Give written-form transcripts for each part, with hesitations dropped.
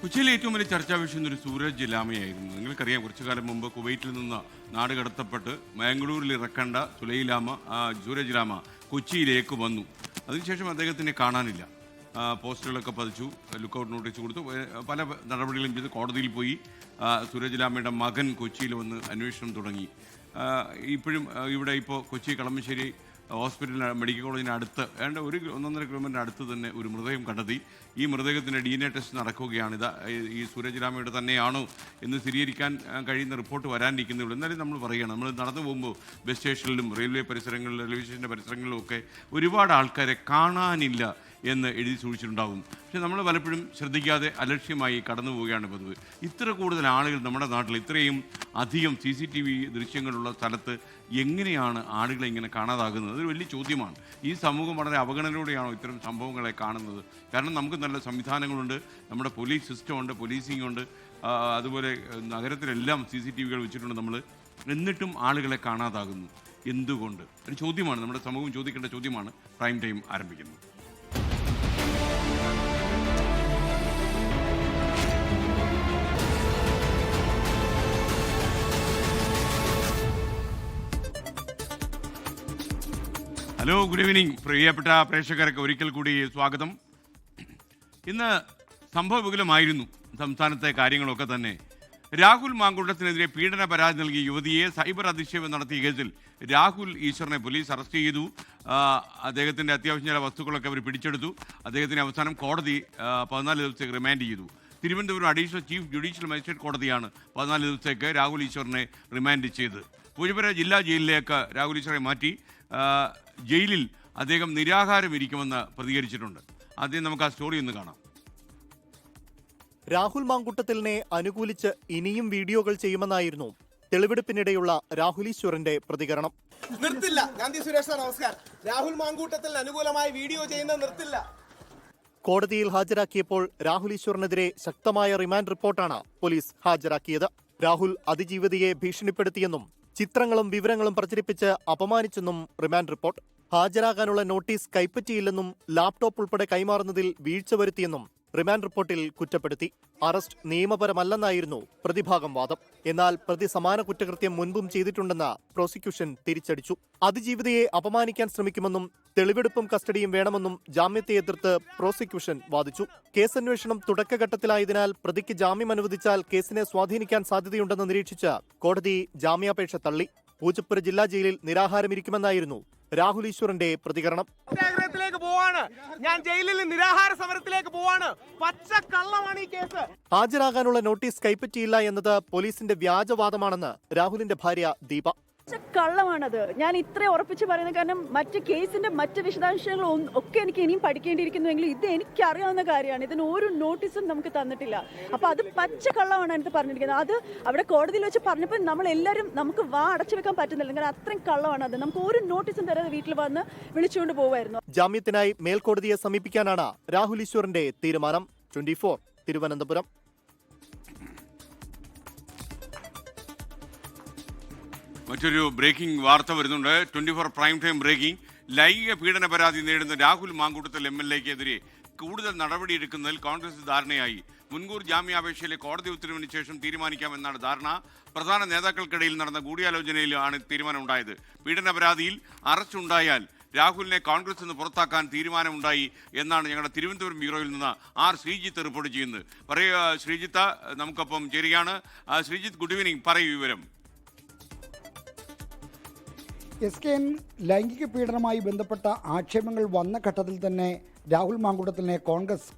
കൊച്ചിയിലെ ഏറ്റവും വലിയ ചർച്ചാ വിഷയം ഒരു സൂരജ് ലാമയായിരുന്നു. നിങ്ങൾക്കറിയാം, കുറച്ചു കാലം മുമ്പ് കുവൈറ്റിൽ നിന്ന് നാട് കടത്തപ്പെട്ട് ബാംഗ്ലൂരിൽ ഇറക്കേണ്ട സൂരജ് ലാമ കൊച്ചിയിലേക്ക് വന്നു. അതിനുശേഷം അദ്ദേഹത്തിനെ കാണാനില്ല. പോസ്റ്ററുകളൊക്കെ പതിച്ചു, ലുക്കൗട്ട് നോട്ടീസ് കൊടുത്തു, പല നടപടികളും ചെയ്ത് കോടതിയിൽ പോയി. സൂരജ് ലാമയുടെ മകൻ കൊച്ചിയിൽ വന്ന് അന്വേഷണം തുടങ്ങി. ഇപ്പോഴും ഇവിടെ ഇപ്പോൾ കൊച്ചി കളമശ്ശേരി ഹോസ്പിറ്റലിന് മെഡിക്കൽ കോളേജിന് അടുത്ത് ഏതാണ്ട് 1-1.5 കിലോമീറ്റർ അടുത്ത് തന്നെ ഒരു മൃതദേഹം കണ്ടെത്തി. ഈ മൃതദേഹത്തിൻ്റെ DNA ടെസ്റ്റ് നടക്കുകയാണ്. ഈ സൂരജ് ലാമയുടെ തന്നെയാണോ എന്ന് സ്ഥിരീകരിക്കാൻ കഴിയുന്ന റിപ്പോർട്ട് വരാനിരിക്കുന്നേ ഉള്ളൂ. എന്നാലും നമ്മൾ പറയുകയാണ്, നമ്മൾ നടന്നു പോകുമ്പോൾ ബസ് സ്റ്റേഷനിലും റെയിൽവേ പരിസരങ്ങളിലും റെയിൽവേ സ്റ്റേഷൻ്റെ പരിസരങ്ങളിലും ഒക്കെ ഒരുപാട് ആൾക്കാരെ കാണാനില്ല എന്ന് എഴുതി സൂക്ഷിച്ചിട്ടുണ്ടാകും. പക്ഷെ നമ്മൾ പലപ്പോഴും ശ്രദ്ധിക്കാതെ അലക്ഷ്യമായി കടന്നു പോവുകയാണ് പതിവ്. ഇത്ര കൂടുതൽ ആളുകൾ നമ്മുടെ നാട്ടിൽ ഇത്രയും അധികം CCTV ദൃശ്യങ്ങളുള്ള സ്ഥലത്ത് എങ്ങനെയാണ് ആളുകളെ ഇങ്ങനെ കാണാതാകുന്നത്? അതൊരു വലിയ ചോദ്യമാണ്. ഈ സമൂഹം വളരെ അവഗണനയോടെയാണോ ഇത്തരം സംഭവങ്ങളെ കാണുന്നത്? കാരണം നമുക്ക് നല്ല സംവിധാനങ്ങളുണ്ട്, നമ്മുടെ പോലീസ് സിസ്റ്റമുണ്ട്, പോലീസിംഗ് ഉണ്ട്, അതുപോലെ നഗരത്തിലെല്ലാം CCTVകൾ വെച്ചിട്ടുണ്ട് നമ്മൾ. എന്നിട്ടും ആളുകളെ കാണാതാകുന്നു എന്തുകൊണ്ട്? ഒരു ചോദ്യമാണ്, നമ്മുടെ സമൂഹം ചോദിക്കേണ്ട ചോദ്യമാണ്. പ്രൈം ടൈം ആരംഭിക്കുന്നു. ഹലോ, ഗുഡ് ഈവനിങ് പ്രിയപ്പെട്ട പ്രേക്ഷകർക്ക് ഒരിക്കൽ കൂടി സ്വാഗതം. ഇന്ന് സംഭവവിപുലമായിരുന്നു സംസ്ഥാനത്തെ കാര്യങ്ങളൊക്കെ തന്നെ. രാഹുൽ മാങ്കൂട്ടത്തിനെതിരെ പീഡന പരാതി നൽകിയ യുവതിയെ സൈബർ അധിക്ഷേപം നടത്തിയ കേസിൽ രാഹുൽ ഈശ്വറിനെ പോലീസ് അറസ്റ്റ് ചെയ്തു. അദ്ദേഹത്തിൻ്റെ അത്യാവശ്യ ചില വസ്തുക്കളൊക്കെ അവർ പിടിച്ചെടുത്തു. അദ്ദേഹത്തിന് അവസാനം കോടതി 14 ദിവസത്തേക്ക് റിമാൻഡ് ചെയ്തു. Thiruvananthapuram additional chief judicial magistrate കോടതിയാണ് 14 ദിവസത്തേക്ക് രാഹുൽ ഈശ്വറിനെ റിമാൻഡ് ചെയ്ത് പൂജപ്പുര ജില്ലാ ജയിലിലേക്ക് രാഹുൽ ഈശ്വറെ മാറ്റി. ജയിലിൽ അദ്ദേഹം നിരാഹാരം ഇരിക്കുമെന്ന് പ്രതികരിച്ചിട്ടുണ്ട്. ആദ്യം നമുക്ക് ആ സ്റ്റോറി ഒന്ന് കാണാം. രാഹുൽ മാങ്കൂട്ടത്തിലിനെ അനുകൂലിച്ച് ഇനിയും വീഡിയോകൾ ചെയ്യുമെന്നായിരുന്നു തെളിവെടുപ്പിനിടെയുള്ള രാഹുൽ ഈശ്വറിന്റെ പ്രതികരണം. നിർത്തില്ല. ഗാന്ധി സുരേഷ്, നമസ്കാരം. രാഹുൽ മാങ്കൂട്ടത്തിൽ അനുകൂലമായി വീഡിയോ ചെയ്യുന്നത് നിർത്തില്ല. കോടതിയിൽ ഹാജരാക്കിയപ്പോൾ രാഹുൽ ഈശ്വറിനെതിരെ ശക്തമായ റിമാൻഡ് റിപ്പോർട്ടാണ് പോലീസ് ഹാജരാക്കിയത്. രാഹുൽ അതിജീവിതയെ ഭീഷണിപ്പെടുത്തിയെന്നും ചിത്രങ്ങളും വിവരങ്ങളും പ്രചരിപ്പിച്ച് അപമാനിച്ചെന്നും റിമാൻഡ് റിപ്പോർട്ട്. ഹാജരാകാനുള്ള നോട്ടീസ് കൈപ്പറ്റിയില്ലെന്നും ലാപ്ടോപ്പ് ഉൾപ്പെടെ കൈമാറുന്നതിൽ വീഴ്ച വരുത്തിയെന്നും റിമാൻഡ് റിപ്പോർട്ടിൽ കുറ്റപ്പെടുത്തി. അറസ്റ്റ് നിയമപരമല്ലെന്നായിരുന്നു പ്രതിഭാഗം വാദം. എന്നാൽ പ്രതി സമാന കുറ്റകൃത്യം മുൻപും ചെയ്തിട്ടുണ്ടെന്ന് പ്രോസിക്യൂഷൻ തിരിച്ചടിച്ചു. അതിജീവിതയെ അപമാനിക്കാൻ ശ്രമിക്കുമെന്നും തെളിവെടുപ്പും കസ്റ്റഡിയും വേണമെന്നും ജാമ്യത്തെ എതിർത്ത് പ്രോസിക്യൂഷൻ വാദിച്ചു. കേസന്വേഷണം തുടക്കഘട്ടത്തിലായതിനാൽ പ്രതിക്ക് ജാമ്യം അനുവദിച്ചാൽ കേസിനെ സ്വാധീനിക്കാൻ സാധ്യതയുണ്ടെന്ന് നിരീക്ഷിച്ച് കോടതി ജാമ്യാപേക്ഷ തള്ളി. പൂജപ്പുര ജില്ലാ ജയിലിൽ നിരാഹാരമിരിക്കുമെന്നായിരുന്നു രാഹുൽ ഈശ്വറിന്റെ പ്രതികരണം. സത്യാഗ്രഹത്തിലേക്ക് പോവാണ്, ഞാൻ ജയിലിൽ നിരാഹാര സമരത്തിലേക്ക് പോവാണ്. പച്ച കള്ളമാണ് ഈ കേസ്. ഹാജരാകാനുള്ള നോട്ടീസ് കൈപ്പറ്റിയില്ല എന്നത് പോലീസിന്റെ വ്യാജവാദമാണെന്ന് രാഹുലിന്റെ ഭാര്യ ദീപ. കള്ളമാണത്. ഞാൻ ഇത്ര ഉറപ്പിച്ച് പറയുന്നത് കാരണം മറ്റ് കേസിന്റെ മറ്റ് വിശദാംശങ്ങളും ഒക്കെ എനിക്ക് ഇനിയും പഠിക്കേണ്ടിയിരിക്കുന്നുവെങ്കിലും ഇത് എനിക്ക് അറിയാവുന്ന കാര്യമാണ്. ഇതിന് ഒരു നോട്ടീസും നമുക്ക് തന്നിട്ടില്ല. അപ്പൊ അത് പച്ച കള്ളമാണ് എനിക്ക് പറഞ്ഞിരിക്കുന്നത്. അത് അവിടെ കോടതിയിൽ വെച്ച് പറഞ്ഞപ്പോൾ നമ്മൾ എല്ലാവരും നമുക്ക് അടച്ചു വെക്കാൻ പറ്റുന്നില്ല. കാരണം അത്രയും കള്ളമാണ് അത്. നമുക്ക് ഒരു നോട്ടീസും തരാതെ വീട്ടിൽ വന്ന് വിളിച്ചുകൊണ്ട് പോവായിരുന്നു. ജാമ്യത്തിനായി മേൽക്കോടതിയെ സമീപിക്കാനാണ് രാഹുൽ ഈശ്വറിന്റെ തീരുമാനം. 24 തിരുവനന്തപുരം. മറ്റൊരു ബ്രേക്കിംഗ് വാർത്ത വരുന്നുണ്ട്. 24 പ്രൈം ടൈം ബ്രേക്കിംഗ്. ലൈംഗിക പീഡന പരാതി നേരിടുന്ന രാഹുൽ മാങ്കൂട്ടത്തിൽ MLA-ക്കെതിരെ കൂടുതൽ നടപടിയെടുക്കുന്നതിൽ കോൺഗ്രസ് ധാരണയായി. മുൻകൂർ ജാമ്യാപേക്ഷയിലെ കോടതി ഉത്തരവിന് ശേഷം തീരുമാനിക്കാമെന്നാണ് ധാരണ. പ്രധാന നേതാക്കൾക്കിടയിൽ നടന്ന കൂടിയാലോചനയിലാണ് തീരുമാനമുണ്ടായത്. പീഡന പരാതിയിൽ അറസ്റ്റ് ഉണ്ടായാൽ രാഹുലിനെ കോൺഗ്രസ് നിന്ന് പുറത്താക്കാൻ തീരുമാനമുണ്ടായി എന്നാണ് ഞങ്ങളുടെ തിരുവനന്തപുരം ബ്യൂറോയിൽ നിന്ന് ശ്രീജിത്ത് റിപ്പോർട്ട് ചെയ്യുന്നത്. പറയുക ശ്രീജിത്ത് നമുക്കൊപ്പം ചേരുകയാണ്. Sreejith, good evening. പറയൂ വിവരം. SKN ലൈംഗിക പീഡനവുമായി ബന്ധപ്പെട്ട ആക്ഷേപങ്ങൾ വന്ന ഘട്ടത്തിൽ തന്നെ രാഹുൽ മാങ്കൂട്ടത്തിലിനെ കോൺഗ്രസ്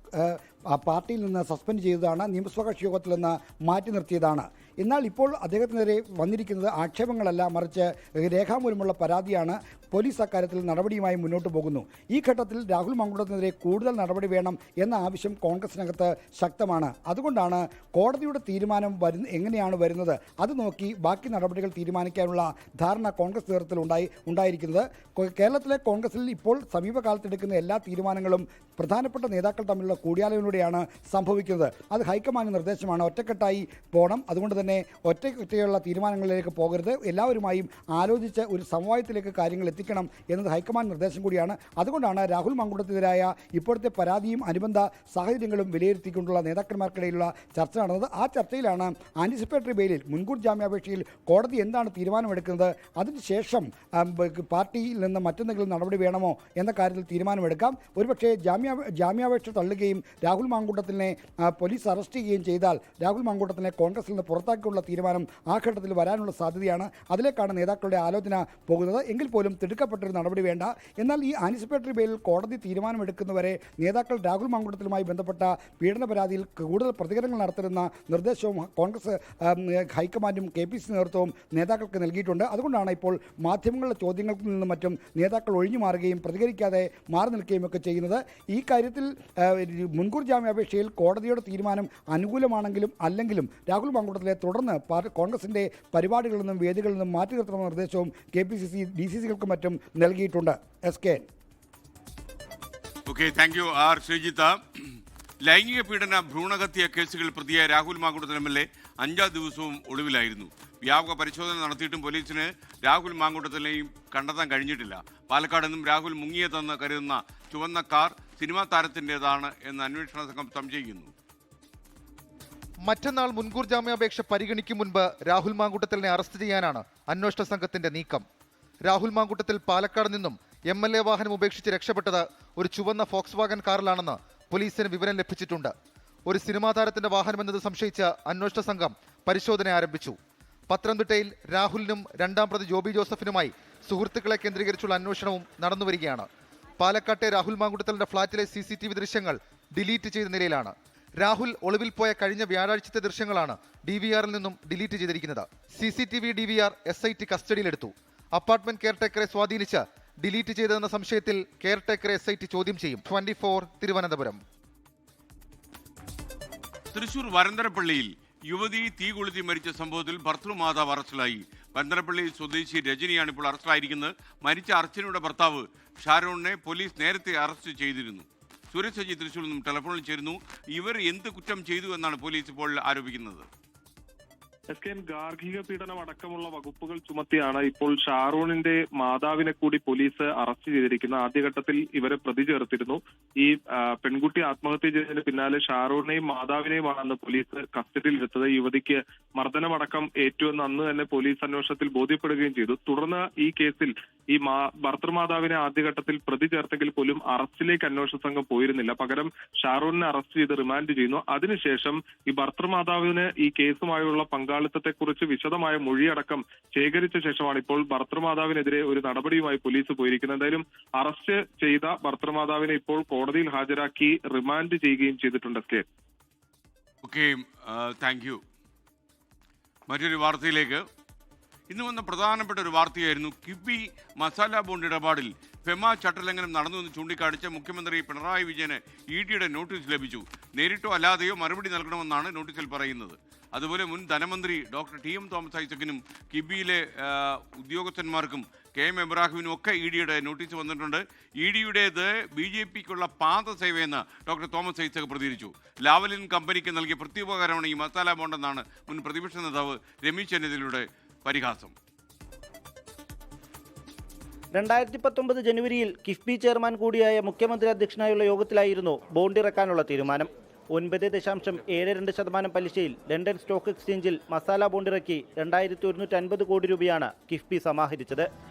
പാർട്ടിയിൽ നിന്ന് സസ്പെൻഡ് ചെയ്തതാണ്, നിയമസഭാ കക്ഷി യോഗത്തിൽ നിന്ന് മാറ്റി നിർത്തിയതാണ്. എന്നാൽ ഇപ്പോൾ അദ്ദേഹത്തിനെതിരെ വന്നിരിക്കുന്നത് ആക്ഷേപങ്ങളല്ല, മറിച്ച് രേഖാമൂലമുള്ള പരാതിയാണ്. പോലീസ് അക്കാര്യത്തിൽ നടപടിയുമായി മുന്നോട്ട് പോകുന്നു. ഈ ഘട്ടത്തിൽ രാഹുൽ മാങ്കൂട്ടത്തിനെതിരെ കൂടുതൽ നടപടി വേണം എന്ന ആവശ്യം കോൺഗ്രസിനകത്ത് ശക്തമാണ്. അതുകൊണ്ടാണ് കോടതിയുടെ തീരുമാനം എങ്ങനെയാണ് വരുന്നത് അത് നോക്കി ബാക്കി നടപടികൾ തീരുമാനിക്കാനുള്ള ധാരണ കോൺഗ്രസ് നേതൃത്വത്തിൽ ഉണ്ടായിരിക്കുന്നത്. കേരളത്തിലെ കോൺഗ്രസിൽ ഇപ്പോൾ സമീപകാലത്തെടുക്കുന്ന എല്ലാ തീരുമാനങ്ങളും പ്രധാനപ്പെട്ട നേതാക്കൾ തമ്മിലുള്ള കൂടിയാലോചനയിലൂടെയാണ് സംഭവിക്കുന്നത്. അത് ഹൈക്കമാൻഡ് നിർദ്ദേശമാണ്. ഒറ്റക്കെട്ടായി പോകണം. അതുകൊണ്ട് തന്നെ ഒറ്റയുള്ള തീരുമാനങ്ങളിലേക്ക് പോകരുത്. എല്ലാവരുമായും ആലോചിച്ച് ഒരു സമവായത്തിലേക്ക് കാര്യങ്ങൾ എത്തിക്കണം എന്നത് ഹൈക്കമാൻഡ് നിർദ്ദേശം കൂടിയാണ്. അതുകൊണ്ടാണ് രാഹുൽ മാങ്കൂട്ടത്തിനെതിരായ ഇപ്പോഴത്തെ പരാതിയും അനുബന്ധ സാഹചര്യങ്ങളും വിലയിരുത്തിക്കൊണ്ടുള്ള നേതാക്കന്മാർക്കിടയിലുള്ള ചർച്ച നടന്നത്. ആ ചർച്ചയിലാണ് ആൻറ്റിസിപ്പേറ്ററി ബെയിലിൽ മുൻകൂർ ജാമ്യാപേക്ഷയിൽ കോടതി എന്താണ് തീരുമാനമെടുക്കുന്നത്, അതിനുശേഷം പാർട്ടിയിൽ നിന്ന് മറ്റെന്തെങ്കിലും നടപടി വേണമോ എന്ന കാര്യത്തിൽ തീരുമാനമെടുക്കാം. ഒരുപക്ഷേ ജാമ്യാപേക്ഷ തള്ളുകയും രാഹുൽ മാങ്കൂട്ടത്തിനെ പോലീസ് അറസ്റ്റ് ചെയ്യുകയും ചെയ്താൽ രാഹുൽ മാങ്കൂട്ടത്തിനെ കോൺഗ്രസിൽ നിന്ന് പുറത്താക്കിയുള്ള തീരുമാനം ആ ഘട്ടത്തിൽ വരാനുള്ള സാധ്യതയാണ്. അതിലേക്കാണ് നേതാക്കളുടെ ആലോചന പോകുന്നത്. എങ്കിൽ പോലും തിടുക്കപ്പെട്ടൊരു നടപടി വേണ്ട. എന്നാൽ ഈ ആൻറ്റിസിപ്പേറ്ററി ബെയിലിൽ കോടതി തീരുമാനമെടുക്കുന്നവരെ നേതാക്കൾ രാഹുൽ മാങ്കൂട്ടത്തിലുമായി ബന്ധപ്പെട്ട പീഡന പരാതിയിൽ കൂടുതൽ പ്രതികരണങ്ങൾ നടത്തരുന്ന നിർദ്ദേശവും കോൺഗ്രസ് ഹൈക്കമാൻഡും KPC നേതൃത്വവും നേതാക്കൾക്ക് നൽകിയിട്ടുണ്ട്. അതുകൊണ്ടാണ് ഇപ്പോൾ മാധ്യമങ്ങളുടെ ചോദ്യങ്ങളിൽ നിന്നും മറ്റും നേതാക്കൾ ഒഴിഞ്ഞു മാറുകയും പ്രതികരിക്കാതെ മാറി നിൽക്കുകയും ഒക്കെ ചെയ്യുന്നത്. ഈ കാര്യത്തിൽ മുൻകൂർ ജാമ്യാപേക്ഷയിൽ കോടതിയുടെ തീരുമാനം അനുകൂലമാണെങ്കിലും അല്ലെങ്കിലും രാഹുൽ മാങ്കൂട്ടത്തിലെ തുടർന്ന് കോൺഗ്രസിൻ്റെ പരിപാടികളിൽ നിന്നും വേദികളിൽ നിന്നും മാറ്റി നിർത്തണമെന്ന നിർദ്ദേശവും KPCC DCCകൾക്കും മറ്റും നൽകിയിട്ടുണ്ട്. SK. Okay, thank you are Sreejith. ലൈംഗിക പീഡന ഭ്രൂണഹത്യ കേസുകൾ പ്രതിയായ രാഹുൽ മാങ്കൂട്ടത്തിൽ MLA 5 ദിവസവും ഒളിവിലായിരുന്നു. വ്യാപക പരിശോധന നടത്തിയിട്ടും പോലീസിന് രാഹുൽ മാങ്കൂട്ടത്തിനെയും കണ്ടെത്താൻ കഴിഞ്ഞിട്ടില്ല. പാലക്കാട് നിന്നും രാഹുൽ മുങ്ങിയതെന്ന് കരുതുന്ന ചുവന്ന കാർ സിനിമാ താരത്തിൻ്റെതാണ് എന്ന് അന്വേഷണ സംഘം സംശയിക്കുന്നു. മറ്റന്നാൾ മുൻകൂർ ജാമ്യാപേക്ഷ പരിഗണിക്കും മുൻപ് രാഹുൽ മാങ്കൂട്ടത്തിലിനെ അറസ്റ്റ് ചെയ്യാനാണ് അന്വേഷണ സംഘത്തിന്റെ നീക്കം. രാഹുൽ മാങ്കൂട്ടത്തിൽ പാലക്കാട് നിന്നും MLA വാഹനം ഉപേക്ഷിച്ച് രക്ഷപ്പെട്ടത് ഒരു ചുവന്ന ഫോക്സ് വാഗൻ കാറിലാണെന്ന് പോലീസിന് വിവരം ലഭിച്ചിട്ടുണ്ട്. ഒരു സിനിമാ താരത്തിന്റെ വാഹനമെന്നത് സംശയിച്ച് അന്വേഷണ സംഘം പരിശോധന ആരംഭിച്ചു. പത്തനംതിട്ടയിൽ രാഹുലിനും രണ്ടാം പ്രതി ജോബി ജോസഫിനുമായി സുഹൃത്തുക്കളെ കേന്ദ്രീകരിച്ചുള്ള അന്വേഷണവും നടന്നുവരികയാണ്. പാലക്കാട്ടെ രാഹുൽ മാങ്കൂട്ടത്തലിന്റെ ഫ്ളാറ്റിലെ CCTV ദൃശ്യങ്ങൾ ഡിലീറ്റ് ചെയ്ത നിലയിലാണ്. രാഹുൽ ഒളിവിൽ പോയ കഴിഞ്ഞ വ്യാഴാഴ്ചത്തെ ദൃശ്യങ്ങളാണ് DVRൽ നിന്നും ഡിലീറ്റ് ചെയ്തിരിക്കുന്നത്. CCTV DVR SIT കസ്റ്റഡിയിലെടുത്തു. അപ്പാർട്ട്മെന്റ് കെയർടേക്കറെ സ്വാധീനിച്ച് ഡിലീറ്റ് ചെയ്തതെന്ന സംശയത്തിൽ കെയർടേക്കറെ SIT ചോദ്യം ചെയ്യും. 24 തിരുവനന്തപുരം. തൃശൂർ വരന്തരപ്പള്ളിയിൽ യുവതി തീ കൊളുത്തി മരിച്ച സംഭവത്തിൽ ഭർത്തൃമാതാവ് അറസ്റ്റിലായി. വരന്തരപ്പള്ളി സ്വദേശി രജനിയാണ് ഇപ്പോൾ അറസ്റ്റിലായിരിക്കുന്നത്. മരിച്ച അർച്ചനയുടെ ഭർത്താവ് ഷാരോണിനെ പോലീസ് നേരത്തെ അറസ്റ്റ് ചെയ്തിരുന്നു. സുരേഷ് സജി തൃശൂരിൽ നിന്നും ടെലിഫോണിൽ ചേരുന്നു. ഇവർ എന്ത് കുറ്റം ചെയ്തു എന്നാണ് പോലീസ് ഇപ്പോൾ ആരോപിക്കുന്നത്? ഗാർഹിക പീഡനം അടക്കമുള്ള വകുപ്പുകൾ ചുമത്തിയാണ് ഇപ്പോൾ ഷാറൂണിന്റെ മാതാവിനെ കൂടി പോലീസ് അറസ്റ്റ് ചെയ്തിരിക്കുന്നത്. ആദ്യഘട്ടത്തിൽ ഇവരെ പ്രതി ചേർത്തിരുന്നു. ഈ പെൺകുട്ടി ആത്മഹത്യ ചെയ്തതിന് പിന്നാലെ ഷാറൂണിനെയും മാതാവിനെയുമാണ് പോലീസ് കസ്റ്റഡിയിലെടുത്തത്. യുവതിക്ക് മർദ്ദനമടക്കം ഏറ്റുവെന്ന് അന്ന് തന്നെ പോലീസ് അന്വേഷണത്തിൽ ബോധ്യപ്പെടുകയും ചെയ്തു. തുടർന്ന് ഈ കേസിൽ ഈ ഭർത്തൃമാതാവിനെ ആദ്യഘട്ടത്തിൽ പ്രതി ചേർത്തെങ്കിൽ പോലും അറസ്റ്റിലേക്ക് അന്വേഷണ സംഘം പോയിരുന്നില്ല. പകരം ഷാറൂണിനെ അറസ്റ്റ് ചെയ്ത് റിമാൻഡ് ചെയ്യുന്നു. അതിനുശേഷം ഈ ഭർത്തൃമാതാവിന് ഈ കേസുമായുള്ള പങ്കാളിത്തത്തെക്കുറിച്ച് വിശദമായ മൊഴിയടക്കം ശേഖരിച്ച ശേഷമാണ് ഇപ്പോൾ ഭർത്തൃമാതാവിനെതിരെ ഒരു നടപടിയുമായി പോലീസ് പോയിരിക്കുന്നത്. എന്തായാലും അറസ്റ്റ് ചെയ്ത ഭർത്തൃമാതാവിനെ ഇപ്പോൾ കോടതിയിൽ ഹാജരാക്കി റിമാൻഡ് ചെയ്യുകയും ചെയ്തിട്ടുണ്ട്. Okay, thank U. മറ്റൊരു വാർത്തയിലേക്ക്. ഇന്ന് വന്ന പ്രധാനപ്പെട്ട ഒരു വാർത്തയായിരുന്നു കിഫ്ബി മസാല ബോണ്ട് ഇടപാടിൽ ഫെമ ചട്ടലംഘനം നടന്നുവെന്ന് ചൂണ്ടിക്കാണിച്ച മുഖ്യമന്ത്രി പിണറായി വിജയന് EDയുടെ നോട്ടീസ് ലഭിച്ചു. നേരിട്ടോ അല്ലാതെയോ മറുപടി നൽകണമെന്നാണ് നോട്ടീസിൽ പറയുന്നത്. അതുപോലെ മുൻ ധനമന്ത്രി ഡോക്ടർ TM തോമസ് ഐസക്കിനും കിബിയിലെ ഉദ്യോഗസ്ഥന്മാർക്കും KM ഇബ്രാഹിമിനും ഒക്കെ EDയുടെ നോട്ടീസ് വന്നിട്ടുണ്ട്. EDയുടേത് BJPക്കുള്ള പാദസേവയെന്ന് ഡോക്ടർ തോമസ് ഐസക് പ്രതികരിച്ചു. ലാവലിൻ കമ്പനിക്ക് നൽകിയ പ്രത്യുപകാരമാണ് ഈ മസാല ബോണ്ടെന്നാണ് മുൻ പ്രതിപക്ഷ നേതാവ് രമേശ് ചെന്നിത്തലയുടെ പരിഹാസം. 2019 ജനുവരിയിൽ കിഫ്ബി ചെയർമാൻ കൂടിയായ മുഖ്യമന്ത്രി അധ്യക്ഷനായുള്ള യോഗത്തിലായിരുന്നു ബോണ്ട് ഇറക്കാനുള്ള തീരുമാനം. 9.72% പലിശയിൽ ലണ്ടൻ സ്റ്റോക്ക് എക്സ്ചേഞ്ചിൽ മസാല ബോണ്ടിറക്കി 2150 കോടി രൂപയാണ് കിഫ്ബി സമാഹരിച്ചത്.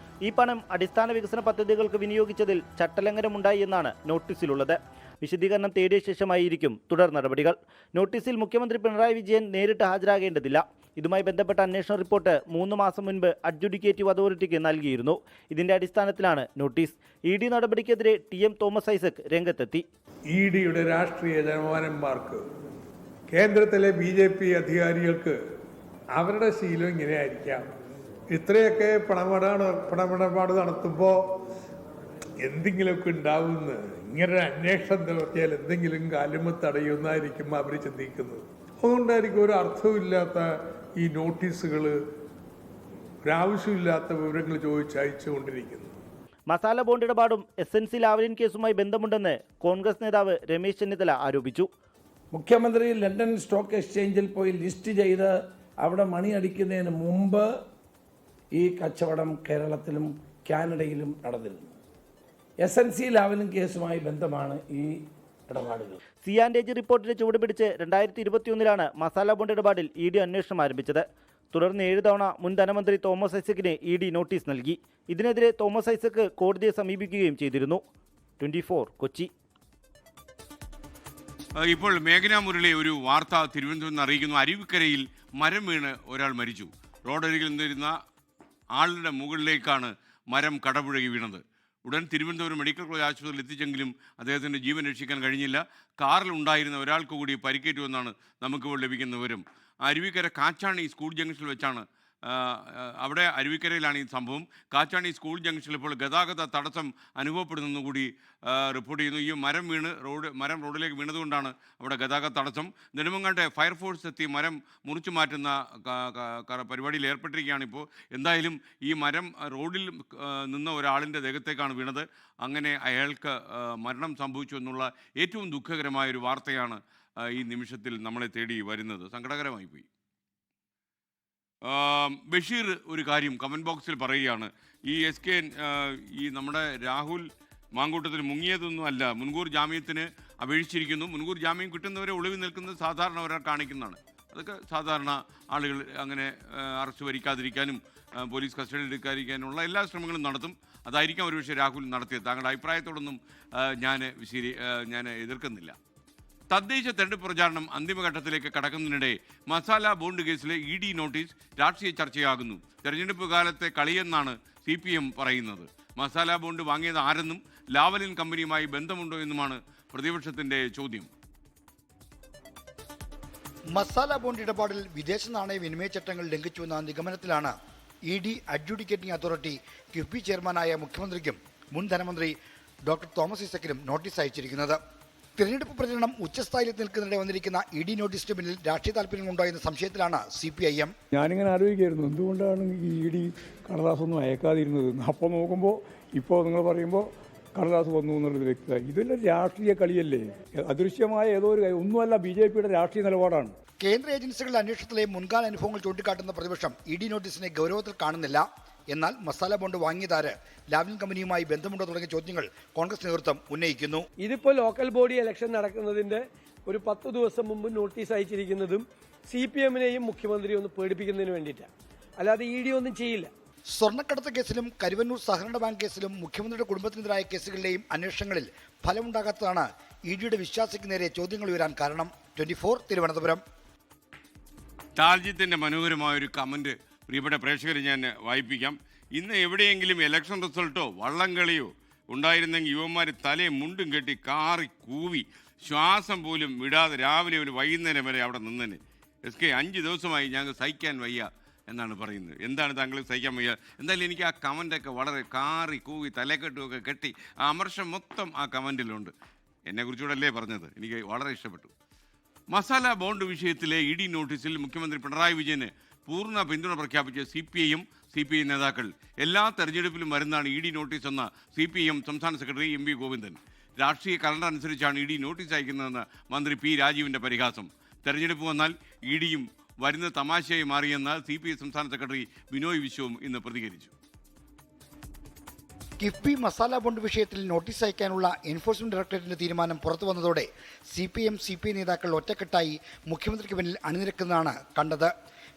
ഈ പണം അടിസ്ഥാന വികസന പദ്ധതികൾക്ക് വിനിയോഗിച്ചതിൽ ചട്ടലംഘനമുണ്ടായി എന്നാണ് നോട്ടീസിലുള്ളത്. വിശദീകരണം തേടിയ ശേഷമായിരിക്കും തുടർ നടപടികൾ. നോട്ടീസിൽ മുഖ്യമന്ത്രി പിണറായി വിജയൻ നേരിട്ട് ഹാജരാകേണ്ടതില്ല. ഇതുമായി ബന്ധപ്പെട്ട അന്വേഷണ റിപ്പോർട്ട് 3 മാസം മുൻപ് അഡ്ജുഡിക്കേറ്റീവ് അതോറിറ്റിക്ക് നൽകിയിരുന്നു. ഇതിന്റെ അടിസ്ഥാനത്തിലാണ് നോട്ടീസ്. ED നടപടിക്കെതിരെ TM തോമസ് ഐസക് രംഗത്തെത്തി. EDയുടെ രാഷ്ട്രീയ ജനമാനന്മാർക്ക്, കേന്ദ്രത്തിലെ BJP അധികാരികൾക്ക് അവരുടെ ശീലം ഇങ്ങനെയായിരിക്കാം. ഇത്രയൊക്കെ പണമിടപാട് നടത്തുമ്പോൾ എന്തെങ്കിലുമൊക്കെ ഉണ്ടാവുമെന്ന്, ഇങ്ങനൊരു അന്വേഷണം നടത്തിയാൽ എന്തെങ്കിലും കാലുമ തടയുമെന്നായിരിക്കും അവർ ചിന്തിക്കുന്നത്. അതുകൊണ്ടായിരിക്കും ഒരു അർത്ഥമില്ലാത്ത ഈ നോട്ടീസുകൾ, ഒരാവശ്യമില്ലാത്ത വിവരങ്ങൾ ചോദിച്ച് അയച്ചുകൊണ്ടിരിക്കുന്നത്. മസാല ബോണ്ട് ഇടപാടും SNC ലാവലിൻ കേസുമായി ബന്ധമുണ്ടെന്ന് കോൺഗ്രസ് നേതാവ് രമേശ് ചെന്നിത്തല ആരോപിച്ചു. മുഖ്യമന്ത്രി ലണ്ടൻ സ്റ്റോക്ക് എക്സ്ചേഞ്ചിൽ പോയി ലിസ്റ്റ് ചെയ്ത് അവിടെ മണി അടിക്കുന്നതിന് മുമ്പ് ഈ കച്ചവടം കേരളത്തിലും കാനഡയിലും നടന്നിരുന്നു. SNC ലാവലിൻ കേസുമായി ബന്ധമാണ് ഈ ഇടപാടുകൾ. സിയാൻഡേജ് റിപ്പോർട്ടിന്റെ ചുവട് പിടിച്ച് 2021 മസാല ബോണ്ട് ഇടപാടിൽ ED അന്വേഷണം ആരംഭിച്ചത്. തുടർന്ന് 7 തവണ മുൻ ധനമന്ത്രി തോമസ് ഐസക്കിന് ED നോട്ടീസ് നൽകി. ഇതിനെതിരെ തോമസ് ഐസക്ക് കോടതിയെ സമീപിക്കുകയും ചെയ്തിരുന്നു. 24 കൊച്ചി. ഇപ്പോൾ മേഘന മുരളി ഒരു വാർത്ത തിരുവനന്തപുരത്ത് നിന്ന് അറിയിക്കുന്നു. അരുവിക്കരയിൽ മരം വീണ് ഒരാൾ മരിച്ചു. റോഡരികിൽ നിന്നിരുന്ന ആളുടെ മുകളിലേക്കാണ് മരം കടപുഴകി വീണത്. ഉടൻ തിരുവനന്തപുരം മെഡിക്കൽ കോളേജ് ആശുപത്രിയിൽ എത്തിച്ചെങ്കിലും അദ്ദേഹത്തിൻ്റെ ജീവൻ രക്ഷിക്കാൻ കഴിഞ്ഞില്ല. കാറിൽ ഉണ്ടായിരുന്ന ഒരാൾക്ക് കൂടി പരിക്കേറ്റുവെന്നാണ് നമുക്കിപ്പോൾ ലഭിക്കുന്ന വിവരം. അരുവിക്കര കാച്ചാണി സ്കൂൾ ജംഗ്ഷനിൽ വെച്ചാണ് അവിടെ അരുവിക്കരയിലാണ് ഈ സംഭവം. കാച്ചാണി സ്കൂൾ ജംഗ്ഷനിൽ ഇപ്പോൾ ഗതാഗത തടസ്സം അനുഭവപ്പെടുന്നെന്ന് കൂടി റിപ്പോർട്ട് ചെയ്യുന്നു. ഈ മരം റോഡിലേക്ക് വീണതുകൊണ്ടാണ് അവിടെ ഗതാഗത തടസ്സം. നെടുമങ്ങാട്ടെ ഫയർഫോഴ്സ് എത്തി മരം മുറിച്ചു മാറ്റുന്ന പരിപാടിയിൽ ഏർപ്പെട്ടിരിക്കുകയാണ് ഇപ്പോൾ. എന്തായാലും ഈ മരം റോഡിൽ നിന്ന ഒരാളിൻ്റെ ദേഹത്തേക്കാണ് വീണത്. അങ്ങനെ അയാൾക്ക് മരണം സംഭവിച്ചു എന്നുള്ള ഏറ്റവും ദുഃഖകരമായൊരു വാർത്തയാണ് ഈ നിമിഷത്തിൽ നമ്മളെ തേടി വരുന്നത്. സങ്കടകരമായി പോയി. ബഷീർ ഒരു കാര്യം കമൻറ്റ് ബോക്സിൽ പറയുകയാണ്. ഈ ഈ നമ്മുടെ രാഹുൽ മാങ്കൂട്ടത്തിൽ മുങ്ങിയതൊന്നും അല്ല, മുൻകൂർ ജാമ്യത്തിന് അപേക്ഷിച്ചിരിക്കുന്നു. മുൻകൂർ ജാമ്യം കിട്ടുന്നവരെ ഒളിവിൽ നിൽക്കുന്നത് സാധാരണ ഒരാൾ കാണിക്കുന്നതാണ്. അതൊക്കെ സാധാരണ ആളുകൾ അങ്ങനെ അറസ്റ്റ് വരിക്കാതിരിക്കാനും പോലീസ് കസ്റ്റഡിയിൽ എടുക്കാതിരിക്കാനുള്ള എല്ലാ ശ്രമങ്ങളും നടത്തും. അതായിരിക്കാം ഒരുപക്ഷെ രാഹുൽ നടത്തിയത്. താങ്കളുടെ അഭിപ്രായത്തോടൊന്നും ഞാൻ എതിർക്കുന്നില്ല. തദ്ദേശ തെരഞ്ഞെടുപ്പ് പ്രചാരണം അന്തിമഘട്ടത്തിലേക്ക് കടക്കുന്നതിനിടെ മസാല ബോണ്ട് കേസിലെ ED നോട്ടീസ് രാഷ്ട്രീയ ചർച്ചയാകുന്നു. തെരഞ്ഞെടുപ്പ് കാലത്തെ കളിയെന്നാണ് CPM പറയുന്നത്. മസാല ബോണ്ട് വാങ്ങിയത് ആരെന്നും ലാവലിൻ കമ്പനിയുമായി ബന്ധമുണ്ടോ എന്നുമാണ് പ്രതിപക്ഷത്തിൻ്റെ ചോദ്യം. മസാല ബോണ്ട് ഇടപാടിൽ വിദേശ നാണയ വിനിമയ ചട്ടങ്ങൾ ലംഘിച്ചുവെന്ന നിഗമനത്തിലാണ് ED അഡ്ജുഡിക്കേറ്റിംഗ് അതോറിറ്റി കിഫ്ബി ചെയർമാനായ മുഖ്യമന്ത്രിക്കും മുൻ ധനമന്ത്രി ഡോക്ടർ തോമസ് ഐസക്കിനും നോട്ടീസ് അയച്ചിരിക്കുന്നത്. തിരഞ്ഞെടുപ്പ് പ്രചരണം ഉച്ചസ്ഥായിലേക്ക് നിൽക്കുന്നതിനിടെ വന്നിരിക്കുന്ന ED നോട്ടീസിന് പിന്നിൽ രാഷ്ട്രീയ താല്പര്യങ്ങളുണ്ടോ എന്ന സംശയത്തിലാണ് CPIM. ഞാനിങ്ങനെ ആലോചിക്കായിരുന്നു എന്തുകൊണ്ടാണ് ഈ ED കടലാസൊന്നും അയക്കാതിരുന്നത്. അപ്പോൾ നോക്കുമ്പോൾ ഇപ്പോൾ നിങ്ങൾ പറയുമ്പോൾ കടലാസ് വന്നു എന്നുള്ളത് വ്യക്തമായി. ഇതെല്ലാം രാഷ്ട്രീയ കളിയല്ലേ, അദൃശ്യമായ ഏതോ ഒരു ഒന്നുമല്ല, BJPയുടെ രാഷ്ട്രീയ നിലപാടാണ്. കേന്ദ്ര ഏജൻസികളുടെ അന്വേഷണത്തിലെ മുൻകാല അനുഭവങ്ങൾ ചൂണ്ടിക്കാട്ടുന്ന പ്രതിപക്ഷം ED നോട്ടീസിനെ ഗൗരവത്തിൽ കാണുന്നില്ല. എന്നാൽ മസാല ബോണ്ട് വാങ്ങിയതാര്, ലാവ്ലിൻ കമ്പനിയുമായി ബന്ധമുണ്ടോ തുടങ്ങിയ ചോദ്യങ്ങൾ കോൺഗ്രസ് നേതൃത്വം ഉന്നയിക്കുന്നു. ഇതിപ്പോൾ ലോക്കൽ ബോഡി ഇലക്ഷൻ നടക്കുന്നതിന്റെ ഒരു 10 ദിവസം മുമ്പ് നോട്ടീസ് അയച്ചിരിക്കുന്നതും CPM-നെയും മുഖ്യമന്ത്രി ഒന്ന് പേടിപ്പിക്കുന്നതിന് വേണ്ടിയിട്ടാണ്, അല്ലാതെ ED ഒന്നും ചെയ്യില്ല. സ്വർണ്ണക്കടത്ത് കേസിലും കരുവന്നൂർ സഹകരണ ബാങ്ക് കേസിലും മുഖ്യമന്ത്രിയുടെ കുടുംബത്തിനെതിരായ കേസുകളിലെയും അന്വേഷണങ്ങളിൽ ഫലമുണ്ടാകാത്തതാണ് EDയുടെ വിശ്വാസിക്ക് നേരെ ചോദ്യങ്ങൾ ഉയരാൻ കാരണം. 24 തിരുവനന്തപുരം. ടാൽജിത്തിൻ്റെ മനോഹരമായൊരു കമൻറ്റ് പ്രിയപ്പെട്ട പ്രേക്ഷകരെ ഞാൻ വായിപ്പിക്കാം. ഇന്ന് എവിടെയെങ്കിലും ഇലക്ഷൻ റിസൾട്ടോ വള്ളംകളിയോ ഉണ്ടായിരുന്നെങ്കിൽ യുവന്മാർ തലയും മുണ്ടും കെട്ടി കാറി കൂവി ശ്വാസം പോലും വിടാതെ രാവിലെ ഒരു വൈകുന്നേരം വരെ അവിടെ നിന്നേനെ. SK 5 ദിവസമായി ഞങ്ങൾക്ക് സഹിക്കാൻ വയ്യ എന്നാണ് പറയുന്നത്. എന്താണ് താങ്കൾ സഹിക്കാൻ വയ്യ? എന്തായാലും എനിക്ക് ആ കമൻ്റൊക്കെ വളരെ കാറി കൂവി തലക്കെട്ടുമൊക്കെ കെട്ടി ആ അമർഷം മൊത്തം ആ കമൻറ്റിലുണ്ട്. എന്നെക്കുറിച്ചുകൂടല്ലേ പറഞ്ഞത്, എനിക്ക് വളരെ ഇഷ്ടപ്പെട്ടു. മസാല ബോണ്ട് വിഷയത്തിലെ ED നോട്ടീസിൽ മുഖ്യമന്ത്രി പിണറായി വിജയന് പൂർണ്ണ പിന്തുണ പ്രഖ്യാപിച്ച CPI നേതാക്കൾ എല്ലാ തെരഞ്ഞെടുപ്പിലും വരുന്നതാണ് ED നോട്ടീസ് എന്ന CPM സംസ്ഥാന സെക്രട്ടറി MV ഗോവിന്ദൻ. രാഷ്ട്രീയ കലണ്ടർ അനുസരിച്ചാണ് ED നോട്ടീസ് അയക്കുന്നതെന്ന് മന്ത്രി P രാജീവിൻ്റെ പരിഹാസം. തെരഞ്ഞെടുപ്പ് വന്നാൽ EDയും വരുന്ന തമാശയായി മാറിയെന്ന് CPI സംസ്ഥാന സെക്രട്ടറി ബിനോയ് വിശ്വവും ഇന്ന് പ്രതികരിച്ചു. കിഫ്ബി മസാല ബോണ്ട് വിഷയത്തിൽ നോട്ടീസ് അയക്കാനുള്ള എൻഫോഴ്സ്മെന്റ് ഡയറക്ടറേറ്റിന്റെ തീരുമാനം പുറത്തു വന്നതോടെ CPI നേതാക്കൾ ഒറ്റക്കെട്ടായി മുഖ്യമന്ത്രിക്ക് പിന്നിൽ അണിനിരക്കുന്നതാണ് കണ്ടത്.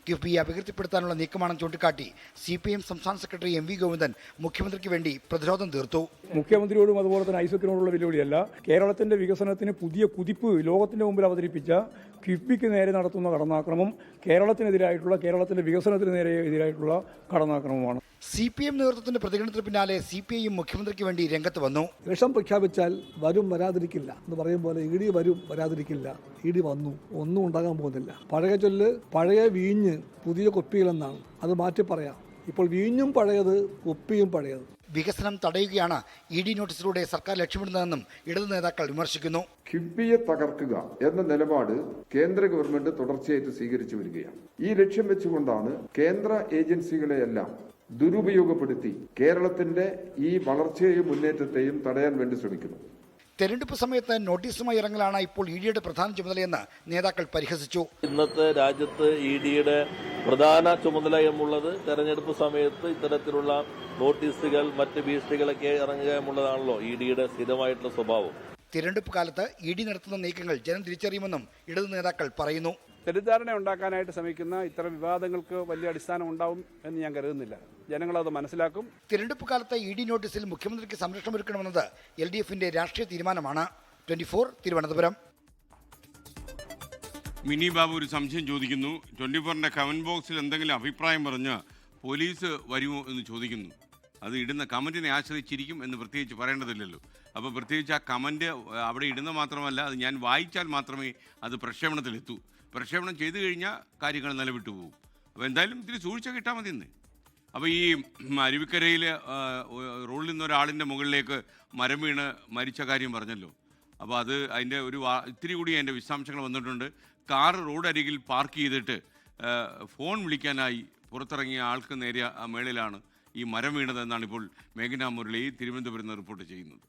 കിഫ്ബിയെ അപകീർത്തിപ്പെടുത്താനുള്ള നീക്കമാണെന്ന് ചൂണ്ടിക്കാട്ടി CPM സംസ്ഥാന സെക്രട്ടറി MV ഗോവിന്ദൻ മുഖ്യമന്ത്രിക്ക് വേണ്ടി പ്രതിരോധം തീർത്തു. മുഖ്യമന്ത്രിയോടും അതുപോലെ തന്നെ ഐസക്കിനോടുള്ള വെല്ലുവിളിയല്ല, കേരളത്തിന്റെ വികസനത്തിന് പുതിയ കുതിപ്പ് ലോകത്തിന്റെ മുമ്പിൽ അവതരിപ്പിച്ച കിഫ്ബിക്ക് നേരെ നടത്തുന്ന കടന്നാക്രമം കേരളത്തിന്റെ വികസനത്തിന് എതിരായിട്ടുള്ള കടന്നാക്രമമാണ്. CPM നേതൃത്വത്തിന്റെ പ്രതികരണത്തിന് പിന്നാലെ CPIയും മുഖ്യമന്ത്രിക്ക് വേണ്ടി രംഗത്ത് വന്നു. ഇലക്ഷൻ പ്രഖ്യാപിച്ചാൽ വരും വരാതിരിക്കില്ല എന്ന് പറയും പോലെ ED വരും വരാതിരിക്കില്ല. ED വന്നു, ഒന്നും ഉണ്ടാകാൻ പോകുന്നില്ല. പഴയ ചൊല്ല് പഴയ വീഞ്ഞ് പുതിയ കുപ്പികളെന്നാണ്, അത് മാറ്റി പറയാം. ഇപ്പോൾ വീഞ്ഞും പഴയത്, കുപ്പിയും പഴയത്. വികസനം തടയുകയാണ് ED നോട്ടീസിലൂടെ സർക്കാർ ലക്ഷ്യമിടുന്നതെന്നും ഇടതു നേതാക്കൾ വിമർശിക്കുന്നു. കിഫ്ബിയെ തകർക്കുക എന്ന നിലപാട് കേന്ദ്ര ഗവൺമെന്റ് തുടർച്ചയായിട്ട് സ്വീകരിച്ചു വരികയാണ്. ഈ ലക്ഷ്യം വെച്ചുകൊണ്ടാണ് കേന്ദ്ര ഏജൻസികളെയെല്ലാം ദുരുപയോഗപ്പെടുത്തി കേരളത്തിന്റെ ഈ വളർച്ചയെയും മുന്നേറ്റത്തെയും തടയാൻ വേണ്ടി ശ്രമിക്കുന്നു. തെരഞ്ഞെടുപ്പ് സമയത്ത് നോട്ടീസുമായി ഇറങ്ങലാണ് ഇപ്പോൾ EDയുടെ പ്രധാന ചുമതലയെന്ന് നേതാക്കൾ പരിഹസിച്ചു. ഇന്നത്തെ രാജ്യത്ത് EDയുടെ പ്രധാന ചുമതലയുമുള്ളത് തെരഞ്ഞെടുപ്പ് സമയത്ത് ഇത്തരത്തിലുള്ള നോട്ടീസുകൾ മറ്റ് ഭീഷണികളൊക്കെ ഇറങ്ങുക എന്നുള്ളതാണല്ലോ ഇഡിയുടെ സ്ഥിരമായിട്ടുള്ള സ്വഭാവം. തിരഞ്ഞെടുപ്പ് കാലത്ത് ഇഡി നടത്തുന്ന നീക്കങ്ങൾ ജനം തിരിച്ചറിയുമെന്നും ഇടതു നേതാക്കൾ പറയുന്നു. തെറ്റിദ്ധാരണ ഉണ്ടാക്കാനായിട്ട് ശ്രമിക്കുന്ന ഇത്തരം വിവാദങ്ങൾക്ക് വലിയ അടിസ്ഥാനം ഉണ്ടാവും എന്ന് ഞാൻ കരുതുന്നില്ല. ജനങ്ങളത് മനസ്സിലാക്കും. തിരഞ്ഞെടുപ്പ് കാലത്ത് ഇഡി നോട്ടീസിൽ മുഖ്യമന്ത്രിക്ക് സംരക്ഷണമൊരുക്കണമെന്നത് LDFന്റെ രാഷ്ട്രീയ തീരുമാനമാണ്. 24 തിരുവനന്തപുരം. മിനി ബാബു ഒരു സംശയം ചോദിക്കുന്നു. 24ന്റെ കമന്റ് ബോക്സിൽ എന്തെങ്കിലും അഭിപ്രായം പറഞ്ഞ് പോലീസ് വരുമോ എന്ന് ചോദിക്കുന്നു. അത് ഇടുന്ന കമന്റിനെ ആശ്രയിച്ചിരിക്കും എന്ന് പ്രത്യേകിച്ച് പറയേണ്ടതില്ലല്ലോ. അപ്പോൾ പ്രത്യേകിച്ച് ആ കമന്റ് അവിടെ ഇടുന്ന മാത്രമല്ല, അത് ഞാൻ വായിച്ചാൽ മാത്രമേ അത് പ്രക്ഷേപണത്തിലെത്തൂ. പ്രക്ഷേപണം ചെയ്തു കഴിഞ്ഞാൽ കാര്യങ്ങൾ നിലവിട്ടു പോകും. അപ്പോൾ എന്തായാലും ഇതിൽ സൂക്ഷിച്ച കിട്ടാൽ മതി ഇന്ന്. അപ്പോൾ ഈ അരുവിക്കരയിൽ റോഡിൽ നിന്ന് ഒരാളിൻ്റെ മുകളിലേക്ക് മരം വീണ് മരിച്ച കാര്യം പറഞ്ഞല്ലോ. അപ്പോൾ അത് അതിൻ്റെ ഒരു ഇത്തിരി കൂടി അതിൻ്റെ വിശദാംശങ്ങൾ വന്നിട്ടുണ്ട്. കാർ റോഡരികിൽ പാർക്ക് ചെയ്തിട്ട് ഫോൺ വിളിക്കാനായി പുറത്തിറങ്ങിയ ആൾക്ക് നേരെ മേളിലാണ് ഈ മരം വീണതെന്നാണ് ഇപ്പോൾ മേഘന മുരളി തിരുവനന്തപുരത്ത് നിന്ന് റിപ്പോർട്ട് ചെയ്യുന്നത്.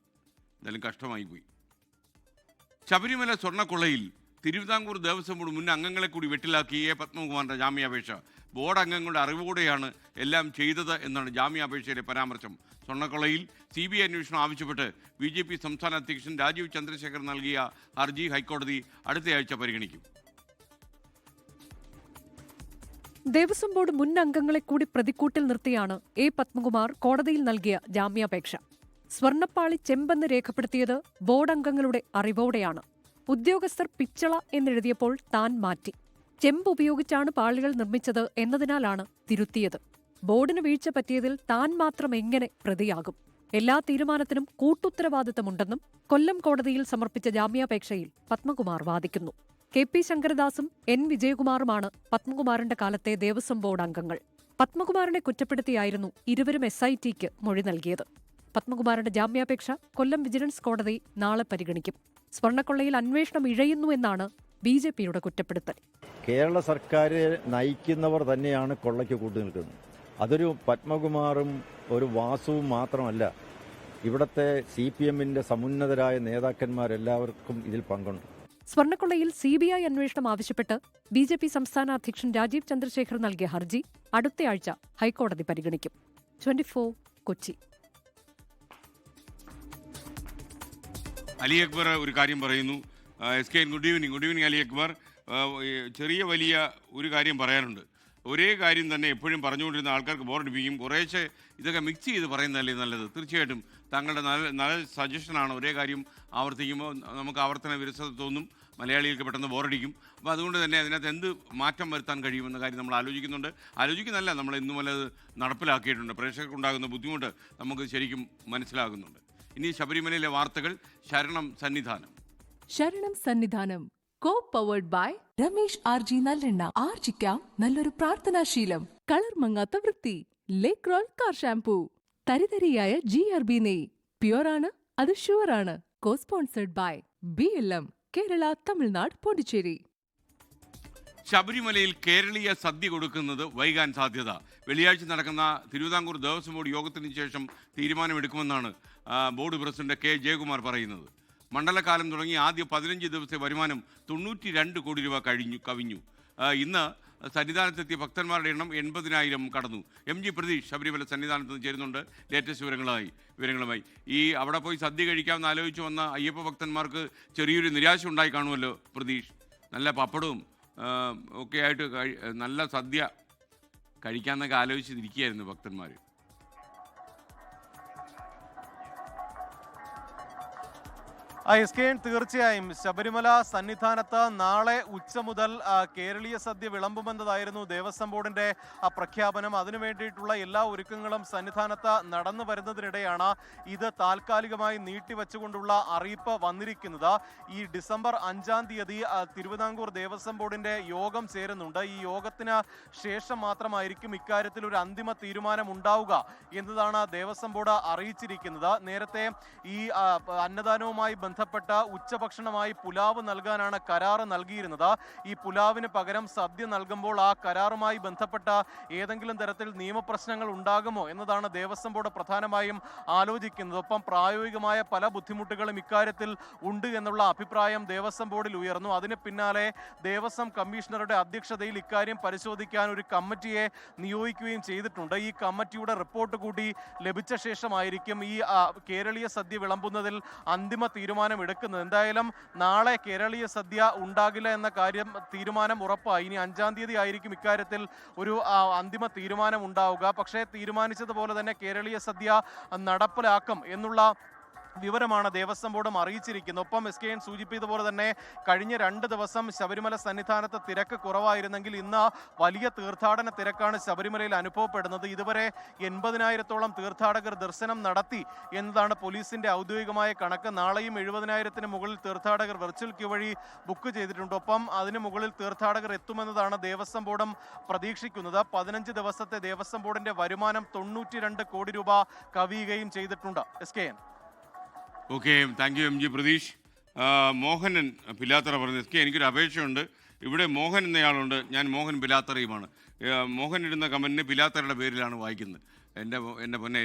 എന്തായാലും കഷ്ടമായി പോയി. ശബരിമല സ്വർണ്ണക്കൊള്ളയിൽ തിരുവിതാംകൂർ ദേവസ്വം ബോർഡ് മുൻ അംഗങ്ങളെ കൂടി വെട്ടിലാക്കി എ പത്മകുമാറിൻ്റെ ജാമ്യാപേക്ഷ. ബോർഡ് അംഗങ്ങളുടെ അറിവോടെയാണ് എല്ലാം ചെയ്തത് എന്നാണ് ജാമ്യാപേക്ഷയിലെ പരാമർശം. സ്വർണ്ണക്കൊള്ളയിൽ CBI അന്വേഷണം ആവശ്യപ്പെട്ട് BJP സംസ്ഥാന അധ്യക്ഷൻ രാജീവ് ചന്ദ്രശേഖർ നൽകിയ ഹർജി ഹൈക്കോടതി അടുത്തയാഴ്ച പരിഗണിക്കും. ദേവസ്വം ബോർഡ് മുൻ അംഗങ്ങളെ കൂടി പ്രതിക്കൂട്ടിൽ നിർത്തിയാണ് എ പത്മകുമാർ കോടതിയിൽ നൽകിയ ജാമ്യാപേക്ഷ. സ്വർണ്ണപ്പാളി ചെമ്പെന്ന് രേഖപ്പെടുത്തിയത് ബോർഡ് അംഗങ്ങളുടെ അറിവോടെയാണ്. ഉദ്യോഗസ്ഥർ പിച്ചള എന്നെഴുതിയപ്പോൾ താൻ മാറ്റി. ചെമ്പ് ഉപയോഗിച്ചാണ് പാളികൾ നിർമ്മിച്ചത് എന്നതിനാലാണ് തിരുത്തിയത്. ബോർഡിന് വീഴ്ച പറ്റിയതിൽ താൻ മാത്രം എങ്ങനെ പ്രതിയാകും? എല്ലാ തീരുമാനത്തിനും കൂട്ടുത്തരവാദിത്തമുണ്ടെന്നും കൊല്ലം കോടതിയിൽ സമർപ്പിച്ച ജാമ്യാപേക്ഷയിൽ പത്മകുമാർ വാദിക്കുന്നു. KP ശങ്കരദാസും N വിജയകുമാറുമാണ് പത്മകുമാറിന്റെ കാലത്തെ ദേവസ്വം ബോർഡ് അംഗങ്ങൾ. പത്മകുമാറിനെ കുറ്റപ്പെടുത്തിയായിരുന്നു ഇരുവരും SITക്ക് മൊഴി നൽകിയത്. പത്മകുമാറിന്റെ ജാമ്യാപേക്ഷ കൊല്ലം വിജിലൻസ് കോടതി നാളെ പരിഗണിക്കും. സ്വർണ്ണക്കൊള്ളയിൽ അന്വേഷണം ഇഴയുന്നു എന്നാണ് BJPയുടെ കുറ്റപ്പെടുത്തൽ. കേരള സർക്കാർ നയിക്കുന്നവർ തന്നെയാണ് കൊള്ളയ്ക്ക് കൂട്ടുനിൽക്കുന്നത്. അതൊരു പത്മകുമാറും ഒരു വാസുവും മാത്രമല്ല, ഇവിടുത്തെ CPMന്റെ സമുന്നതരായ നേതാക്കന്മാരെല്ലാവർക്കും ഇതിൽ പങ്കുണ്ട്. സ്വർണ്ണക്കൊള്ളയിൽ CBI അന്വേഷണം ആവശ്യപ്പെട്ട് BJP സംസ്ഥാന അധ്യക്ഷൻ രാജീവ് ചന്ദ്രശേഖർ നൽകിയ ഹർജി അടുത്തയാഴ്ച ഹൈക്കോടതി പരിഗണിക്കും. 24 കൊച്ചി. അലി അക്ബർ ഒരു കാര്യം പറയുന്നു. SK good evening Ali Akbar. ചെറിയ വലിയ ഒരു കാര്യം പറയാനുണ്ട്. ഒരേ കാര്യം തന്നെ എപ്പോഴും പറഞ്ഞുകൊണ്ടിരുന്ന ആൾക്കാർക്ക് ബോറടിപ്പിക്കും. കുറേശ്ശെ ഇതൊക്കെ മിക്സ് ചെയ്ത് പറയുന്നതല്ലേ നല്ലത്? തീർച്ചയായിട്ടും താങ്കളുടെ നല്ല സജഷനാണ്. ഒരേ കാര്യം ആവർത്തിക്കുമ്പോൾ നമുക്ക് ആവർത്തന വിരസത തോന്നും, മലയാളികൾക്ക് പെട്ടെന്ന് ബോറടിക്കും. അപ്പോൾ അതുകൊണ്ട് തന്നെ അതിനകത്ത് എന്ത് മാറ്റം വരുത്താൻ കഴിയുമെന്ന കാര്യം നമ്മൾ ആലോചിക്കുന്നുണ്ട്. ആലോചിക്കുന്നതല്ല, നമ്മൾ ഇന്നുമല്ല അത് നടപ്പിലാക്കിയിട്ടുണ്ട്. പ്രേക്ഷകർക്കുണ്ടാകുന്ന ബുദ്ധിമുട്ട് നമുക്ക് ശരിക്കും മനസ്സിലാകുന്നുണ്ട്. ഇനി ശബരിമലയിലെ വാർത്തകൾ. ശരണം Sannidhanam Co-powered by Ramesh RG നല്ലെണ്ണ. ആർജിക്കാം നല്ലൊരു പ്രാർത്ഥനാശീലം. കളർ മങ്ങാത്ത വൃത്തി. ലേക്ക് റോൾ കാർ ഷാംപൂ. തരിതരിയായ GRB നെയ്. പ്യുവറാണ്, അത് ഷുവറാണ്. Co-sponsored by BLM Kerala, Tamil Nadu, Pondicherry. ശബരിമലയിൽ കേരളീയ സദ്യ കൊടുക്കുന്നത് വൈകാൻ സാധ്യത. വെള്ളിയാഴ്ച നടക്കുന്ന തിരുവിതാംകൂർ ദേവസ്വം ബോർഡ് യോഗത്തിന് ശേഷം തീരുമാനമെടുക്കുമെന്നാണ് ബോർഡ് പ്രസിഡന്റ് K. ജയകുമാർ പറയുന്നത്. മണ്ഡലകാലം തുടങ്ങി ആദ്യ 15 ദിവസത്തെ വരുമാനം 92 കോടി രൂപ കവിഞ്ഞു. ഇന്ന് സന്നിധാനത്തെത്തിയ ഭക്തന്മാരുടെ എണ്ണം 80,000 കടന്നു. MG പ്രതീഷ് ശബരിമല സന്നിധാനത്ത് നിന്ന് ചേരുന്നുണ്ട് ലേറ്റസ്റ്റ് വിവരങ്ങളുമായി. ഈ അവിടെ പോയി സദ്യ കഴിക്കാമെന്ന് ആലോചിച്ച് വന്ന അയ്യപ്പ ഭക്തന്മാർക്ക് ചെറിയൊരു നിരാശ ഉണ്ടായി കാണുമല്ലോ പ്രതീഷ്? നല്ല പപ്പടവും ഒക്കെ ആയിട്ട് നല്ല സദ്യ കഴിക്കാമെന്നൊക്കെ ആലോചിച്ചിരിക്കുകയായിരുന്നു ഭക്തന്മാർ. SK തീർച്ചയായും ശബരിമല സന്നിധാനത്ത് നാളെ ഉച്ച മുതൽ കേരളീയ സദ്യ വിളമ്പുമെന്നതായിരുന്നു ദേവസ്വം ബോർഡിന്റെ പ്രഖ്യാപനം. അതിനു വേണ്ടിയിട്ടുള്ള എല്ലാ ഒരുക്കങ്ങളും സന്നിധാനത്ത് നടന്നു വരുന്നതിനിടെയാണ് ഇത് താൽക്കാലികമായി നീട്ടിവെച്ചുകൊണ്ടുള്ള അറിയിപ്പ് വന്നിരിക്കുന്നത്. ഈ ഡിസംബർ 5-ാം തീയതി തിരുവിതാംകൂർ ദേവസ്വം ബോർഡിന്റെ യോഗം ചേരുന്നുണ്ട്. ഈ യോഗത്തിന് ശേഷം മാത്രമായിരിക്കും ഇക്കാര്യത്തിൽ ഒരു അന്തിമ തീരുമാനം ഉണ്ടാവുക എന്നതാണ് ദേവസ്വം ബോർഡ് അറിയിച്ചിരിക്കുന്നത്. നേരത്തെ ഈ അന്നദാനവുമായി ബന്ധപ്പെട്ട ഉച്ചഭക്ഷണമായി പുലാവ് നൽകാനാണ് കരാറ് നൽകിയിരുന്നത്. ഈ പുലാവിന് പകരം സദ്യ നൽകുമ്പോൾ ആ കരാറുമായി ബന്ധപ്പെട്ട ഏതെങ്കിലും തരത്തിൽ നിയമപ്രശ്നങ്ങൾ ഉണ്ടാകുമോ എന്നതാണ് ദേവസ്വം ബോർഡ് പ്രധാനമായും ആലോചിക്കുന്നത്. ഒപ്പം പ്രായോഗികമായ പല ബുദ്ധിമുട്ടുകളും ഇക്കാര്യത്തിൽ ഉണ്ട് എന്നുള്ള അഭിപ്രായം ദേവസ്വം ബോർഡിൽ ഉയർന്നു. അതിന് പിന്നാലെ ദേവസ്വം കമ്മീഷണറുടെ അധ്യക്ഷതയിൽ ഇക്കാര്യം പരിശോധിക്കാൻ ഒരു കമ്മിറ്റിയെ നിയോഗിക്കുകയും ചെയ്തിട്ടുണ്ട്. ഈ കമ്മിറ്റിയുടെ റിപ്പോർട്ട് കൂടി ലഭിച്ച ശേഷമായിരിക്കും ഈ കേരളീയ സദ്യ വിളമ്പുന്നതിൽ അന്തിമ തീരുമാനം എടുക്കുന്നത്. എന്തായാലും നാളെ കേരളീയ സദ്യ ഉണ്ടാകില്ല എന്ന കാര്യം തീരുമാനം ഉറപ്പായി. ഇനി 5-ാം തീയതി ആയിരിക്കും ഇക്കാര്യത്തിൽ ഒരു അന്തിമ തീരുമാനം ഉണ്ടാവുക. പക്ഷേ തീരുമാനിച്ചതുപോലെ തന്നെ കേരളീയ സദ്യ നടപ്പിലാക്കും എന്നുള്ള വിവരമാണ് ദേവസ്വം ബോർഡും അറിയിച്ചിരിക്കുന്നത്. ഒപ്പം SKN സൂചിപ്പിച്ചതുപോലെ തന്നെ കഴിഞ്ഞ 2 ദിവസം ശബരിമല സന്നിധാനത്ത് തിരക്ക് കുറവായിരുന്നെങ്കിൽ ഇന്ന് വലിയ തീർത്ഥാടന തിരക്കാണ് ശബരിമലയിൽ അനുഭവപ്പെടുന്നത്. ഇതുവരെ 80,000-ഓളം തീർത്ഥാടകർ ദർശനം നടത്തി എന്നതാണ് പോലീസിന്റെ ഔദ്യോഗികമായ കണക്ക്. നാളെയും 70,000-ന് മുകളിൽ തീർത്ഥാടകർ വെർച്വൽ ക്യൂ വഴി ബുക്ക് ചെയ്തിട്ടുണ്ട്. ഒപ്പം അതിന് മുകളിൽ തീർത്ഥാടകർ എത്തുമെന്നതാണ് ദേവസ്വം ബോർഡും പ്രതീക്ഷിക്കുന്നത്. 15 ദിവസത്തെ ദേവസ്വം ബോർഡിന്റെ വരുമാനം 92 കോടി രൂപ കവിയുകയും ചെയ്തിട്ടുണ്ട്. SKN. Okay, thank U MG Pratheesh. Mohanan Pilathara പറഞ്ഞു. എനിക്കൊരു അപേക്ഷയുണ്ട്. ഇവിടെ മോഹൻ എന്നയാളുണ്ട്, ഞാൻ മോഹൻ പിലാത്തറയുമാണ്. മോഹൻ ഇടുന്ന കമൻറ്റിന് പിലാത്തറയുടെ പേരിലാണ് വായിക്കുന്നത്. എൻ്റെ പൊന്നെ,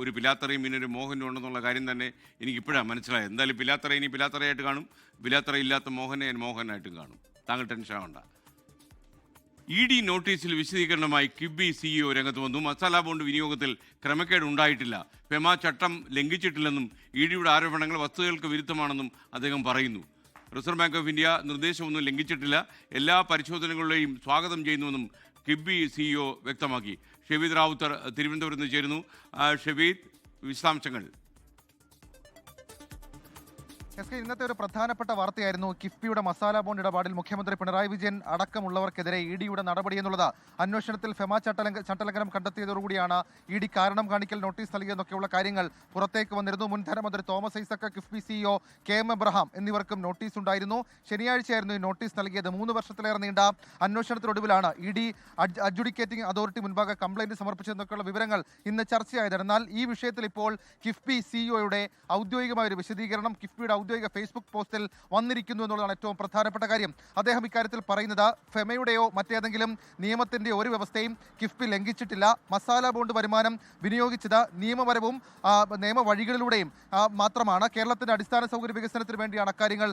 ഒരു പിലാത്തറയും പിന്നെ ഒരു മോഹനും ഉണ്ടെന്നുള്ള കാര്യം തന്നെ എനിക്കിപ്പോഴാണ് മനസ്സിലായത്. എന്തായാലും പിലാത്തറ ഇനി പിലാത്തറയായിട്ട് കാണും, പിലാത്തറ ഇല്ലാത്ത മോഹനെ മോഹനായിട്ടും കാണും. താങ്കൾ ടെൻഷൻ ആവണ്ട. ED നോട്ടീസിൽ വിശദീകരണമായി കിബി CEO രംഗത്ത് വന്നു. മസാല ബോണ്ട് വിനിയോഗത്തിൽ ക്രമക്കേട് ഉണ്ടായിട്ടില്ല, പെമ ചട്ടം ലംഘിച്ചിട്ടില്ലെന്നും EDയുടെ ആരോപണങ്ങൾ വസ്തുതകൾക്ക് വിരുദ്ധമാണെന്നും അദ്ദേഹം പറയുന്നു. റിസർവ് ബാങ്ക് ഓഫ് ഇന്ത്യ നിർദ്ദേശമൊന്നും ലംഘിച്ചിട്ടില്ല, എല്ലാ പരിശോധനകളുടെയും സ്വാഗതം ചെയ്യുന്നുവെന്നും കിബി CEO വ്യക്തമാക്കി. ഷെവീദ് റാവുത്തർ തിരുവനന്തപുരത്ത് നിന്ന് ചേരുന്നു. ഷെവീദ്, വിശദാംശങ്ങൾ. ഇന്നത്തെ ഒരു പ്രധാനപ്പെട്ട വാർത്തയായിരുന്നു കിഫ്ബിയുടെ മസാല ബോണ്ട് ഇടപാടിൽ മുഖ്യമന്ത്രി പിണറായി വിജയൻ അടക്കമുള്ളവർക്കെതിരെ EDയുടെ നടപടി എന്നുള്ളത്. അന്വേഷണത്തിൽ ഫെമ ചട്ടലംഘനം കണ്ടെത്തിയതോടുകൂടിയാണ് ED കാരണം കാണിക്കൽ നോട്ടീസ് നൽകിയെന്നൊക്കെയുള്ള കാര്യങ്ങൾ പുറത്തേക്ക് വന്നിരുന്നു. മുൻ ധനമന്ത്രി Thomas Isaac, KIIFB CEO KM Abraham എന്നിവർക്കും നോട്ടീസ് ഉണ്ടായിരുന്നു. ശനിയാഴ്ചയായിരുന്നു ഈ നോട്ടീസ് നൽകിയത്. 3 വർഷത്തിലേറെ നീണ്ട അന്വേഷണത്തിനൊടുവിലാണ് ED അഡ്ജുഡിക്കേറ്റിംഗ് അതോറിറ്റി മുൻപാകെ കംപ്ലൈന്റ് സമർപ്പിച്ചതെന്നൊക്കെയുള്ള വിവരങ്ങൾ ഇന്ന് ചർച്ചയായത്. എന്നാൽ ഈ വിഷയത്തിൽ ഇപ്പോൾ കിഫ്ബി CEOയുടെ ഔദ്യോഗികമായ ഒരു വിശദീകരണം കിഫ്ബിയുടെ ഔദ്യോഗിക ഫേസ്ബുക്ക് പോസ്റ്റിൽ വന്നിരിക്കുന്നു എന്നുള്ളതാണ് ഏറ്റവും പ്രധാനപ്പെട്ട കാര്യം. അദ്ദേഹം ഇക്കാര്യത്തിൽ പറയുന്നത് ഫെമയുടെയോ മറ്റേതെങ്കിലും നിയമത്തിൻ്റെയോ ഒരു വ്യവസ്ഥയും കിഫ്ബി ലംഘിച്ചിട്ടില്ല. മസാല ബോണ്ട് വരുമാനം വിനിയോഗിച്ചത് നിയമപരവും നിയമവഴികളിലൂടെയും മാത്രമാണ്. കേരളത്തിൻ്റെ അടിസ്ഥാന സൗകര്യ വികസനത്തിന് വേണ്ടിയാണ് അക്കാര്യങ്ങൾ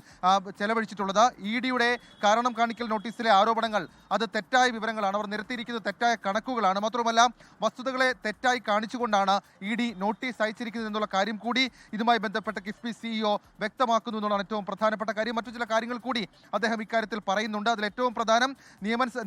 ചെലവഴിച്ചിട്ടുള്ളത്. EDയുടെ കാരണം കാണിക്കൽ നോട്ടീസിലെ ആരോപണങ്ങൾ അത് തെറ്റായ വിവരങ്ങളാണ്. അവർ നിരത്തിയിരിക്കുന്നത് തെറ്റായ കണക്കുകളാണ്. മാത്രമല്ല വസ്തുതകളെ തെറ്റായി കാണിച്ചുകൊണ്ടാണ് ED നോട്ടീസ് അയച്ചിരിക്കുന്നത് എന്നുള്ള കാര്യം കൂടി ഇതുമായി ബന്ധപ്പെട്ട കിഫ്ബി CEO വ്യക്തമാക്കുന്നു എന്നുള്ളതാണ് ഏറ്റവും പ്രധാനപ്പെട്ട കാര്യം. മറ്റു ചില കാര്യങ്ങൾ കൂടി അദ്ദേഹം ഇക്കാര്യത്തിൽ പറയുന്നുണ്ട്. അതിൽ ഏറ്റവും പ്രധാനം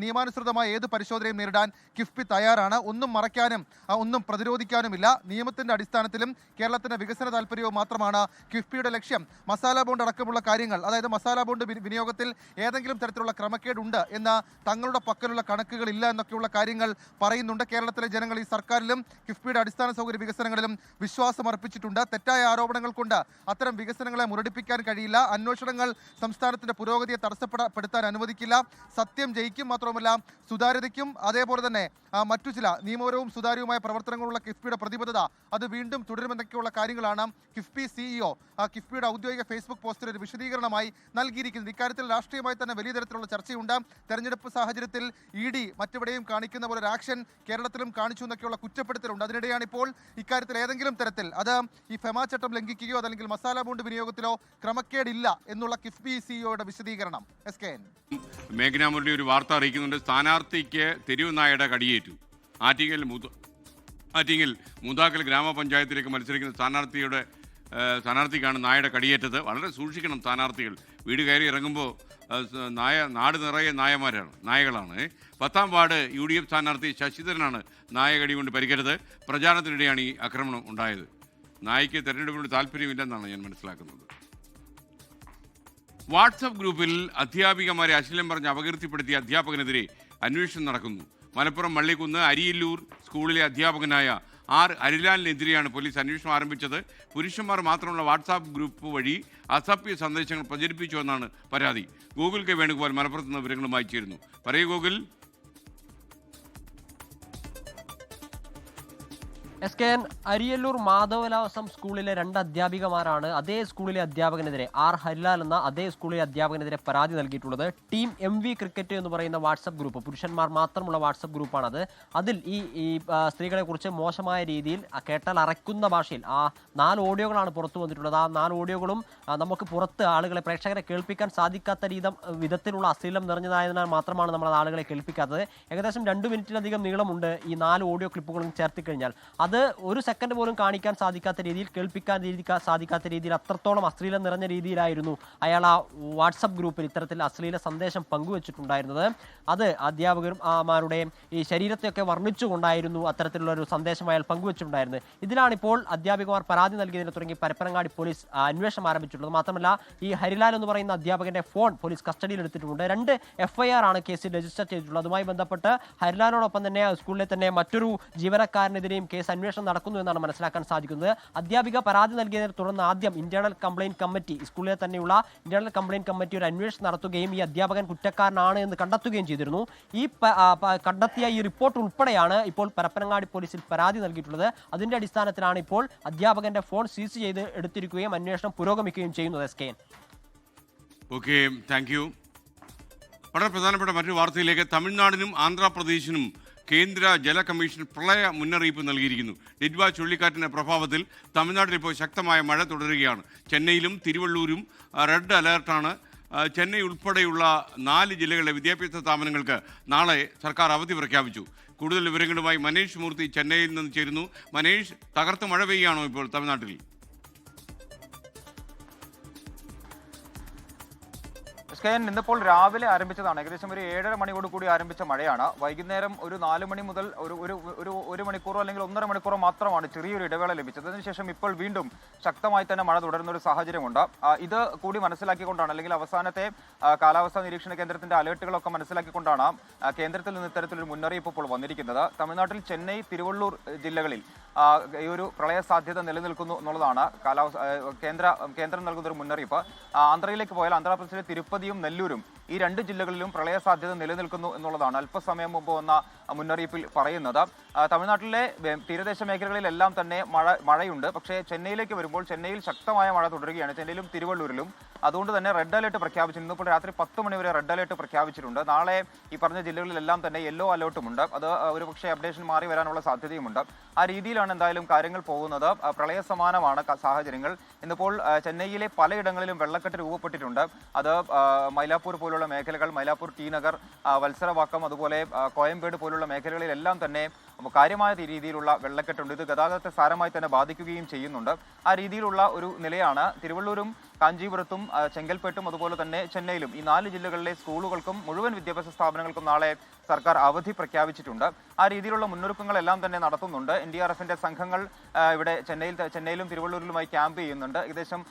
നിയമാനുസൃതമായ ഏത് പരിശോധനയും നേരിടാൻ കിഫ്ബി തയ്യാറാണ്. ഒന്നും മറയ്ക്കാനും ഒന്നും പ്രതിരോധിക്കാനുമില്ല. നിയമത്തിന്റെ അടിസ്ഥാനത്തിലും കേരളത്തിന്റെ വികസന താല്പര്യവും മാത്രമാണ് കിഫ്ബിയുടെ ലക്ഷ്യം. മസാല ബോണ്ട് അടക്കമുള്ള കാര്യങ്ങൾ, അതായത് മസാല ബോണ്ട് വിനിയോഗത്തിൽ ഏതെങ്കിലും തരത്തിലുള്ള ക്രമക്കേടുണ്ട് എന്ന് തങ്ങളുടെ പക്കലുള്ള കണക്കുകൾ ഇല്ല എന്നൊക്കെയുള്ള കാര്യങ്ങൾ പറയുന്നുണ്ട്. കേരളത്തിലെ ജനങ്ങൾ ഈ സർക്കാരിലും കിഫ്ബിയുടെ അടിസ്ഥാന സൗകര്യ വികസനങ്ങളിലും വിശ്വാസം അർപ്പിച്ചിട്ടുണ്ട്. തെറ്റായ ആരോപണങ്ങൾ കൊണ്ട് അത്തരം വികസനങ്ങളെ മുരടിപ്പിക്കാൻ കഴിയില്ല. അന്വേഷണങ്ങൾ സംസ്ഥാനത്തിന്റെ പുരോഗതിയെ തടസ്സപ്പെടുത്താൻ അനുവദിക്കില്ല. സത്യം ജയിക്കും. മാത്രമല്ല സുതാര്യതയ്ക്കും അതേപോലെ തന്നെ മറ്റു ചില നിയമപരവും സുതാര്യവുമായ പ്രവർത്തനങ്ങളുള്ള കിഫ്ബിയുടെ പ്രതിബദ്ധത അത് വീണ്ടും തുടരുമെന്നൊക്കെയുള്ള കാര്യങ്ങളാണ് കിഫ്ബി CEO കിഫ്ബിയുടെ ഔദ്യോഗിക ഫേസ്ബുക്ക് പോസ്റ്റിൽ ഒരു വിശദീകരണമായി നൽകിയിരിക്കുന്നത്. ഇക്കാര്യത്തിൽ രാഷ്ട്രീയമായി തന്നെ വലിയ തരത്തിലുള്ള ചർച്ചയുണ്ട്. തെരഞ്ഞെടുപ്പ് സാഹചര്യത്തിൽ ED മറ്റെവിടെയും കാണിക്കുന്ന പോലെ ഒരു ആക്ഷൻ കേരളത്തിലും കാണിച്ചു എന്നൊക്കെയുള്ള കുറ്റപ്പെടുത്തലുണ്ട്. അതിനിടെയാണ് ഇപ്പോൾ ഇക്കാര്യത്തിൽ ഏതെങ്കിലും തരത്തിൽ അത് ഈ ഫെമ ചട്ടം ലംഘിക്കുകയോ അതല്ലെങ്കിൽ മസാല ബോണ്ട് വിനിയോഗത്തിലോ ക്രമക്കേടില്ല എന്നുള്ള കിഫ്ബി CEOയുടെ വിശദീകരണം. SKN. മേഘന മുരളി ഒരു വാർത്ത അറിയിക്കുന്നുണ്ട്. സ്ഥാനാർത്ഥിക്ക് തെരുവ് നായയുടെ കടിയേറ്റു. ആറ്റിങ്ങൽ മൂതാക്കൽ ഗ്രാമപഞ്ചായത്തിലേക്ക് മത്സരിക്കുന്ന സ്ഥാനാർത്ഥിക്കാണ് നായയുടെ കടിയേറ്റത്. വളരെ സൂക്ഷിക്കണം സ്ഥാനാർത്ഥികൾ. വീട് കയറി ഇറങ്ങുമ്പോൾ നാട് നിറയെ നായകളാണ്. 10ാം വാർഡ് UDF സ്ഥാനാർത്ഥി ശശിധരനാണ് നായകടി കൊണ്ട് പരിക്കേറ്റത്. പ്രചാരണത്തിനിടെയാണ് ഈ ആക്രമണം ഉണ്ടായത്. നായ്ക്ക് തെരഞ്ഞെടുപ്പിനോട് താല്പര്യമില്ലെന്നാണ് ഞാൻ മനസ്സിലാക്കുന്നത്. വാട്സപ്പ് ഗ്രൂപ്പിൽ അധ്യാപികമാരെ അശ്ലീലം പറഞ്ഞ് അപകീർത്തിപ്പെടുത്തിയ അധ്യാപകനെതിരെ അന്വേഷണം നടക്കുന്നു. മലപ്പുറം മള്ളിക്കുന്ന് അരിയില്ലൂർ സ്കൂളിലെ അധ്യാപകനായ R. അരിലാലിനെതിരെയാണ് പോലീസ് അന്വേഷണം ആരംഭിച്ചത്. പുരുഷന്മാർ മാത്രമുള്ള വാട്സാപ്പ് ഗ്രൂപ്പ് വഴി അസഭ്യ സന്ദേശങ്ങൾ പ്രചരിപ്പിച്ചുവെന്നാണ് പരാതി. ഗൂഗിൾ കെ വേണുഗോപാൽ മലപ്പുറത്ത് നിന്ന് വിവരങ്ങളുമായി ചേരുന്നു. പറയൂ ഗൂഗിൾ. SKN അരിയല്ലൂർ മാധവലാസം സ്കൂളിലെ 2 അധ്യാപികമാരാണ് അതേ സ്കൂളിലെ അധ്യാപകനെതിരെ ഹരിലാൽ എന്ന അതേ സ്കൂളിലെ അധ്യാപകനെതിരെ പരാതി നൽകിയിട്ടുള്ളത്. ടീം MV ക്രിക്കറ്റ് എന്ന് പറയുന്ന വാട്സപ്പ് ഗ്രൂപ്പ്, പുരുഷന്മാർ മാത്രമുള്ള വാട്സപ്പ് ഗ്രൂപ്പാണത്. അതിൽ ഈ സ്ത്രീകളെ കുറിച്ച് മോശമായ രീതിയിൽ കേട്ടാൽ അറയ്ക്കുന്ന ഭാഷയിൽ 4 ഓഡിയോകളാണ് പുറത്തു വന്നിട്ടുള്ളത്. ആ 4 ഓഡിയോകളും നമുക്ക് പുറത്ത് ആളുകളെ പ്രേക്ഷകരെ കേൾപ്പിക്കാൻ സാധിക്കാത്ത വിധത്തിലുള്ള അശ്ലീലം നിറഞ്ഞതായതിനാൽ മാത്രമാണ് നമ്മൾ ആളുകളെ കേൾപ്പിക്കാത്തത്. ഏകദേശം 2 മിനിറ്റിലധികം നീളമുണ്ട് ഈ 4 ഓഡിയോ ക്ലിപ്പുകളും ചേർത്തി കഴിഞ്ഞാൽ. അത് 1 സെക്കൻഡ് പോലും കാണിക്കാൻ സാധിക്കാത്ത രീതിയിൽ, കേൾപ്പിക്കാൻ സാധിക്കാത്ത രീതിയിൽ അത്രത്തോളം അശ്ലീലം നിറഞ്ഞ രീതിയിലായിരുന്നു അയാൾ ആ വാട്സപ്പ് ഗ്രൂപ്പിൽ ഇത്തരത്തിൽ അശ്ലീല സന്ദേശം പങ്കുവച്ചിട്ടുണ്ടായിരുന്നത്. അത് അധ്യാപകന്മാരുടെ ഈ ശരീരത്തെയൊക്കെ വർണ്ണിച്ചുകൊണ്ടായിരുന്നു അത്തരത്തിലുള്ള ഒരു സന്ദേശം അയാൾ പങ്കുവച്ചിട്ടുണ്ടായിരുന്നത്. ഇതിലാണിപ്പോൾ അധ്യാപികമാർ പരാതി നൽകിയതിനെ തുടങ്ങി പരപ്പനങ്ങാടി പോലീസ് അന്വേഷണം ആരംഭിച്ചിട്ടുള്ളത്. മാത്രമല്ല ഈ ഹരിലാൽ എന്ന് പറയുന്ന അധ്യാപകന്റെ ഫോൺ പോലീസ് കസ്റ്റഡിയിൽ എടുത്തിട്ടുണ്ട്. 2 FIR ആണ് കേസിൽ രജിസ്റ്റർ ചെയ്തിട്ടുള്ളത്. അതുമായി ബന്ധപ്പെട്ട് ഹരിലാലിനോടൊപ്പം തന്നെ സ്കൂളിലെ തന്നെ മറ്റൊരു ജീവനക്കാരനെതിരെയും കേസ് അന്വേഷണം നടക്കുന്നു എന്നാണ് മനസ്സിലാക്കാൻ സാധിക്കുന്നത്. അധ്യാപിക പരാതി നൽകിയതിനെ തുടർന്ന് ആദ്യം ഇന്റേണൽ കംപ്ലയിന്റ് കമ്മിറ്റി, സ്കൂളിലെ തന്നെയുള്ള ഇന്റേണൽ കംപ്ലയിന്റ് കമ്മിറ്റി ഒരു അന്വേഷണം നടത്തുകയും ഈ അധ്യാപകൻ കുറ്റക്കാരനാണ് എന്ന് കണ്ടെത്തുകയും ചെയ്തിരുന്നു. ഈ കണ്ടെത്തിയ ഈ റിപ്പോർട്ട് ഉൾപ്പെടെയാണ് ഇപ്പോൾ പരപ്പനങ്ങാടി പോലീസിൽ പരാതി നൽകിയിട്ടുള്ളത്. അതിന്റെ അടിസ്ഥാനത്തിലാണ് ഇപ്പോൾ അധ്യാപകന്റെ ഫോൺ സീസ് ചെയ്ത് എടുത്തിരിക്കുകയും അന്വേഷണം പുരോഗമിക്കുകയും ചെയ്യുന്നത്. SKN. Okay, thank U. വളരെ പ്രധാനപ്പെട്ട മറ്റൊരു വാർത്തയിലേക്ക്. തമിഴ്നാടിനും ആന്ധ്രാപ്രദേശിനും കേന്ദ്ര ജല കമ്മീഷൻ പ്രളയ മുന്നറിയിപ്പ് നൽകിയിരിക്കുന്നു. ഡിഡ്വ ചുഴലിക്കാറ്റിന്റെ പ്രഭാവത്തിൽ തമിഴ്നാട്ടിൽ ഇപ്പോൾ ശക്തമായ മഴ തുടരുകയാണ്. ചെന്നൈയിലും തിരുവള്ളൂരും റെഡ് അലേർട്ടാണ്. ചെന്നൈ ഉൾപ്പെടെയുള്ള 4 ജില്ലകളിലെ വിദ്യാഭ്യാസ സ്ഥാപനങ്ങൾക്ക് നാളെ സർക്കാർ അവധി പ്രഖ്യാപിച്ചു. കൂടുതൽ വിവരങ്ങളുമായി മനേഷ് മൂർത്തി ചെന്നൈയിൽ നിന്ന് ചേരുന്നു. മനേഷ്, തകർത്ത് മഴ പെയ്യുകയാണോ ഇപ്പോൾ തമിഴ്നാട്ടിൽ? ഇന്നിപ്പോൾ രാവിലെ ആരംഭിച്ചതാണ്. ഏകദേശം ഒരു 7:30 മണിയോട് കൂടി ആരംഭിച്ച മഴയാണ്. വൈകുന്നേരം ഒരു 4 മണി മുതൽ ഒരു മണിക്കൂറോ അല്ലെങ്കിൽ 1.5 മണിക്കൂറോ മാത്രമാണ് ചെറിയൊരു ഇടവേള ലഭിച്ചത്. അതിനുശേഷം ഇപ്പോൾ വീണ്ടും ശക്തമായി തന്നെ മഴ തുടരുന്ന ഒരു സാഹചര്യമുണ്ട്. ഇത് കൂടി മനസ്സിലാക്കിക്കൊണ്ടാണ്, അല്ലെങ്കിൽ അവസാനത്തെ കാലാവസ്ഥാ നിരീക്ഷണ കേന്ദ്രത്തിന്റെ അലേർട്ടുകളൊക്കെ മനസ്സിലാക്കിക്കൊണ്ടാണ് കേന്ദ്രത്തിൽ നിന്ന് ഇത്തരത്തിലൊരു മുന്നറിയിപ്പ് ഇപ്പോൾ വന്നിരിക്കുന്നത്. തമിഴ്നാട്ടിൽ ചെന്നൈ, തിരുവള്ളൂർ ജില്ലകളിൽ ഈ ഒരു പ്രളയ സാധ്യത നിലനിൽക്കുന്നു എന്നുള്ളതാണ് കേന്ദ്രം നൽകുന്ന ഒരു മുന്നറിയിപ്പ്. ആന്ധ്രയിലേക്ക് പോയാൽ ആന്ധ്രാപ്രദേശിലെ തിരുപ്പതിയും നെല്ലൂരും ഈ 2 ജില്ലകളിലും പ്രളയ സാധ്യത നിലനിൽക്കുന്നു എന്നുള്ളതാണ് അല്പസമയം മുമ്പ് വന്ന മുന്നറിയിപ്പിൽ പറയുന്നത്. തമിഴ്നാട്ടിലെ തീരദേശ മേഖലകളിലെല്ലാം തന്നെ മഴയുണ്ട്. പക്ഷേ ചെന്നൈയിലേക്ക് വരുമ്പോൾ ചെന്നൈയിൽ ശക്തമായ മഴ തുടരുകയാണ്, ചെന്നൈയിലും തിരുവള്ളൂരിലും. അതുകൊണ്ട് തന്നെ റെഡ് അലേർട്ട് പ്രഖ്യാപിച്ചിട്ടുണ്ട്. ഇപ്പോൾ രാത്രി 10 മണി വരെ റെഡ് അലേർട്ട് പ്രഖ്യാപിച്ചിട്ടുണ്ട്. നാളെ ഈ പറഞ്ഞ ജില്ലകളിലെല്ലാം തന്നെ യെല്ലോ അലേർട്ടുമുണ്ട്. അത് ഒരുപക്ഷെ അപ്ഡേഷൻ മാറി വരാനുള്ള സാധ്യതയുമുണ്ട്. ആ രീതിയിലാണ് എന്തായാലും കാര്യങ്ങൾ പോകുന്നത്. പ്രളയ സമാനമാണ് സാഹചര്യങ്ങൾ. ഇന്നിപ്പോൾ ചെന്നൈയിലെ പലയിടങ്ങളിലും വെള്ളക്കെട്ട് രൂപപ്പെട്ടിട്ടുണ്ട്. അത് മൈലാപ്പൂർ പോലുള്ള മേഖലകൾ, മൈലാപ്പൂർ, ടി നഗർ, വത്സരവാക്കം, അതുപോലെ കോയമ്പേട് പോലുള്ള മേഖലകളിലെല്ലാം തന്നെ കാര്യമായ രീതിയിലുള്ള വെള്ളക്കെട്ടുണ്ട്. ഇത് ഗതാഗതത്തെ സാരമായി തന്നെ ബാധിക്കുകയും ചെയ്യുന്നുണ്ട്. ആ രീതിയിലുള്ള ഒരു നിലയാണ് തിരുവള്ളൂരും കാഞ്ചീപുരത്തും ചെങ്കൽപ്പേട്ടും അതുപോലെ തന്നെ ചെന്നൈയിലും ഈ 4 ജില്ലകളിലെ സ്കൂളുകൾക്കും മുഴുവൻ വിദ്യാഭ്യാസ സ്ഥാപനങ്ങൾക്കും നാളെ സർക്കാർ അവധി പ്രഖ്യാപിച്ചിട്ടുണ്ട്. ആ രീതിയിലുള്ള മുന്നൊരുക്കങ്ങളെല്ലാം തന്നെ നടത്തുന്നുണ്ട്. NDRFന്റെ സംഘങ്ങൾ ഇവിടെ ചെന്നൈയിലും തിരുവള്ളൂരിലുമായി ക്യാമ്പ് ചെയ്യുന്നുണ്ട്. ഏകദേശം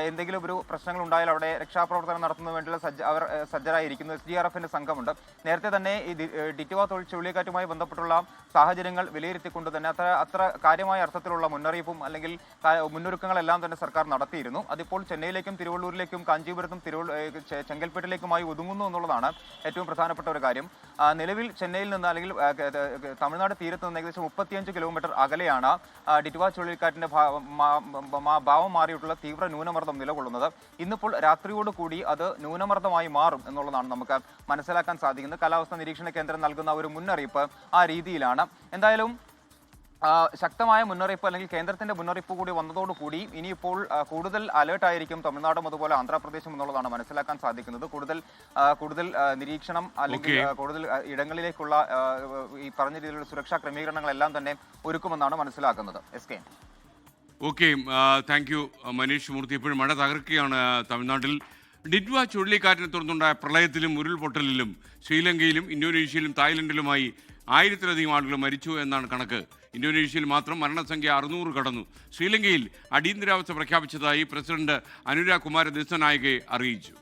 എന്തെങ്കിലും ഒരു പ്രശ്നങ്ങൾ ഉണ്ടായാൽ അവിടെ രക്ഷാപ്രവർത്തനം നടത്തുന്നതിന് വേണ്ടിയുള്ള അവർ സജ്ജരായിരിക്കുന്നു. SDRFന്റെ സംഘമുണ്ട്. നേരത്തെ തന്നെ ഈ ഡിറ്റുവ ചുഴലിക്കാറ്റുമായി ബന്ധപ്പെട്ടുള്ള സാഹചര്യങ്ങൾ വിലയിരുത്തിക്കൊണ്ട് തന്നെ അത്ര കാര്യമായ അർത്ഥത്തിലുള്ള മുന്നറിയിപ്പും അല്ലെങ്കിൽ മുന്നൊരുക്കങ്ങളെല്ലാം തന്നെ സർക്കാർ നടത്തിയിരുന്നു. അതിപ്പോൾ ചെന്നൈയിലേക്കും തിരുവള്ളൂരിലേക്കും കാഞ്ചീപുരത്തും ചെങ്കൽപ്പേട്ടിലേക്കുമായി ഒതുങ്ങുന്നു എന്നുള്ളതാണ് ഏറ്റവും പ്രധാനപ്പെട്ട ഒരു കാര്യം. നിലവിൽ ചെന്നൈയിൽ നിന്ന് അല്ലെങ്കിൽ തമിഴ്നാട് തീരത്ത് നിന്ന് ഏകദേശം 35 കിലോമീറ്റർ അകലെയാണ് ഡിറ്റുവ ചുഴലിക്കാറ്റിന്റെ ഭാവം മാറിയിട്ടുള്ള തീവ്ര ന്യൂനമർദ്ദം നിലകൊള്ളുന്നത്. ഇന്നിപ്പോൾ രാത്രിയോട് കൂടി അത് ന്യൂനമർദ്ദമായി മാറും എന്നുള്ളതാണ് നമുക്ക് മനസ്സിലാക്കാൻ സാധിക്കുന്നത്. കാലാവസ്ഥാ നിരീക്ഷണ കേന്ദ്രം നൽകുന്ന ഒരു മുന്നറിയിപ്പ് ആ രീതിയിലാണ്. എന്തായാലും ശക്തമായ മുന്നറിയിപ്പ് അല്ലെങ്കിൽ കേന്ദ്രത്തിന്റെ മുന്നറിയിപ്പ് കൂടി വന്നതോടുകൂടി ഇനിയിപ്പോൾ കൂടുതൽ അലേർട്ടായിരിക്കും തമിഴ്നാടും അതുപോലെ ആന്ധ്രാപ്രദേശും എന്നുള്ളതാണ് മനസ്സിലാക്കാൻ സാധിക്കുന്നത്. കൂടുതൽ നിരീക്ഷണം അല്ലെങ്കിൽ കൂടുതൽ ഇടങ്ങളിലേക്കുള്ള ഈ പറഞ്ഞ രീതിയിലുള്ള സുരക്ഷാ ക്രമീകരണങ്ങളെല്ലാം തന്നെ ഒരുക്കുമെന്നാണ് മനസ്സിലാക്കുന്നത്. SKN. Okay, thank you Manish Murthy. ഇപ്പോഴും മഴ തകർക്കുകയാണ് തമിഴ്നാട്ടിൽ. ഡിഡ്വ ചുഴലിക്കാറ്റിനെ തുടർന്നുണ്ടായ പ്രളയത്തിലും ഉരുൾപൊട്ടലിലും ശ്രീലങ്കയിലും ഇന്തോനേഷ്യയിലും തായ്ലൻഡിലുമായി 1000-ലധികം ആളുകൾ മരിച്ചു എന്നാണ് കണക്ക്. ഇന്തോനേഷ്യയിൽ മാത്രം മരണസംഖ്യ 600 കടന്നു. ശ്രീലങ്കയിൽ അടിയന്തരാവസ്ഥ പ്രഖ്യാപിച്ചതായി പ്രസിഡന്റ് അനുരാഗ് കുമാര ദിസനായകെ അറിയിച്ചു.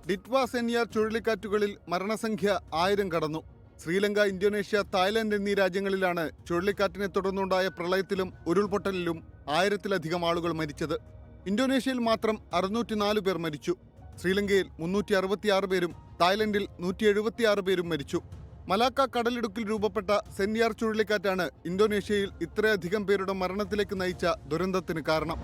ഡിറ്റ്വ സെനിയാർ ചുഴലിക്കാറ്റുകളിൽ മരണസംഖ്യ 1000 കടന്നു. ശ്രീലങ്ക, ഇന്തോനേഷ്യ, തായ്ലൻഡ് എന്നീ രാജ്യങ്ങളിലാണ് ചുഴലിക്കാറ്റിനെ തുടർന്നുണ്ടായ പ്രളയത്തിലും ഉരുൾപൊട്ടലിലും 1000-ലധികം ആളുകൾ മരിച്ചത്. ഇന്തോനേഷ്യയിൽ മാത്രം 604 പേർ മരിച്ചു. ശ്രീലങ്കയിൽ 366 പേരും തായ്ലൻഡിൽ 176 പേരും മരിച്ചു. മലാക്ക കടലിടുക്കിൽ രൂപപ്പെട്ട സെന്യാർ ചുഴലിക്കാറ്റാണ് ഇന്തോനേഷ്യയിൽ ഇത്രയധികം പേരുടെ മരണത്തിലേക്ക് നയിച്ച ദുരന്തത്തിന് കാരണം.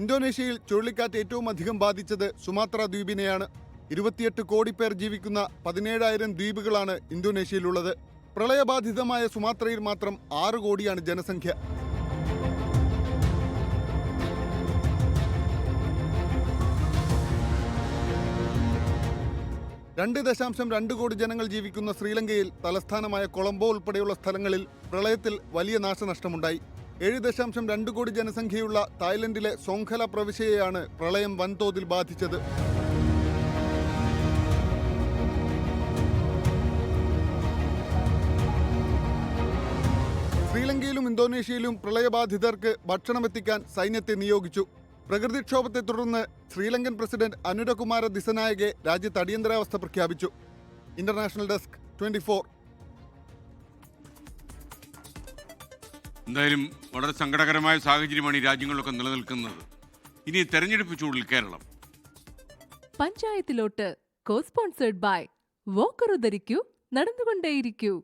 ഇന്തോനേഷ്യയിൽ ചുഴലിക്കാറ്റ് ഏറ്റവും അധികം ബാധിച്ചത് സുമാത്ര ദ്വീപിനെയാണ്. 28 കോടി പേർ ജീവിക്കുന്ന 17,000 ദ്വീപുകളാണ് ഇന്തോനേഷ്യയിലുള്ളത്. പ്രളയബാധിതമായ സുമാത്രയിൽ മാത്രം 6 കോടിയാണ് ജനസംഖ്യ. ,2 കോടി ജനങ്ങൾ ജീവിക്കുന്ന ശ്രീലങ്കയിൽ തലസ്ഥാനമായ കൊളംബോ ഉൾപ്പെടെയുള്ള സ്ഥലങ്ങളിൽ പ്രളയത്തിൽ വലിയ നാശനഷ്ടമുണ്ടായി. 7.2 കോടി ജനസംഖ്യയുള്ള തായ്ലൻഡിലെ സോങ്ഖല പ്രവിശ്യയെയാണ് പ്രളയം വൻതോതിൽ ബാധിച്ചത്. ശ്രീലങ്കയിലും ഇന്തോനേഷ്യയിലും പ്രളയബാധിതർക്ക് ഭക്ഷണമെത്തിക്കാൻ സൈന്യത്തെ നിയോഗിച്ചു. പ്രകൃതിക്ഷോഭത്തെ തുടർന്ന് ശ്രീലങ്കൻ പ്രസിഡന്റ് അനുരകുമാര ദിസനായകെ രാജ്യത്ത് അടിയന്തരാവസ്ഥ പ്രഖ്യാപിച്ചു. International desk 24. എന്തായാലും വളരെ സങ്കടകരമായ സാഹചര്യമാണ് ഈ രാജ്യങ്ങളിലൊക്കെ നിലനിൽക്കുന്നത്. ഇനി തെരഞ്ഞെടുപ്പ് ചൂടിൽ കേരളം. പഞ്ചായത്തിലോട്ട് കോ സ്പോൺസേഡ് ബൈ വോക്കർ ധരിക്കൂ, നടന്നുകൊണ്ടേയിരിക്കൂ.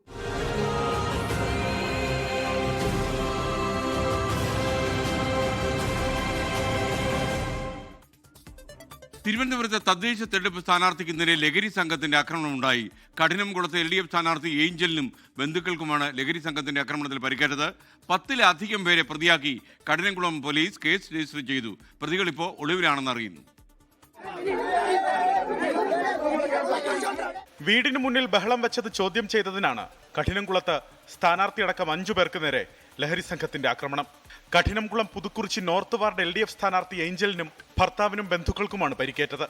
തിരുവനന്തപുരത്തെ തദ്ദേശ തെരഞ്ഞെടുപ്പ് സ്ഥാനാർത്ഥിക്ക് ഇന്നലെ ലഹരി സംഘത്തിന്റെ ആക്രമണമുണ്ടായി. കഠിനംകുളത്തെ LDF സ്ഥാനാർത്ഥി ഏഞ്ചലിനും ബന്ധുക്കൾക്കുമാണ് ലഹരി സംഘത്തിന്റെ ആക്രമണത്തിൽ പരിക്കേറ്റത്. 10-ലധികം പേരെ പ്രതിയാക്കി കഠിനംകുളം പോലീസ് കേസ് രജിസ്റ്റർ ചെയ്തു. പ്രതികൾ ഇപ്പോൾ ഒളിവിലാണെന്ന് അറിയുന്നു. വീടിന് മുന്നിൽ ബഹളം വെച്ചത് ചോദ്യം ചെയ്തതിനാണ് കഠിനംകുളത്ത് സ്ഥാനാർത്ഥിയടക്കം 5 പേർക്ക് നേരെ ലഹരി സംഘത്തിന്റെ ആക്രമണം. Kadinamkulam Puthukurichi north ward LDF സ്ഥാനാർത്ഥി ഏഞ്ചലിനും ഭർത്താവിനും ബന്ധുക്കൾക്കുമാണ് പരിക്കേറ്റത്.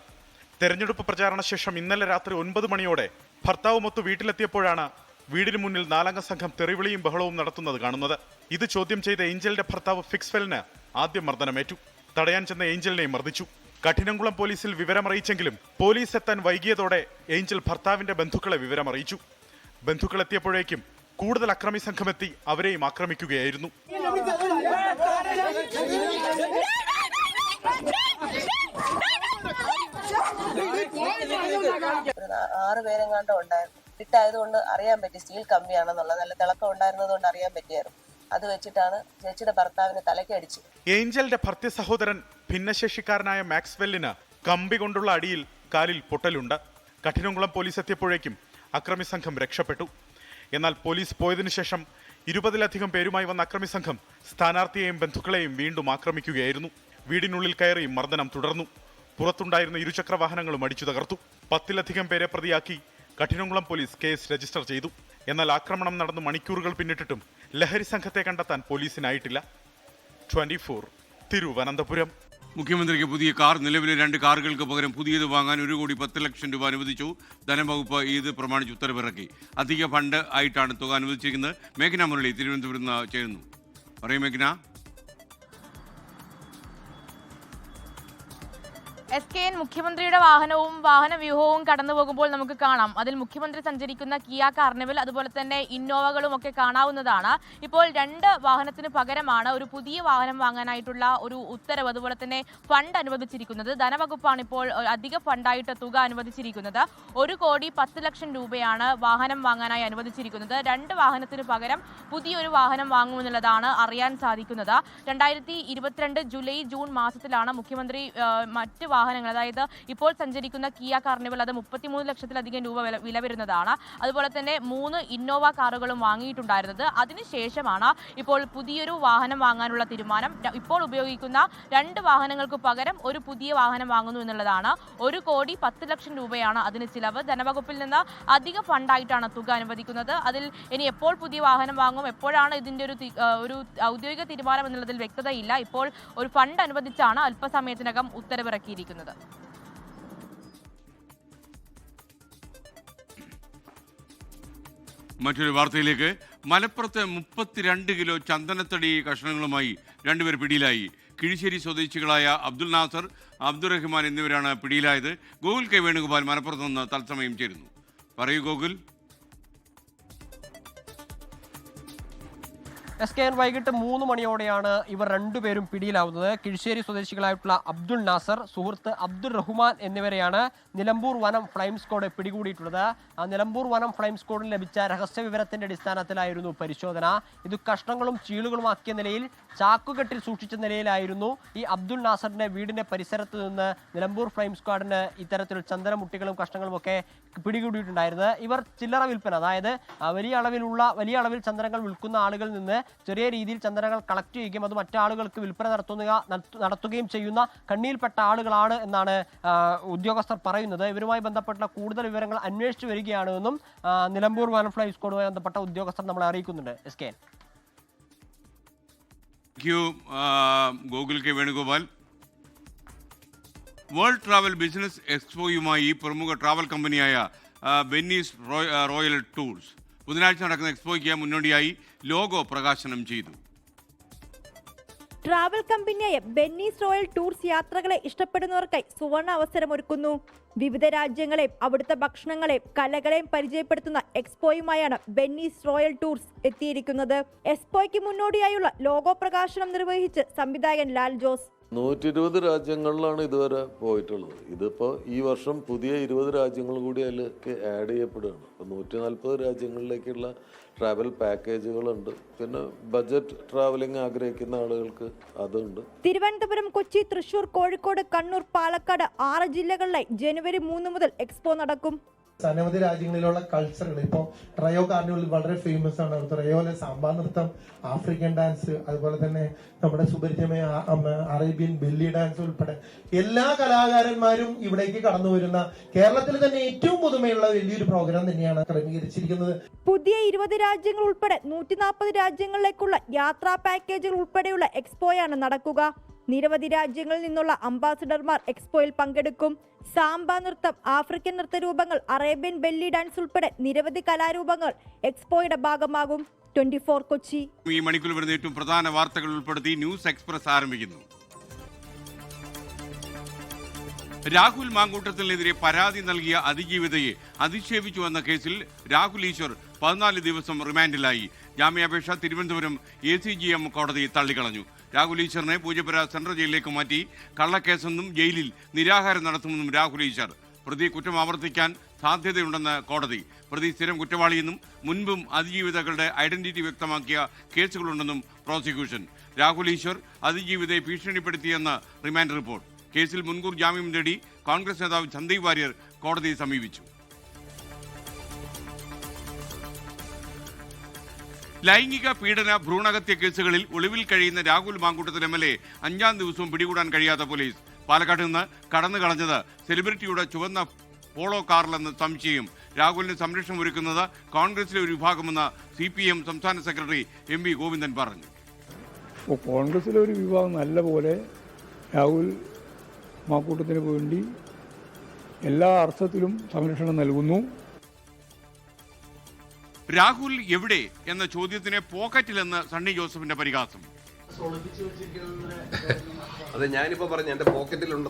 തെരഞ്ഞെടുപ്പ് പ്രചാരണ ശേഷം ഇന്നലെ രാത്രി 9 മണിയോടെ ഭർത്താവുമൊത്ത് വീട്ടിലെത്തിയപ്പോഴാണ് വീടിന് മുന്നിൽ 4-അംഗ സംഘം തെറിവിളിയും ബഹളവും നടത്തുന്നത് കാണുന്നത്. ഇത് ചോദ്യം ചെയ്ത ഏഞ്ചലിന്റെ ഭർത്താവ് ഫിക്സ്വെലിന് ആദ്യം മർദ്ദനമേറ്റു. തടയാൻ ചെന്ന ഏഞ്ചലിനെയും മർദ്ദിച്ചു. കഠിനംകുളം പോലീസിൽ വിവരമറിയിച്ചെങ്കിലും പോലീസ് എത്താൻ വൈകിയതോടെ ഏഞ്ചൽ ഭർത്താവിന്റെ ബന്ധുക്കളെ വിവരമറിയിച്ചു. ബന്ധുക്കളെത്തിയപ്പോഴേക്കും കൂടുതൽ അക്രമി സംഘമെത്തി അവരെയും ആക്രമിക്കുകയായിരുന്നു. 6 പേരെങ്ങാണ്ടോ ഉണ്ടായിരുന്നു. ഇട്ടായതുകൊണ്ട് അറിയാൻ പറ്റി സ്റ്റീൽ കമ്പിയാണെന്നുള്ളത്. നല്ല തിളക്കം ഉണ്ടായിരുന്നതുകൊണ്ട് അറിയാൻ പറ്റിയായിരുന്നു. അത് വെച്ചിട്ടാണ് ചേച്ചിയുടെ ഭർത്താവിന് തലക്കടിച്ചു. ഏഞ്ചലിന്റെ ഭർത്തൃ സഹോദരൻ ഭിന്നശേഷിക്കാരനായ മാക്സ്വെല്ലിന് കമ്പി കൊണ്ടുള്ള അടിയിൽ കാലിൽ പൊട്ടലുണ്ട്. കഠിനംകുളം പോലീസ് എത്തിയപ്പോഴേക്കും അക്രമി സംഘം രക്ഷപ്പെട്ടു. എന്നാൽ പോലീസ് പോയതിനു ശേഷം 20-ലധികം പേരുമായി വന്ന അക്രമി സംഘം സ്ഥാനാർത്ഥിയെയും ബന്ധുക്കളെയും വീണ്ടും ആക്രമിക്കുകയായിരുന്നു. വീടിനുള്ളിൽ കയറി മർദ്ദനം തുടർന്നു. പുറത്തുണ്ടായിരുന്ന ഇരുചക്ര വാഹനങ്ങളും അടിച്ചു തകർത്തു. 10-ലധികം പേരെ പ്രതിയാക്കി കഠിനംകുളം പോലീസ് കേസ് രജിസ്റ്റർ ചെയ്തു. എന്നാൽ ആക്രമണം നടന്ന് മണിക്കൂറുകൾ പിന്നിട്ടിട്ടും ലഹരി സംഘത്തെ കണ്ടെത്താൻ പോലീസിനായിട്ടില്ല. 24 തിരുവനന്തപുരം. മുഖ്യമന്ത്രിക്ക് പുതിയ കാർ. നിലവിലെ 2 കാറുകൾക്ക് പകരം പുതിയത് വാങ്ങാൻ 1,10,00,000 രൂപ അനുവദിച്ചു. ധനവകുപ്പ് ഇത് പ്രമാണിച്ച് ഉത്തരവിറക്കി. അധിക ഫണ്ട് ആയിട്ടാണ് തുക അനുവദിച്ചിരിക്കുന്നത്. മേഘന മുരളി തിരുവനന്തപുരത്ത് നിന്ന് ചേരുന്നു. പറയും മേഘന. SKN മുഖ്യമന്ത്രിയുടെ വാഹനവും വാഹനവ്യൂഹവും കടന്നു പോകുമ്പോൾ നമുക്ക് കാണാം. അതിൽ മുഖ്യമന്ത്രി സഞ്ചരിക്കുന്ന കിയ കാർണിവൽ അതുപോലെ തന്നെ ഇന്നോവകളും ഒക്കെ കാണാവുന്നതാണ്. ഇപ്പോൾ 2 വാഹനത്തിന് പകരമാണ് ഒരു പുതിയ വാഹനം വാങ്ങാനായിട്ടുള്ള ഒരു ഉത്തരവ് അതുപോലെ തന്നെ ഫണ്ട് അനുവദിച്ചിരിക്കുന്നത്. ധനവകുപ്പാണ് ഇപ്പോൾ അധിക ഫണ്ടായിട്ട് തുക അനുവദിച്ചിരിക്കുന്നത്. 1,10,00,000 രൂപയാണ് വാഹനം വാങ്ങാനായി അനുവദിച്ചിരിക്കുന്നത്. 2 വാഹനത്തിന് പകരം പുതിയൊരു വാഹനം വാങ്ങുമെന്നുള്ളതാണ് അറിയാൻ സാധിക്കുന്നത്. 2022 ജൂലൈ ജൂൺ മാസത്തിലാണ് മുഖ്യമന്ത്രി മറ്റ് വാഹനങ്ങൾ, അതായത് ഇപ്പോൾ സഞ്ചരിക്കുന്ന കിയ കാർണിവൽ, അത് 33 ലക്ഷത്തിലധികം രൂപ വില വരുന്നതാണ്. അതുപോലെ തന്നെ 3 ഇന്നോവ കാറുകളും വാങ്ങിയിട്ടുണ്ടായിരുന്നത്. അതിനുശേഷമാണ് ഇപ്പോൾ പുതിയൊരു വാഹനം വാങ്ങാനുള്ള തീരുമാനം. ഇപ്പോൾ ഉപയോഗിക്കുന്ന 2 വാഹനങ്ങൾക്ക് പകരം ഒരു പുതിയ വാഹനം വാങ്ങുന്നു എന്നുള്ളതാണ്. 1,10,00,000 രൂപയാണ് അതിന് ചിലവ്. ധനവകുപ്പിൽ നിന്ന് അധിക ഫണ്ടായിട്ടാണ് തുക അനുവദിക്കുന്നത്. അതിൽ ഇനി എപ്പോൾ പുതിയ വാഹനം വാങ്ങും, എപ്പോഴാണ് ഇതിന്റെ ഒരു ഔദ്യോഗിക തീരുമാനം എന്നുള്ളതിൽ വ്യക്തതയില്ല. ഇപ്പോൾ ഒരു ഫണ്ട് അനുവദിച്ചാണ് അല്പസമയത്തിനകം ഉത്തരവിറക്കിയിരിക്കുന്നത്. മറ്റൊരു വാർത്തയിലേക്ക്. മലപ്പുറത്ത് 32 കിലോ ചന്ദനത്തടി കഷ്ണങ്ങളുമായി 2 പേർ പിടിയിലായി. കിഴിശ്ശേരി സ്വദേശികളായ അബ്ദുൽ നാസർ, അബ്ദുറഹ്മാൻ എന്നിവരാണ് പിടിയിലായത്. ഗോകുൽ കെ വേണുഗോപാൽ മലപ്പുറത്ത് നിന്ന് തത്സമയം ചേരുന്നു. പറയൂ ഗോകുൽ. SKN വൈകിട്ട് 3 മണിയോടെയാണ് ഇവർ രണ്ടുപേരും പിടിയിലാവുന്നത്. കിഴിശ്ശേരി സ്വദേശികളായിട്ടുള്ള അബ്ദുൾ നാസർ, സുഹൃത്ത് അബ്ദുൾ റഹ്മാൻ എന്നിവരെയാണ് നിലമ്പൂർ വനം ഫ്ലൈം സ്ക്വാഡ് പിടികൂടിയിട്ടുള്ളത്. നിലമ്പൂർ വനം ഫ്ലൈം സ്ക്വാഡിന് ലഭിച്ച രഹസ്യ വിവരത്തിന്റെ അടിസ്ഥാനത്തിലായിരുന്നു പരിശോധന. ഇത് കഷ്ണങ്ങളും ചീളുകളുമാക്കിയ നിലയിൽ ചാക്കുകെട്ടിൽ സൂക്ഷിച്ച നിലയിലായിരുന്നു ഈ അബ്ദുൾ നാസറിന്റെ വീടിന്റെ പരിസരത്ത് നിന്ന് നിലമ്പൂർ ഫ്ലൈം സ്ക്വാഡിന് ഇത്തരത്തിൽ ചന്ദനമുട്ടികളും കഷ്ണങ്ങളും ഒക്കെ പിടികൂടിയിട്ടുണ്ടായിരുന്നത്. ഇവർ ചില്ലറ വിൽപ്പന, അതായത് വലിയ അളവിൽ ചന്ദനങ്ങൾ വിൽക്കുന്ന ആളുകളിൽ നിന്ന് ചെറിയ രീതിയിൽ ചന്ദനങ്ങൾ കളക്ട് ചെയ്യുകയും അത് മറ്റാളുകൾക്ക് വിൽപ്പന നടത്തുകയും ചെയ്യുന്ന കണ്ണിയിൽപ്പെട്ട ആളുകളാണ് എന്നാണ് ഉദ്യോഗസ്ഥർ പറയുന്നത്. ഇവരുമായി ബന്ധപ്പെട്ട കൂടുതൽ വിവരങ്ങൾ അന്വേഷിച്ചു വരികയാണെന്നും നിലമ്പൂർ വനം ഫ്ലൈ സ്ക്വാഡുമായി ബന്ധപ്പെട്ട ഉദ്യോഗസ്ഥർ നമ്മളെ അറിയിക്കുന്നുണ്ട്. SKN. Gokul K Venugopal. World travel business എക്സ്പോയുമായി പ്രമുഖ ട്രാവൽ കമ്പനിയായ ബെന്നീസ് റോയൽ ടൂർസ് ബുധനാഴ്ച നടക്കുന്ന എക്സ്പോയ്ക്ക് മുന്നോടിയായി ലോഗോ പ്രകാശനം ചെയ്തു. ട്രാവൽ കമ്പനിയായ ബെന്നീസ് റോയൽ ടൂർസ് യാത്രകളെ ഇഷ്ടപ്പെടുന്നവർക്കായി സുവർണ അവസരമൊരുക്കുന്നു. വിവിധ രാജ്യങ്ങളെയും അവിടുത്തെ ഭക്ഷണങ്ങളെയും കലകളെയും പരിചയപ്പെടുത്തുന്ന എക്സ്പോയുമായാണ് ബെന്നീസ് റോയൽ ടൂർസ് എത്തിയിരിക്കുന്നത്. എക്സ്പോയ്ക്ക് മുന്നോടിയായുള്ള ലോഗോ പ്രകാശനം നിർവഹിച്ച് സംവിധായകൻ ലാൽ ജോസ്. 120 രാജ്യങ്ങളിലാണ് ഇതുവരെ പോയിട്ടുള്ളത്. ഇതിപ്പോൾ ഈ വർഷം പുതിയ 20 രാജ്യങ്ങൾ കൂടി അതിലേക്ക് ആഡ് ചെയ്യപ്പെടുകയാണ്. അപ്പോൾ 140 രാജ്യങ്ങളിലേക്കുള്ള ട്രാവൽ പാക്കേജുകളുണ്ട്. പിന്നെ ബജറ്റ് ട്രാവലിംഗ് ആഗ്രഹിക്കുന്ന ആളുകൾക്ക് അതുണ്ട്. തിരുവനന്തപുരം, കൊച്ചി, തൃശൂർ, കോഴിക്കോട്, കണ്ണൂർ, പാലക്കാട് 6 ജില്ലകളിലായി ജനുവരി 3 മുതൽ എക്സ്പോ നടക്കും. അനവധി രാജ്യങ്ങളിലുള്ള കൾച്ചറുകൾ ഇപ്പോൾ റയോ കാർണിവൽ വളരെ ഫേമസ് ആണ്. റയോയിലെ സാമ്പാ നൃത്തം, ആഫ്രിക്കൻ ഡാൻസ്, അതുപോലെ തന്നെ നമ്മുടെ സുപരിചിതമായ അറേബ്യൻ ബെല്ലി ഡാൻസ് ഉൾപ്പെടെ എല്ലാ കലാകാരന്മാരും ഇവിടേക്ക് കടന്നു വരുന്ന കേരളത്തിൽ തന്നെ ഏറ്റവും പുതുമയുള്ള വലിയൊരു പ്രോഗ്രാം തന്നെയാണ് ക്രമീകരിച്ചിരിക്കുന്നത്. പുതിയ 20 രാജ്യങ്ങൾ ഉൾപ്പെടെ 140 രാജ്യങ്ങളിലേക്കുള്ള യാത്രാ പാക്കേജുകൾ ഉൾപ്പെടെയുള്ള എക്സ്പോയാണ് നടക്കുക. നിരവധി രാജ്യങ്ങളിൽ നിന്നുള്ള അംബാസിഡർമാർ എക്സ്പോയിൽ പങ്കെടുക്കും. സാമ്പ നൃത്തം, ആഫ്രിക്കൻ നൃത്തരൂപങ്ങൾ, അറേബ്യൻ ബെല്ലി ഡാൻസ് ഉൾപ്പെടെ നിരവധി കലാരൂപങ്ങൾ എക്സ്പോയുടെ ഭാഗമാകും. 24 കൊച്ചി. ഈ മണിക്കൂർ വരുന്ന ഏറ്റവും പ്രധാന വാർത്തകൾ ഉൾപ്പെടുത്തി ന്യൂസ് എക്സ്പ്രസ് ആരംഭിക്കുന്നു. രാഹുൽ മാങ്കൂട്ടത്തിനെതിരെ പരാതി നൽകിയ അതിജീവിതയെ അധിക്ഷേപിച്ചുവെന്ന കേസിൽ രാഹുൽ ഈശ്വർ 14 ദിവസം റിമാൻഡിലായി. ജാമ്യാപേക്ഷ തിരുവനന്തപുരം ACGM കോടതി തള്ളിക്കളഞ്ഞു. രാഹുൽ ഈശ്വറിനെ പൂജപ്പുര സെൻട്രൽ ജയിലിലേക്ക് മാറ്റി കള്ളക്കേസെന്നും ജയിലിൽ നിരാഹാരം നടത്തുമെന്നും രാഹുൽ ഈശ്വർ. പ്രതി കുറ്റം ആവർത്തിക്കാൻ സാധ്യതയുണ്ടെന്ന് കോടതി. പ്രതി സ്ഥിരം കുറ്റവാളിയെന്നും മുൻപും അതിജീവിതകളുടെ ഐഡന്റിറ്റി വ്യക്തമാക്കിയ കേസുകളുണ്ടെന്നും പ്രോസിക്യൂഷൻ. രാഹുൽ ഈശ്വർ അതിജീവിതയെ ഭീഷണിപ്പെടുത്തിയെന്ന് റിമാൻഡ് റിപ്പോർട്ട്. കേസിൽ മുൻകൂർ ജാമ്യം തേടി കോൺഗ്രസ് നേതാവ് സന്ദീപ് വാര്യർ കോടതിയെ സമീപിച്ചു. ലൈംഗിക പീഡന ഭ്രൂണഹത്യ കേസുകളിൽ ഒളിവിൽ കഴിയുന്ന രാഹുൽ മാങ്കൂട്ടത്തിൽ MLA 5ാം ദിവസവും പിടികൂടാൻ കഴിയാത്ത പോലീസ്. പാലക്കാട് നിന്ന് കടന്നു കളഞ്ഞത് സെലിബ്രിറ്റിയുടെ ചുവന്ന പോളോ കാറിലെന്ന് സംശയം. രാഹുലിന് സംരക്ഷണം ഒരുക്കുന്നത് കോൺഗ്രസിലെ ഒരു വിഭാഗമെന്ന് CPM സംസ്ഥാന സെക്രട്ടറി MV ഗോവിന്ദൻ പറഞ്ഞു. കോൺഗ്രസിലെ ഒരു വിഭാഗം നല്ല പോലെ രാഹുൽ മാങ്കൂട്ടത്തിന് വേണ്ടി എല്ലാ അർത്ഥത്തിലും സംരക്ഷണം നൽകുന്നു. രാഹുൽ എവിടെ എന്ന ചോദ്യത്തിന് പോക്കറ്റിലെന്ന് സണ്ണി ജോസഫിന്റെ പരിഹാസം. അത് ഞാനിപ്പോ പറഞ്ഞു എന്റെ പോക്കറ്റിലുണ്ട്.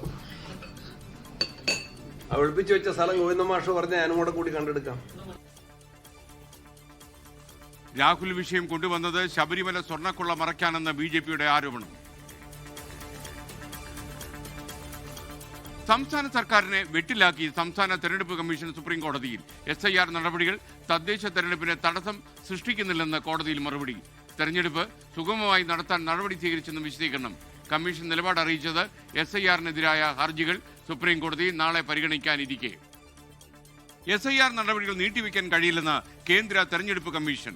ഒളിപ്പിച്ചു വെച്ച സ്ഥലം ഗോവിന്ദ മാഷ് പറഞ്ഞ ഞാനും കൂടി കണ്ടെടുക്കാം. രാഹുൽ വിഷയം കൊണ്ടുവന്നത് ശബരിമല സ്വർണ്ണക്കൊള്ള മറയ്ക്കാനെന്ന BJPയുടെ ആരോപണം. സംസ്ഥാന സർക്കാരിനെ വെട്ടിലാക്കി സംസ്ഥാന തെരഞ്ഞെടുപ്പ് കമ്മീഷൻ സുപ്രീം കോടതിയിൽ. SIR നടപടികൾ തദ്ദേശ തെരഞ്ഞെടുപ്പിന് തടസ്സം സൃഷ്ടിക്കുന്നില്ലെന്ന് കോടതിയിൽ മറുപടി. തെരഞ്ഞെടുപ്പ് സുഗമമായി നടത്താൻ നടപടി സ്വീകരിച്ചെന്നും വിശദീകരണം. കമ്മീഷൻ നിലപാട് അറിയിച്ചത് SIRനെതിരായ ഹർജികൾ സുപ്രീം കോടതി നാളെ പരിഗണിക്കാനിരിക്കെ. SIR നടപടികൾ നീട്ടിവെക്കാൻ കഴിയില്ലെന്ന് കേന്ദ്ര തെരഞ്ഞെടുപ്പ് കമ്മീഷൻ.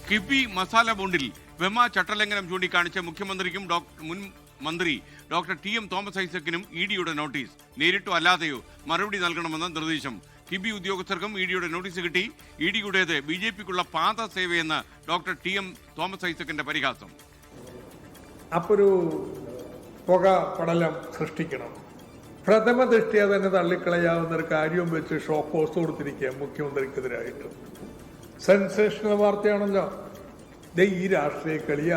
കിഫ്ബി മസാല ബോണ്ടിൽ വെമ ചട്ടലംഘനം ചൂണ്ടിക്കാണിച്ച മുഖ്യമന്ത്രിക്കും മുൻ മന്ത്രി ഡോക്ടർ TM തോമസ് ഐസക്കിനും EDയുടെ നോട്ടീസ്. നേരിട്ടോ അല്ലാതെയോ മറുപടി നൽകണമെന്ന് നിർദ്ദേശം. കിഫ്ബി ഉദ്യോഗസ്ഥർക്കും EDയുടെ നോട്ടീസ് കിട്ടി. EDയുടേത് BJPക്കുള്ള പാത സേവയെന്ന് ഡോക്ടർ TM തോമസ് ഐസക്കിന്റെ പരിഹാസം. അപ്പോൾ ഒരു പുക പടലം സൃഷ്ടിക്കണം. പ്രഥമ ദൃഷ്ടിയ തന്നെ തള്ളിക്കളയാവുന്ന ഒരു കാര്യം വെച്ച് ഷോക്ക് പോസ്റ്റ് കൊടുത്തിരിക്കുക മുഖ്യമന്ത്രിക്കെതിരായിട്ട്. സെൻസേഷണൽ വാർത്തയാണല്ലോ. ഈ രാഷ്ട്രീയ കളിയ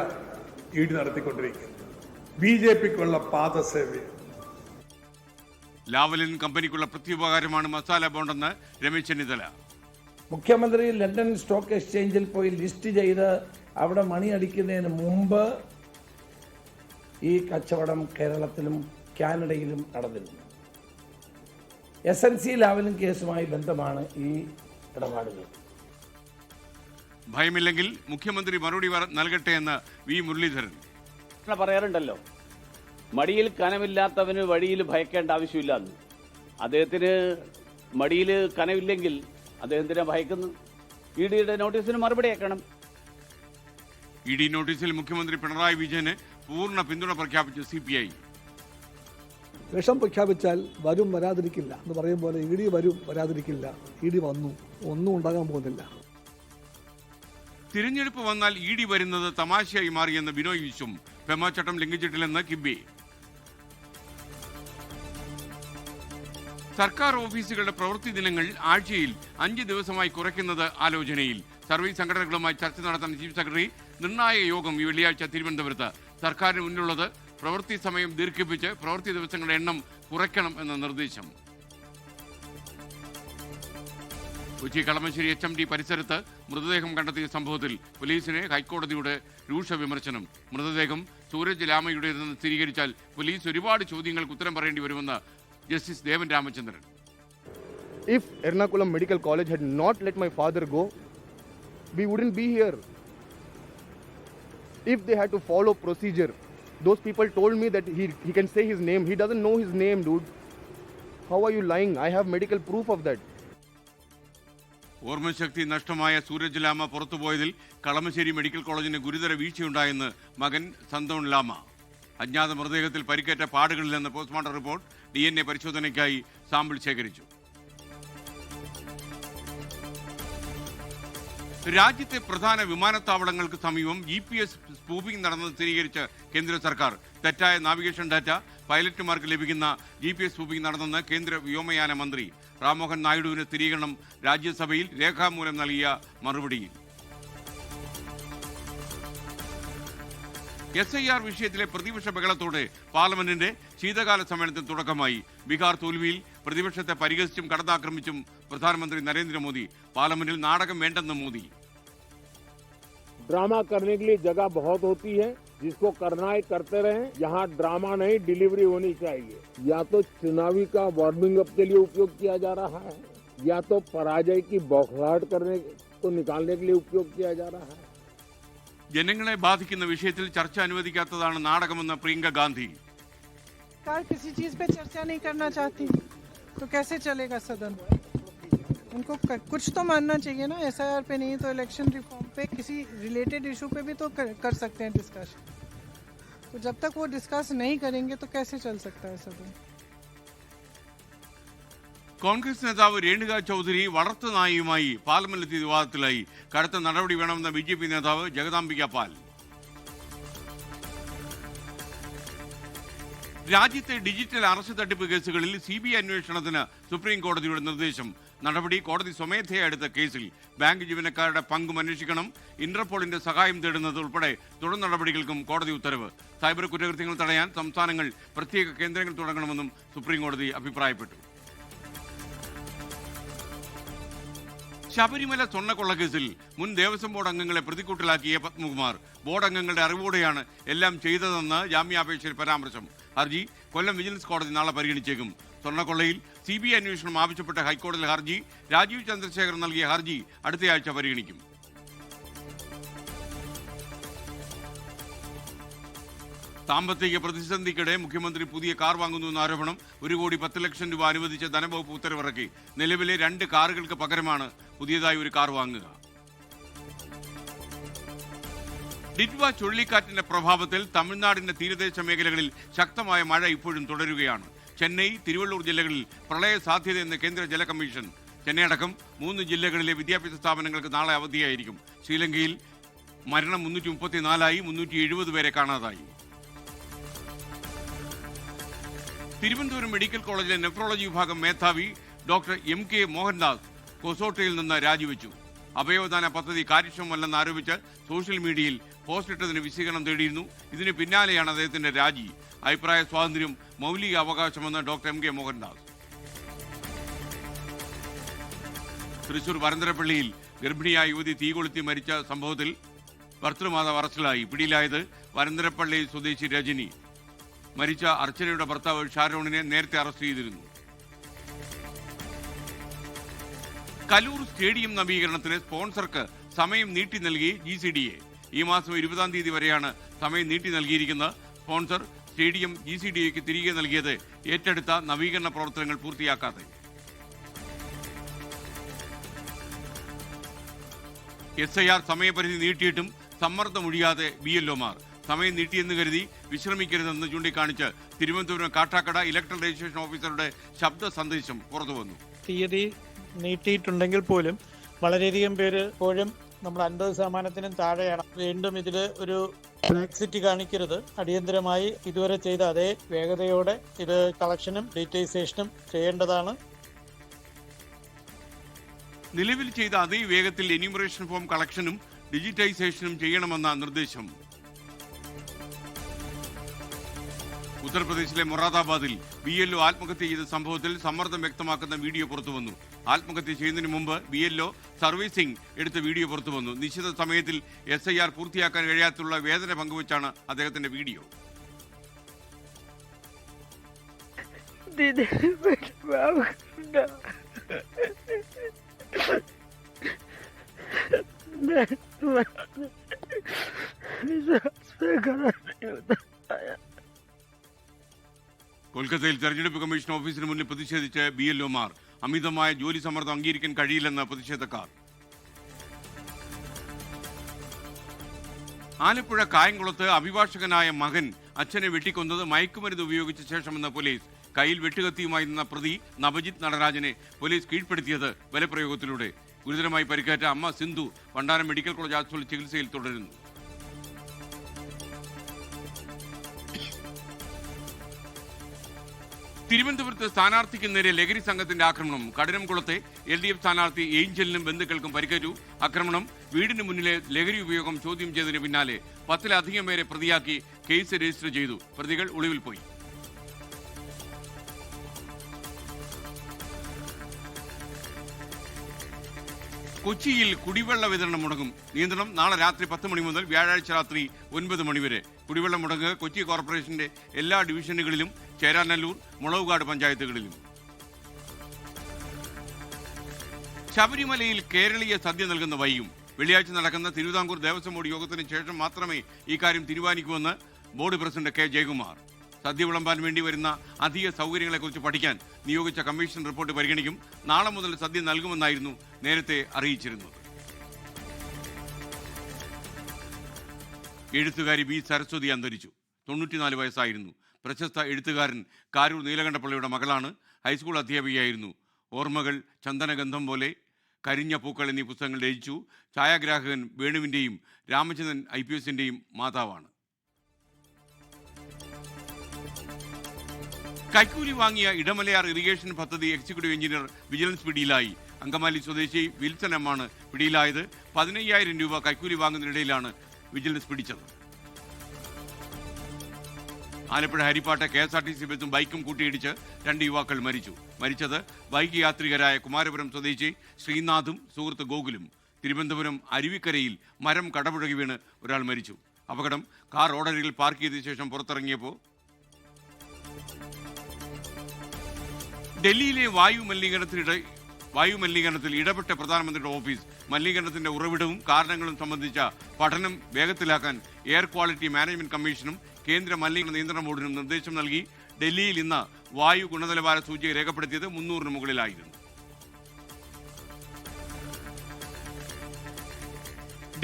ED നടത്തിക്കൊണ്ടിരിക്കുന്നത്. BJPക്കുള്ള പാദസേവ. ലാവലിൻ കമ്പനിക്കുള്ള പ്രത്യുപകാരമാണ് മസാല ബോണ്ടെന്ന് രമേശ് ചെന്നിത്തല. മുഖ്യമന്ത്രി ലണ്ടൻ സ്റ്റോക്ക് എക്സ്ചേഞ്ചിൽ പോയി ലിസ്റ്റ് ചെയ്ത് അവിടെ മണി അടിക്കുന്നതിന് മുമ്പ് ഈ കച്ചവടം കേരളത്തിലും കാനഡയിലും നടന്നിരുന്നു. SNC ലാവലിൻ കേസുമായി ബന്ധമാണ് ഈ ഇടപാടുകൾ. ഭയമില്ലെങ്കിൽ മുഖ്യമന്ത്രി മറുപടി നൽകട്ടെ എന്ന് വി മുരളീധരൻ പറയാറുണ്ടല്ലോ, മടിയിൽ കനമില്ലാത്തവന് വഴിയിൽ ഭയക്കേണ്ട ആവശ്യമില്ല. അദ്ദേഹത്തിന് മടിയിൽ കനമില്ലെങ്കിൽ അദ്ദേഹത്തിനെ ഭയക്കുന്നു. EDയുടെ നോട്ടീസിന് മറുപടി അയക്കണം. ED നോട്ടീസിൽ മുഖ്യമന്ത്രി പിണറായി വിജയന് പൂർണ്ണ പിന്തുണ പ്രഖ്യാപിച്ചു CPI. വിഷം പ്രഖ്യാപിച്ചാൽ വരും വരാതിരിക്കില്ല എന്ന് പറയും പോലെ ED വരും വരാതിരിക്കില്ല. ED വന്നു, ഒന്നും ഉണ്ടാകാൻ പോകുന്നില്ല. തിരഞ്ഞെടുപ്പ് വന്നാൽ ED വരുന്നത് തമാശയായി മാറിയെന്ന് ബിനോയ് വിശ്വം. പെമാച്ചട്ടം ലംഘിച്ചിട്ടില്ലെന്ന് കിബി. സർക്കാർ ഓഫീസുകളുടെ പ്രവൃത്തി ദിനങ്ങൾ ആഴ്ചയിൽ 5 ദിവസമായി കുറയ്ക്കുന്നത് ആലോചനയിൽ. സർവീസ് സംഘടനകളുമായി ചർച്ച നടത്താൻ ചീഫ് സെക്രട്ടറി നിർണായക യോഗം ഈ വെള്ളിയാഴ്ച തിരുവനന്തപുരത്ത്. സർക്കാരിന് മുന്നിലുള്ളത് പ്രവൃത്തി സമയം ദീർഘിപ്പിച്ച് പ്രവൃത്തി ദിവസങ്ങളുടെ എണ്ണം കുറയ്ക്കണം എന്ന നിർദ്ദേശം. കൊച്ചി കളമശ്ശേരി HMD പരിസരത്ത് മൃതദേഹം കണ്ടെത്തിയ സംഭവത്തിൽ പോലീസിനെ ഹൈക്കോടതിയുടെ രൂക്ഷ വിമർശനം. മൃതദേഹം സൂരജ് ലാമയുടേതെന്ന് സ്ഥിരീകരിച്ചാൽ പോലീസ് ഒരുപാട് ചോദ്യങ്ങൾക്ക് ഉത്തരം പറയേണ്ടി വരുമെന്ന് justice Devan Ramachandran. If Ernakulam Medical College had not let my father go, we wouldn't be here. If they had to follow procedure, those people told me that he can say his name. He doesn't know his name, dude. How are you lying? I have medical proof of that. ഓർമ്മശക്തി നഷ്ടമായ സൂരജ് ലാമ പുറത്തുപോയതിൽ Kalamassery medical കോളേജിന് ഗുരുതര വീഴ്ചയുണ്ടായെന്ന് മകൻ സന്തോൺ ലാമ. അജ്ഞാത മൃതദേഹത്തിൽ പരിക്കേറ്റ പാടുകളിലെന്ന് postmortem report. DNA പരിശോധനയ്ക്കായി sample ശേഖരിച്ചു. രാജ്യത്തെ പ്രധാന വിമാനത്താവളങ്ങൾക്ക് സമീപം GPS സ്പൂഫിംഗ് നടന്നത് സ്ഥിരീകരിച്ച കേന്ദ്ര സർക്കാർ. തെറ്റായ നാവിഗേഷൻ ഡാറ്റ പൈലറ്റുമാർക്ക് ലഭിക്കുന്ന GPS സ്പൂഫിംഗ് നടന്നെന്ന് കേന്ദ്ര വ്യോമയാന മന്ത്രി റാംമോഹൻ നായിഡുവിന് സ്ഥിരീകരണം രാജ്യസഭയിൽ രേഖാമൂലം നൽകിയ മറുപടിയിൽ. SIR വിഷയത്തിലെ പ്രതിപക്ഷ ബഹളത്തോടെ പാർലമെന്റിന്റെ ശീതകാല സമ്മേളനത്തിന് തുടക്കമായി. ബീഹാർ തോൽവിയിൽ പ്രതിപക്ഷത്തെ പരിഹസിച്ചും കടന്നാക്രമിച്ചും പ്രധാനമന്ത്രി നരേന്ദ്രമോദി. പാർലമെന്റിൽ നാടകം വേണ്ടെന്ന് മോദി. ड्रामा करने के लिए जगह बहुत होती है, जिसको करना है करते रहें. यहाँ ड्रामा नहीं, डिलीवरी होनी चाहिए. या तो चुनावी का वार्मिंग अप के लिए उपयोग किया जा रहा है, या तो पराजय की बौखलाहट करने को निकालने के लिए उपयोग किया जा रहा है. ജനങ്ങളെ ബാധിക്കുന്ന വിഷയത്തിൽ ചർച്ച അനുവദിക്കാത്തതാണ് നാടകമെന്ന് പ്രിയങ്ക ഗാന്ധി. सरकार किसी चीज पे चर्चा नहीं करना चाहती तो कैसे चलेगा सदन? उनको कुछ तो मानना चाहिए ना. SIR पे नहीं तो इलेक्शन रिफॉर्म पे किसी रिलेटेड इशू पे भी तो कर सकते हैं डिस्कशन. तो जब तक वो डिस्कस नहीं करेंगे तो कैसे चल सकता है सदन? കോൺഗ്രസ് നേതാവ് രേണുക ചൗധരി വളർത്തുനായിയുമായി പാർലമെന്റിലെത്തിയ വിവാദത്തിലായി. കടുത്ത നടപടി വേണമെന്ന BJP നേതാവ് ജഗദാംബിക പാൽ. രാജ്യത്തെ ഡിജിറ്റൽ അറസ്റ്റ് തട്ടിപ്പ് കേസുകളിൽ CBI അന്വേഷണത്തിന് സുപ്രീം കോടതിയുടെ നിർദ്ദേശം. നടപടി കോടതി സ്വമേധയാ എടുത്ത കേസിൽ ബാങ്ക് ജീവനക്കാരുടെ പങ്കും അന്വേഷിക്കണം. ഇന്റർപോളിന്റെ സഹായം തേടുന്നത് ഉൾപ്പെടെ തുടർ നടപടികൾക്കും കോടതി ഉത്തരവ്. സൈബർ കുറ്റകൃത്യങ്ങൾ തടയാൻ സംസ്ഥാനങ്ങൾ പ്രത്യേക കേന്ദ്രങ്ങൾ തുടങ്ങണമെന്നും സുപ്രീം കോടതി അഭിപ്രായപ്പെട്ടു. ശബരിമല സ്വർണ്ണക്കൊള്ളക്കേസിൽ മുൻ ദേവസ്വം ബോർഡ് അംഗങ്ങളെ പ്രതിക്കൂട്ടിലാക്കിയ പത്മകുമാർ. ബോർഡ് അംഗങ്ങളുടെ അറിവോടെയാണ് എല്ലാം ചെയ്തതെന്ന് ജാമ്യാപേക്ഷയിൽ പരാമർശം. ഹർജി കൊല്ലം വിജിലൻസ് കോടതി നാളെ പരിഗണിച്ചേക്കും. സ്വർണ്ണക്കൊള്ളയിൽ CBI അന്വേഷണം ആവശ്യപ്പെട്ട ഹൈക്കോടതി ഹർജി രാജീവ് ചന്ദ്രശേഖർ നൽകിയ ഹർജി അടുത്തയാഴ്ച പരിഗണിക്കും. സാമ്പത്തിക പ്രതിസന്ധിക്കിടെ മുഖ്യമന്ത്രി പുതിയ കാർ വാങ്ങുന്നുവെന്ന ആരോപണം. 1,10,00,000 രൂപ അനുവദിച്ച ധനവകുപ്പ് ഉത്തരവിറക്കി. നിലവിലെ 2 കാറുകൾക്ക് പകരമാണ് പുതിയതായി ഒരു കാർ വാങ്ങുക. ഡിറ്റ്വ ചുഴലിക്കാറ്റിന്റെ പ്രഭാവത്തിൽ തമിഴ്നാടിന്റെ തീരദേശ മേഖലകളിൽ ശക്തമായ മഴ ഇപ്പോഴും തുടരുകയാണ്. ചെന്നൈ, തിരുവള്ളൂർ ജില്ലകളിൽ പ്രളയ സാധ്യതയെന്ന് കേന്ദ്ര ജല കമ്മീഷൻ. ചെന്നൈ അടക്കം 3 ജില്ലകളിലെ വിദ്യാഭ്യാസ സ്ഥാപനങ്ങൾക്ക് നാളെ അവധിയായിരിക്കും. ശ്രീലങ്കയിൽ മരണം 334ആയി, 370 പേരെ കാണാതായി. തിരുവനന്തപുരം മെഡിക്കൽ കോളേജിലെ നെഫ്രോളജി വിഭാഗം മേധാവി ഡോക്ടർ MK മോഹൻദാസ് കൊസോട്ടയിൽ നിന്ന് രാജിവെച്ചു. അവയവദാന പദ്ധതി കാര്യക്ഷമമല്ലെന്ന് ആരോപിച്ച് സോഷ്യൽ മീഡിയയിൽ പോസ്റ്റിട്ടതിന് വിശദീകരണം തേടിയിരുന്നു. ഇതിന് പിന്നാലെയാണ് അദ്ദേഹത്തിന്റെ രാജി. അഭിപ്രായ സ്വാതന്ത്ര്യം മൗലിക അവകാശമെന്ന് ഡോക്ടർ MK മോഹൻദാസ്. തൃശൂർ വരന്തരപ്പള്ളിയിൽ ഗർഭിണിയായ യുവതി തീ കൊളുത്തി മരിച്ച സംഭവത്തിൽ ഭർത്തൃമാതാവ് അറസ്റ്റിലായി. പിടിയിലായത് വരന്തരപ്പള്ളി സ്വദേശി രജനി. മരിച്ച അർച്ചനയുടെ ഭർത്താവ് ഷാരോണിനെ നേരത്തെ അറസ്റ്റ് ചെയ്തിരുന്നു. കലൂർ സ്റ്റേഡിയം നവീകരണത്തിന് സ്പോൺസർക്ക് സമയം നീട്ടി നൽകി GCDA. ഈ മാസം 20-ാം തീയതി വരെയാണ് സമയം നീട്ടി നൽകിയിരിക്കുന്നത്. സ്പോൺസർ സ്റ്റേഡിയം GCDAക്ക് തിരികെ നൽകിയത് ഏറ്റെടുത്ത നവീകരണ പ്രവർത്തനങ്ങൾ പൂർത്തിയാക്കാതെ. SIR സമയപരിധി നീട്ടിയിട്ടും സമ്മർദ്ദമൊഴിയാതെ BLOമാർ. സമയം നീട്ടിയെന്ന് കരുതി വിശ്രമിക്കരുതെന്ന് ചൂണ്ടിക്കാണിച്ച് തിരുവനന്തപുരം കാട്ടാക്കട ഇലക്ട്രൽ രജിസ്ട്രേഷൻ ഓഫീസറുടെ ശബ്ദ സന്ദേശം പുറത്തുവന്നു. തീയതി നീട്ടിയിട്ടുണ്ടെങ്കിൽ പോലും വളരെയധികം പേര് ഇപ്പോഴും നമ്മൾ 50% താഴെയാണ്. വീണ്ടും ഇതിൽ ഒരു ഫ്ലെക്സിറ്റി കാണിക്കരുത്. അടിയന്തരമായി ഇതുവരെ ചെയ്ത അതേ വേഗതയോടെ ഇത് കളക്ഷനും ഡിജിറ്റൈസേഷനും ചെയ്യേണ്ടതാണ്. നിലവിൽ ചെയ്ത അതേ വേഗത്തിൽ എന്യൂമറേഷൻ ഫോം കളക്ഷനും ഡിജിറ്റൈസേഷനും ചെയ്യണമെന്ന നിർദ്ദേശം. ഉത്തർപ്രദേശിലെ മൊറാദാബാദിൽ BLO ആത്മഹത്യ ചെയ്ത സംഭവത്തിൽ സമ്മർദ്ദം വ്യക്തമാക്കുന്ന വീഡിയോ പുറത്തുവന്നു. ആത്മഹത്യ ചെയ്യുന്നതിന് മുമ്പ് BLO സർവീസിംഗ് എടുത്ത വീഡിയോ പുറത്തുവന്നു. നിശ്ചിത സമയത്തിൽ SIR പൂർത്തിയാക്കാൻ കഴിയാത്തുള്ള വേദന പങ്കുവച്ചാണ് അദ്ദേഹത്തിന്റെ വീഡിയോ. കൊൽക്കത്തയിൽ തെരഞ്ഞെടുപ്പ് കമ്മീഷൻ ഓഫീസിന് മുന്നിൽ പ്രതിഷേധിച്ച് BLOമാർ. അമിതമായ ജോലി സമ്മർദ്ദം അംഗീകരിക്കാൻ കഴിയില്ലെന്ന് പ്രതിഷേധക്കാർ. ആലപ്പുഴ കായംകുളത്ത് അഭിഭാഷകനായ മകൻ അച്ഛനെ വെട്ടിക്കൊന്നത് മയക്കുമരുന്ന് ഉപയോഗിച്ച ശേഷമെന്ന് പോലീസ്. കയ്യിൽ വെട്ടുകത്തിയുമായി നിന്ന പ്രതി നവജിത് നടരാജനെ പോലീസ് കീഴ്പ്പെടുത്തിയത് ബലപ്രയോഗത്തിലൂടെ. ഗുരുതരമായി പരിക്കേറ്റ അമ്മ സിന്ധു വണ്ടാനം മെഡിക്കൽ കോളേജ് ആശുപത്രിയിൽ ചികിത്സയിൽ തുടരുന്നു. തിരുവനന്തപുരത്ത് സ്ഥാനാർത്ഥിക്ക് നേരെ ലഹരി സംഘത്തിന്റെ ആക്രമണം. കഠിനംകുളത്തെ LDF സ്ഥാനാർത്ഥി ഏഞ്ചലിനും ബന്ധുക്കൾക്കും പരിക്കേറ്റു. ആക്രമണം വീടിന് മുന്നിലെ ലഹരി ഉപയോഗം ചോദ്യം ചെയ്തതിന് പിന്നാലെ 10-ലധികം പേരെ പ്രതിയാക്കി കേസ് രജിസ്റ്റർ ചെയ്തു. പ്രതികൾ ഒളിവിൽ പോയി. കൊച്ചിയിൽ കുടിവെള്ള വിതരണം മുടങ്ങും. നിയന്ത്രണം നാളെ രാത്രി 10 മണി മുതൽ വ്യാഴാഴ്ച രാത്രി 9 മണി വരെ. കുടിവെള്ള മുടങ്ങ് കൊച്ചി കോർപ്പറേഷന്റെ എല്ലാ ഡിവിഷനുകളിലും ചേരാനല്ലൂർ, മുളവുകാട് പഞ്ചായത്തുകളിലും. ശബരിമലയിൽ കേരളീയ സദ്യ നൽകുന്ന വൈകും. വെള്ളിയാഴ്ച നടക്കുന്ന തിരുവിതാംകൂർ ദേവസ്വം ബോർഡ് യോഗത്തിന് ശേഷം മാത്രമേ ഇക്കാര്യം തീരുമാനിക്കുമെന്ന് ബോർഡ് പ്രസിഡന്റ് K. ജയകുമാർ. സദ്യ വിളമ്പാൻ വേണ്ടി വരുന്ന അധിക സൗകര്യങ്ങളെക്കുറിച്ച് പഠിക്കാൻ നിയോഗിച്ച കമ്മീഷൻ റിപ്പോർട്ട് പരിഗണിക്കും. നാളെ മുതൽ സദ്യ നൽകുമെന്നായിരുന്നു നേരത്തെ അറിയിച്ചിരുന്നത്. എഴുത്തുകാരി B. സരസ്വതി അന്തരിച്ചു. 94 വയസ്സായിരുന്നു. പ്രശസ്ത എഴുത്തുകാരൻ കാരൂർ നീലകണ്ഠപിള്ളയുടെ മകളാണ്. ഹൈസ്കൂൾ അധ്യാപികയായിരുന്നു. ഓർമ്മകൾ, ചന്ദനഗന്ധം പോലെ, കരിഞ്ഞ പൂക്കൾ എന്നീ പുസ്തകങ്ങൾ രചിച്ചു. ഛായാഗ്രാഹകൻ വേണുവിൻ്റെയും രാമചന്ദ്രൻ IPSൻ്റെയും മാതാവാണ്. കൈക്കൂലി വാങ്ങിയ ഇടമലയാർ ഇറിഗേഷൻ പദ്ധതി എക്സിക്യൂട്ടീവ് എഞ്ചിനീയർ വിജിലൻസ് പിടിയിലായി. അങ്കമാലി സ്വദേശി വിൽസൺ M ആണ് പിടിയിലായത്. 15,000 രൂപ കൈക്കൂലി വാങ്ങുന്നതിനിടയിലാണ് വിജിലൻസ് പിടിച്ചത്. ആലപ്പുഴ ഹരിപ്പാട്ട് KSRTC ബസും ബൈക്കും കൂട്ടിയിടിച്ച് 2 യുവാക്കൾ മരിച്ചു. മരിച്ചത് ബൈക്ക് യാത്രികരായ കുമാരപുരം സ്വദേശി ശ്രീനാഥും സുഹൃത്ത് ഗോകുലും. തിരുവനന്തപുരം അരുവിക്കരയിൽ മരം കടപുഴകി വീണ് ഒരാൾ മരിച്ചു. അപകടം കാർ റോഡരികിൽ പാർക്ക് ചെയ്ത ശേഷം പുറത്തിറങ്ങിയപ്പോൾ ഡൽഹിയിലെ വായുമലിനീകരണത്തിൽ ഇടപെട്ട പ്രധാനമന്ത്രിയുടെ ഓഫീസ്. മലിനീകരണത്തിന്റെ ഉറവിടവും കാരണങ്ങളും സംബന്ധിച്ച പഠനം വേഗത്തിലാക്കാൻ എയർ ക്വാളിറ്റി മാനേജ്മെന്റ് കമ്മീഷനും കേന്ദ്ര മലിനീകരണ നിയന്ത്രണ ബോർഡിനും നിർദ്ദേശം നൽകി. ഡൽഹിയിൽ ഇന്ന് വായു ഗുണനിലവാര സൂചിക രേഖപ്പെടുത്തിയത് 300-ന് മുകളിലായിരുന്നു.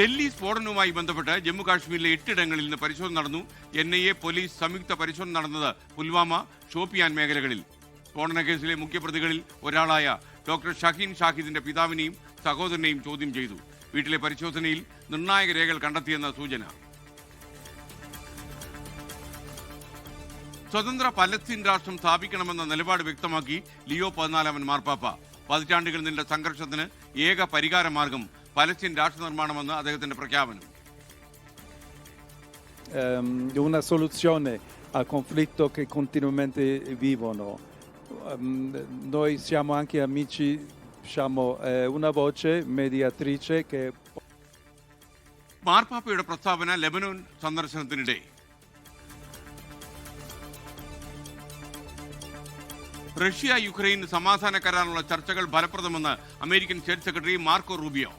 ഡൽഹി സ്ഫോടനവുമായി ബന്ധപ്പെട്ട് ജമ്മു കാശ്മീരിലെ 8 ഇടങ്ങളിൽ നിന്ന് പരിശോധന നടന്നു. NIA പോലീസ് സംയുക്ത പരിശോധന നടന്നത് പുൽവാമ, ഷോപ്പിയാൻ മേഖലകളിൽ. സ്ഫോടന കേസിലെ മുഖ്യപ്രതികളിൽ ഒരാളായ ഡോക്ടർ ഷഹീൻ ഷാഹിദിന്റെ പിതാവിനെയും സഹോദരനെയും ചോദ്യം ചെയ്തു. വീട്ടിലെ പരിശോധനയിൽ നിർണായക രേഖകൾ കണ്ടെത്തിയെന്ന സൂചന. സ്വതന്ത്ര പലസ്തീൻ രാഷ്ട്രം സ്ഥാപിക്കണമെന്ന നിലപാട് വ്യക്തമാക്കി ലിയോ 14 മാർപ്പാപ്പ. പതിറ്റാണ്ടുകൾ നീണ്ട സംഘർഷത്തിന് ഏക പരിഹാരമാർഗം പലസ്തീൻ രാഷ്ട്ര നിർമ്മാണമെന്ന് അദ്ദേഹത്തിന്റെ പ്രഖ്യാപനം. Una soluzione al conflitto che continuamente vivono. Noi siamo anche amici diciamo, una voce mediatrice che... മാർപ്പാപ്പയുടെ പ്രസ്താവന ലെബനോൻ സന്ദർശനത്തിനിടെ. റഷ്യ യുക്രൈൻ സമാധാന കരാറിനുള്ള ചർച്ചകൾ ഫലപ്രദമെന്ന് American state secretary Marco Rubio.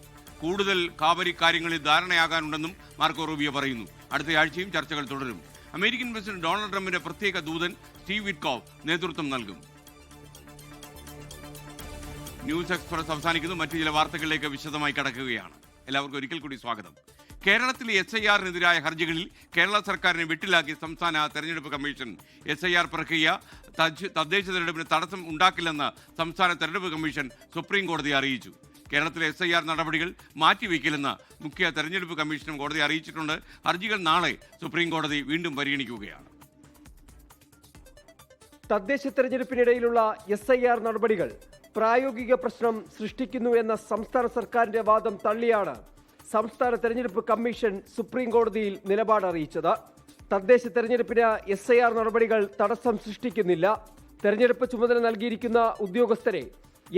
കൂടുതൽ കാവരി കാര്യങ്ങളിൽ ധാരണയാകാനുണ്ടെന്നും മാർക്കോ റൂബിയോ പറയുന്നു. അടുത്ത ആഴ്ചയും ചർച്ചകൾ തുടരും. അമേരിക്കൻ പ്രസിഡന്റ് ഡൊണാൾഡ് ട്രംപിന്റെ പ്രത്യേക ദൂതൻ സ്റ്റീവ് വിറ്റ്കോഫ് നേതൃത്വം നൽകും. ന്യൂസ് എക്സ്പ്രസ് അവസാനിക്കുന്നു. മറ്റു ചില വാർത്തകളിലേക്ക് വിശദമായി കടക്കുകയാണ്. എല്ലാവർക്കും ഒരിക്കൽ കൂടി സ്വാഗതം. കേരളത്തിലെ SIR-നെതിരായ ഹർജികളിൽ കേരള സർക്കാരിനെ വെട്ടിലാക്കി സംസ്ഥാന തെരഞ്ഞെടുപ്പ് കമ്മീഷൻ. SIR പ്രക്രിയ തദ്ദേശ തെരഞ്ഞെടുപ്പിന് തടസ്സം ഉണ്ടാക്കില്ലെന്ന് സംസ്ഥാന തെരഞ്ഞെടുപ്പ് കമ്മീഷൻ സുപ്രീം കോടതിയെ അറിയിച്ചു. കേരളത്തിലെ SIR നടപടികൾ മാറ്റിവെക്കില്ലെന്ന് മുഖ്യ തെരഞ്ഞെടുപ്പ് കമ്മീഷനും കോടതിയെ അറിയിച്ചിട്ടുണ്ട്. ഹർജികൾ നാളെ സുപ്രീം കോടതി വീണ്ടും പരിഗണിക്കുകയാണ്. തദ്ദേശ തെരഞ്ഞെടുപ്പിനിടയിലുള്ള SIR നടപടികൾ പ്രായോഗിക പ്രശ്നം സൃഷ്ടിക്കുന്നു എന്ന സംസ്ഥാന സർക്കാരിന്റെ വാദം തള്ളിയാണ് സംസ്ഥാന തെരഞ്ഞെടുപ്പ് കമ്മീഷൻ സുപ്രീം കോടതിയിൽ നിലപാട് അറിയിച്ചത്. തദ്ദേശ തെരഞ്ഞെടുപ്പിന് SIR നടപടികൾ തടസ്സം സൃഷ്ടിക്കുന്നില്ല. തെരഞ്ഞെടുപ്പ് ചുമതല നൽകിയിരിക്കുന്ന ഉദ്യോഗസ്ഥരെ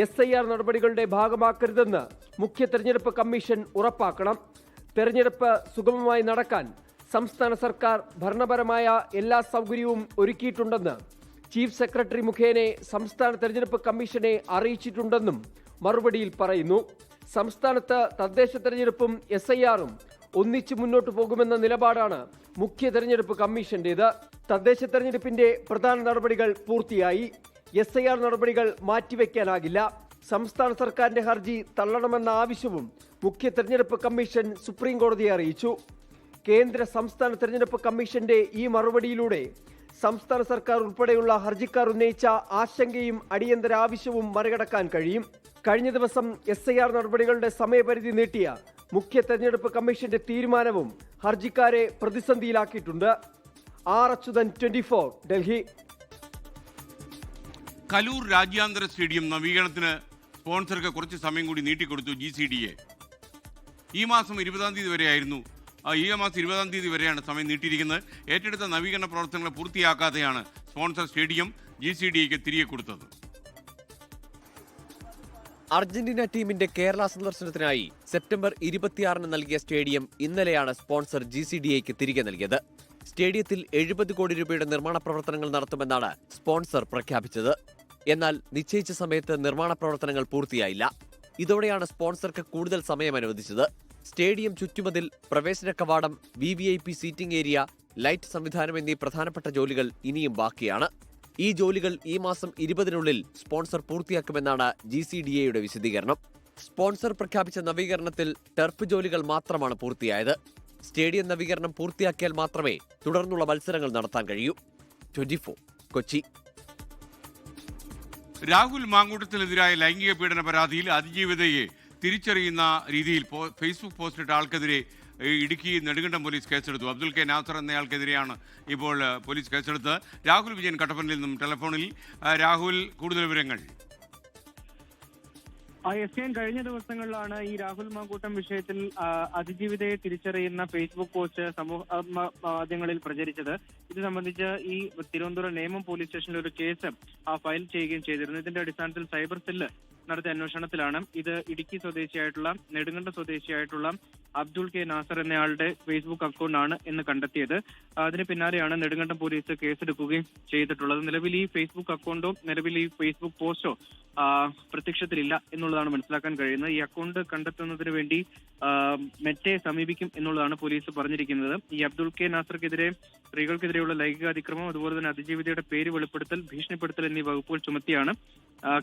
SIR നടപടികളുടെ ഭാഗമാക്കരുതെന്ന് മുഖ്യ തെരഞ്ഞെടുപ്പ് കമ്മീഷൻ ഉറപ്പാക്കണം. തെരഞ്ഞെടുപ്പ് സുഗമമായി നടക്കാൻ സംസ്ഥാന സർക്കാർ ഭരണപരമായ എല്ലാ സൗകര്യവും ഒരുക്കിയിട്ടുണ്ടെന്ന് ചീഫ് സെക്രട്ടറി മുഖേന സംസ്ഥാന തെരഞ്ഞെടുപ്പ് കമ്മീഷനെ അറിയിച്ചിട്ടുണ്ടെന്നും മറുപടിയിൽ പറയുന്നു. സംസ്ഥാനത്ത് തദ്ദേശ തെരഞ്ഞെടുപ്പും SIR-ഉം ഒന്നിച്ചു മുന്നോട്ടു പോകുമെന്ന നിലപാടാണ് മുഖ്യ തെരഞ്ഞെടുപ്പ് കമ്മീഷന്റേത്. തദ്ദേശ തെരഞ്ഞെടുപ്പിന്റെ പ്രധാന നടപടികൾ പൂർത്തിയായി. SIR നടപടികൾ മാറ്റിവെക്കാനാകില്ല. സംസ്ഥാന സർക്കാരിന്റെ ഹർജി തള്ളണമെന്ന ആവശ്യവും മുഖ്യ തെരഞ്ഞെടുപ്പ് കമ്മീഷൻ സുപ്രീം കോടതിയെ അറിയിച്ചു. കേന്ദ്ര സംസ്ഥാന തെരഞ്ഞെടുപ്പ് കമ്മീഷന്റെ ഈ മറുപടിയിലൂടെ സംസ്ഥാന സർക്കാർ ഉൾപ്പെടെയുള്ള ഹർജിക്കാർ ഉന്നയിച്ച ആശങ്കയും അടിയന്തര ആവശ്യവും മറികടക്കാൻ കഴിയും. കഴിഞ്ഞ ദിവസം SIR നടപടികളുടെ സമയപരിധി നീട്ടിയ മുഖ്യ തെരഞ്ഞെടുപ്പ് കമ്മീഷന്റെ തീരുമാനവും ഹർജിക്കാരെ പ്രതിസന്ധിയിലാക്കിയിട്ടുണ്ട്. ആർ അച്യുതൻ, 24, ഡൽഹി. കലൂർ രാജ്യാന്തര സ്റ്റേഡിയം നവീകരണത്തിന് സ്പോൺസർക്ക് കുറച്ച് സമയം കൂടി നീട്ടിക്കൊടുത്തു GCDA. ഈ മാസം 20-ാം തീയതി വരെയാണ് സമയം നീട്ടിയിരിക്കുന്നത്. ഏറ്റെടുത്ത നവീകരണ പ്രവർത്തനങ്ങൾ പൂർത്തിയാക്കാതെയാണ് സ്പോൺസർ സ്റ്റേഡിയം GCDAക്ക് തിരികെ കൊടുത്തത്. അർജന്റീന ടീമിന്റെ കേരള സന്ദർശനത്തിനായി സെപ്റ്റംബർ 26-ന് നൽകിയ സ്റ്റേഡിയം ഇന്നലെയാണ് സ്പോൺസർ GCDAക്ക് തിരികെ നൽകിയത്. സ്റ്റേഡിയത്തിൽ 70 കോടി രൂപയുടെ നിർമ്മാണ പ്രവർത്തനങ്ങൾ നടത്തുമെന്നാണ് സ്പോൺസർ പ്രഖ്യാപിച്ചത്. എന്നാൽ നിശ്ചയിച്ച സമയത്ത് നിർമ്മാണ പ്രവർത്തനങ്ങൾ പൂർത്തിയായില്ല. ഇതോടെയാണ് സ്പോൺസർക്ക് കൂടുതൽ സമയം അനുവദിച്ചത്. സ്റ്റേഡിയം ചുറ്റുമതിൽ, പ്രവേശന കവാടം, VVIP സീറ്റിംഗ് ഏരിയ, ലൈറ്റ് സംവിധാനം എന്നീ പ്രധാനപ്പെട്ട ജോലികൾ ഇനിയും ബാക്കിയാണ്. ഈ ജോലികൾ ഈ മാസം 20-നുള്ളിൽ സ്പോൺസർ പൂർത്തിയാക്കുമെന്നാണ് GCDAയുടെ വിശദീകരണം. സ്പോൺസർ പ്രഖ്യാപിച്ച നവീകരണത്തിൽ ടർഫ് ജോലികൾ മാത്രമാണ് പൂർത്തിയായത്. സ്റ്റേഡിയം നവീകരണം പൂർത്തിയാക്കിയാൽ മാത്രമേ തുടർന്നുള്ള മത്സരങ്ങൾ നടത്താൻ കഴിയൂ. 24, കൊച്ചി. രാഹുൽ മാങ്കൂട്ടത്തിനെതിരായ ലൈംഗിക പീഡന പരാതിയിൽ അതിജീവിതയെ തിരിച്ചറിയുന്ന രീതിയിൽ ഫേസ്ബുക്ക് പോസ്റ്റിട്ട ആൾക്കെതിരെ ഇടുക്കി നെടുങ്കണ്ടം പോലീസ് കേസെടുത്തു. അബ്ദുൽ കെ നാസർ എന്നയാൾക്കെതിരെയാണ് ഇപ്പോൾ പോലീസ് കേസെടുത്തത്. രാഹുൽ വിജയൻ കട്ടപ്പനയിൽ നിന്നും ടെലിഫോണിൽ. രാഹുൽ, കൂടുതൽ വിവരങ്ങൾ. SN കഴിഞ്ഞ ദിവസങ്ങളിലാണ് ഈ രാഹുൽ മാങ്കൂട്ടം വിഷയത്തിൽ അതിജീവിതയെ തിരിച്ചറിയുന്ന ഫേസ്ബുക്ക് പോസ്റ്റ് സമൂഹ മാധ്യമങ്ങളിൽ പ്രചരിച്ചത്. ഇത് സംബന്ധിച്ച് ഈ തിരുവനന്തപുരം നേമം പോലീസ് സ്റ്റേഷനിൽ ഒരു കേസ് ഫയൽ ചെയ്യുകയും ചെയ്തിരുന്നു. ഇതിന്റെ അടിസ്ഥാനത്തിൽ സൈബർ സെല്ല് നടത്തിയ അന്വേഷണത്തിലാണ് ഇത് ഇടുക്കി സ്വദേശിയായിട്ടുള്ള നെടുങ്കണ്ടം സ്വദേശിയായിട്ടുള്ള അബ്ദുൾ കെ നാസർ എന്നയാളുടെ ഫേസ്ബുക്ക് അക്കൗണ്ടാണ് എന്ന് കണ്ടെത്തിയത്. അതിന് പിന്നാലെയാണ് നെടുങ്കണ്ടം പോലീസ് കേസെടുക്കുകയും ചെയ്തിട്ടുള്ളത്. നിലവിൽ ഈ ഫേസ്ബുക്ക് അക്കൗണ്ടോ നിലവിൽ ഈ ഫേസ്ബുക്ക് പോസ്റ്റോ പ്രത്യക്ഷത്തിലില്ല എന്നുള്ളതാണ് മനസ്സിലാക്കാൻ കഴിയുന്നത്. ഈ അക്കൗണ്ട് കണ്ടെത്തുന്നതിന് വേണ്ടി മെറ്റയെ സമീപിക്കും എന്നുള്ളതാണ് പോലീസ് പറഞ്ഞിരിക്കുന്നത്. ഈ അബ്ദുൾ കെ നാസർക്കെതിരെ സ്ത്രീകൾക്കെതിരെയുള്ള ലൈംഗിക അതിക്രമം, അതുപോലെ തന്നെ അതിജീവിതയുടെ പേര് വെളിപ്പെടുത്തൽ, ഭീഷണിപ്പെടുത്തൽ എന്നീ വകുപ്പുകൾ ചുമത്തിയാണ്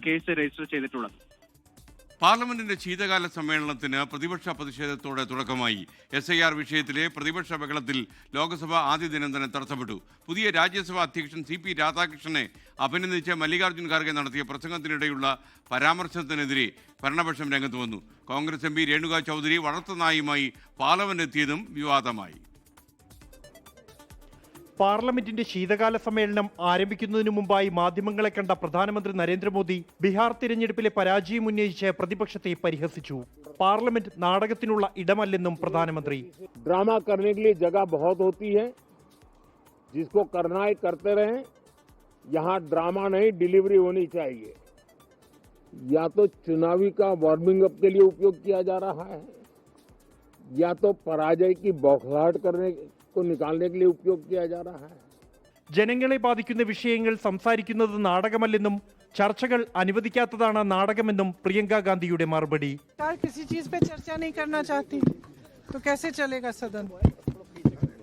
കേസ് രജിസ്റ്റർ ചെയ്തിട്ടുള്ളത്. പാർലമെന്റിന്റെ ശീതകാല സമ്മേളനത്തിന് പ്രതിപക്ഷ പ്രതിഷേധത്തോടെ തുടക്കമായി. SIR വിഷയത്തിലെ പ്രതിപക്ഷ ബഹളത്തിൽ ലോക്സഭ ആദ്യ ദിനം തന്നെ തടസ്സപ്പെട്ടു. പുതിയ രാജ്യസഭാ അധ്യക്ഷൻ CP രാധാകൃഷ്ണനെ അഭിനന്ദിച്ച് മല്ലികാർജ്ജുൻ ഖാർഗെ നടത്തിയ പ്രസംഗത്തിനിടെയുള്ള പരാമർശത്തിനെതിരെ ഭരണപക്ഷം രംഗത്ത് വന്നു. കോൺഗ്രസ് MP രേണുക ചൗധരി വളർത്തുനായുമായി പാർലമെന്റ് എത്തിയതും വിവാദമായി. പാർലമെന്റിന്റെ ശീതകാല സമ്മേളനം ആരംഭിക്കുന്നതിനു മുമ്പായി മാധ്യമങ്ങളെ കണ്ട പ്രധാനമന്ത്രി നരേന്ദ്രമോദി ബീഹാർ തിരഞ്ഞെടുപ്പിലെ പരാജയം ഉന്നയിച്ച് പ്രതിപക്ഷത്തെ പരിഹസിച്ചു. പാർലമെന്റ് നാടകത്തിനുള്ള ഇടമല്ലെന്നും പ്രധാനമന്ത്രി. ड्रामा करने के लिए जगह बहुत होती है, जिसको करना है करते रहें. यहाँ ड्रामा नहीं, डिलीवरी होनी चाहिए. या तो चुनावी का वार्मिंग अप के लिए उपयोग किया जा रहा है या तो पराजय की बौखलाहट करने को निकालने के लिए उपयोग किया जा रहा है. ജനങ്ങളെ ബാധിക്കുന്ന വിഷയങ്ങൾ സംസാരിക്കുന്നത് നാടകമല്ലെന്നും ചർച്ചകൾ അനുവദിക്കാത്തതാണ് നാടകമെന്നും പ്രിയങ്ക ഗാന്ധിയുടെ മറുപടി. किसी चीज पे चर्चा नहीं करना चाहती तो कैसे चलेगा सदन?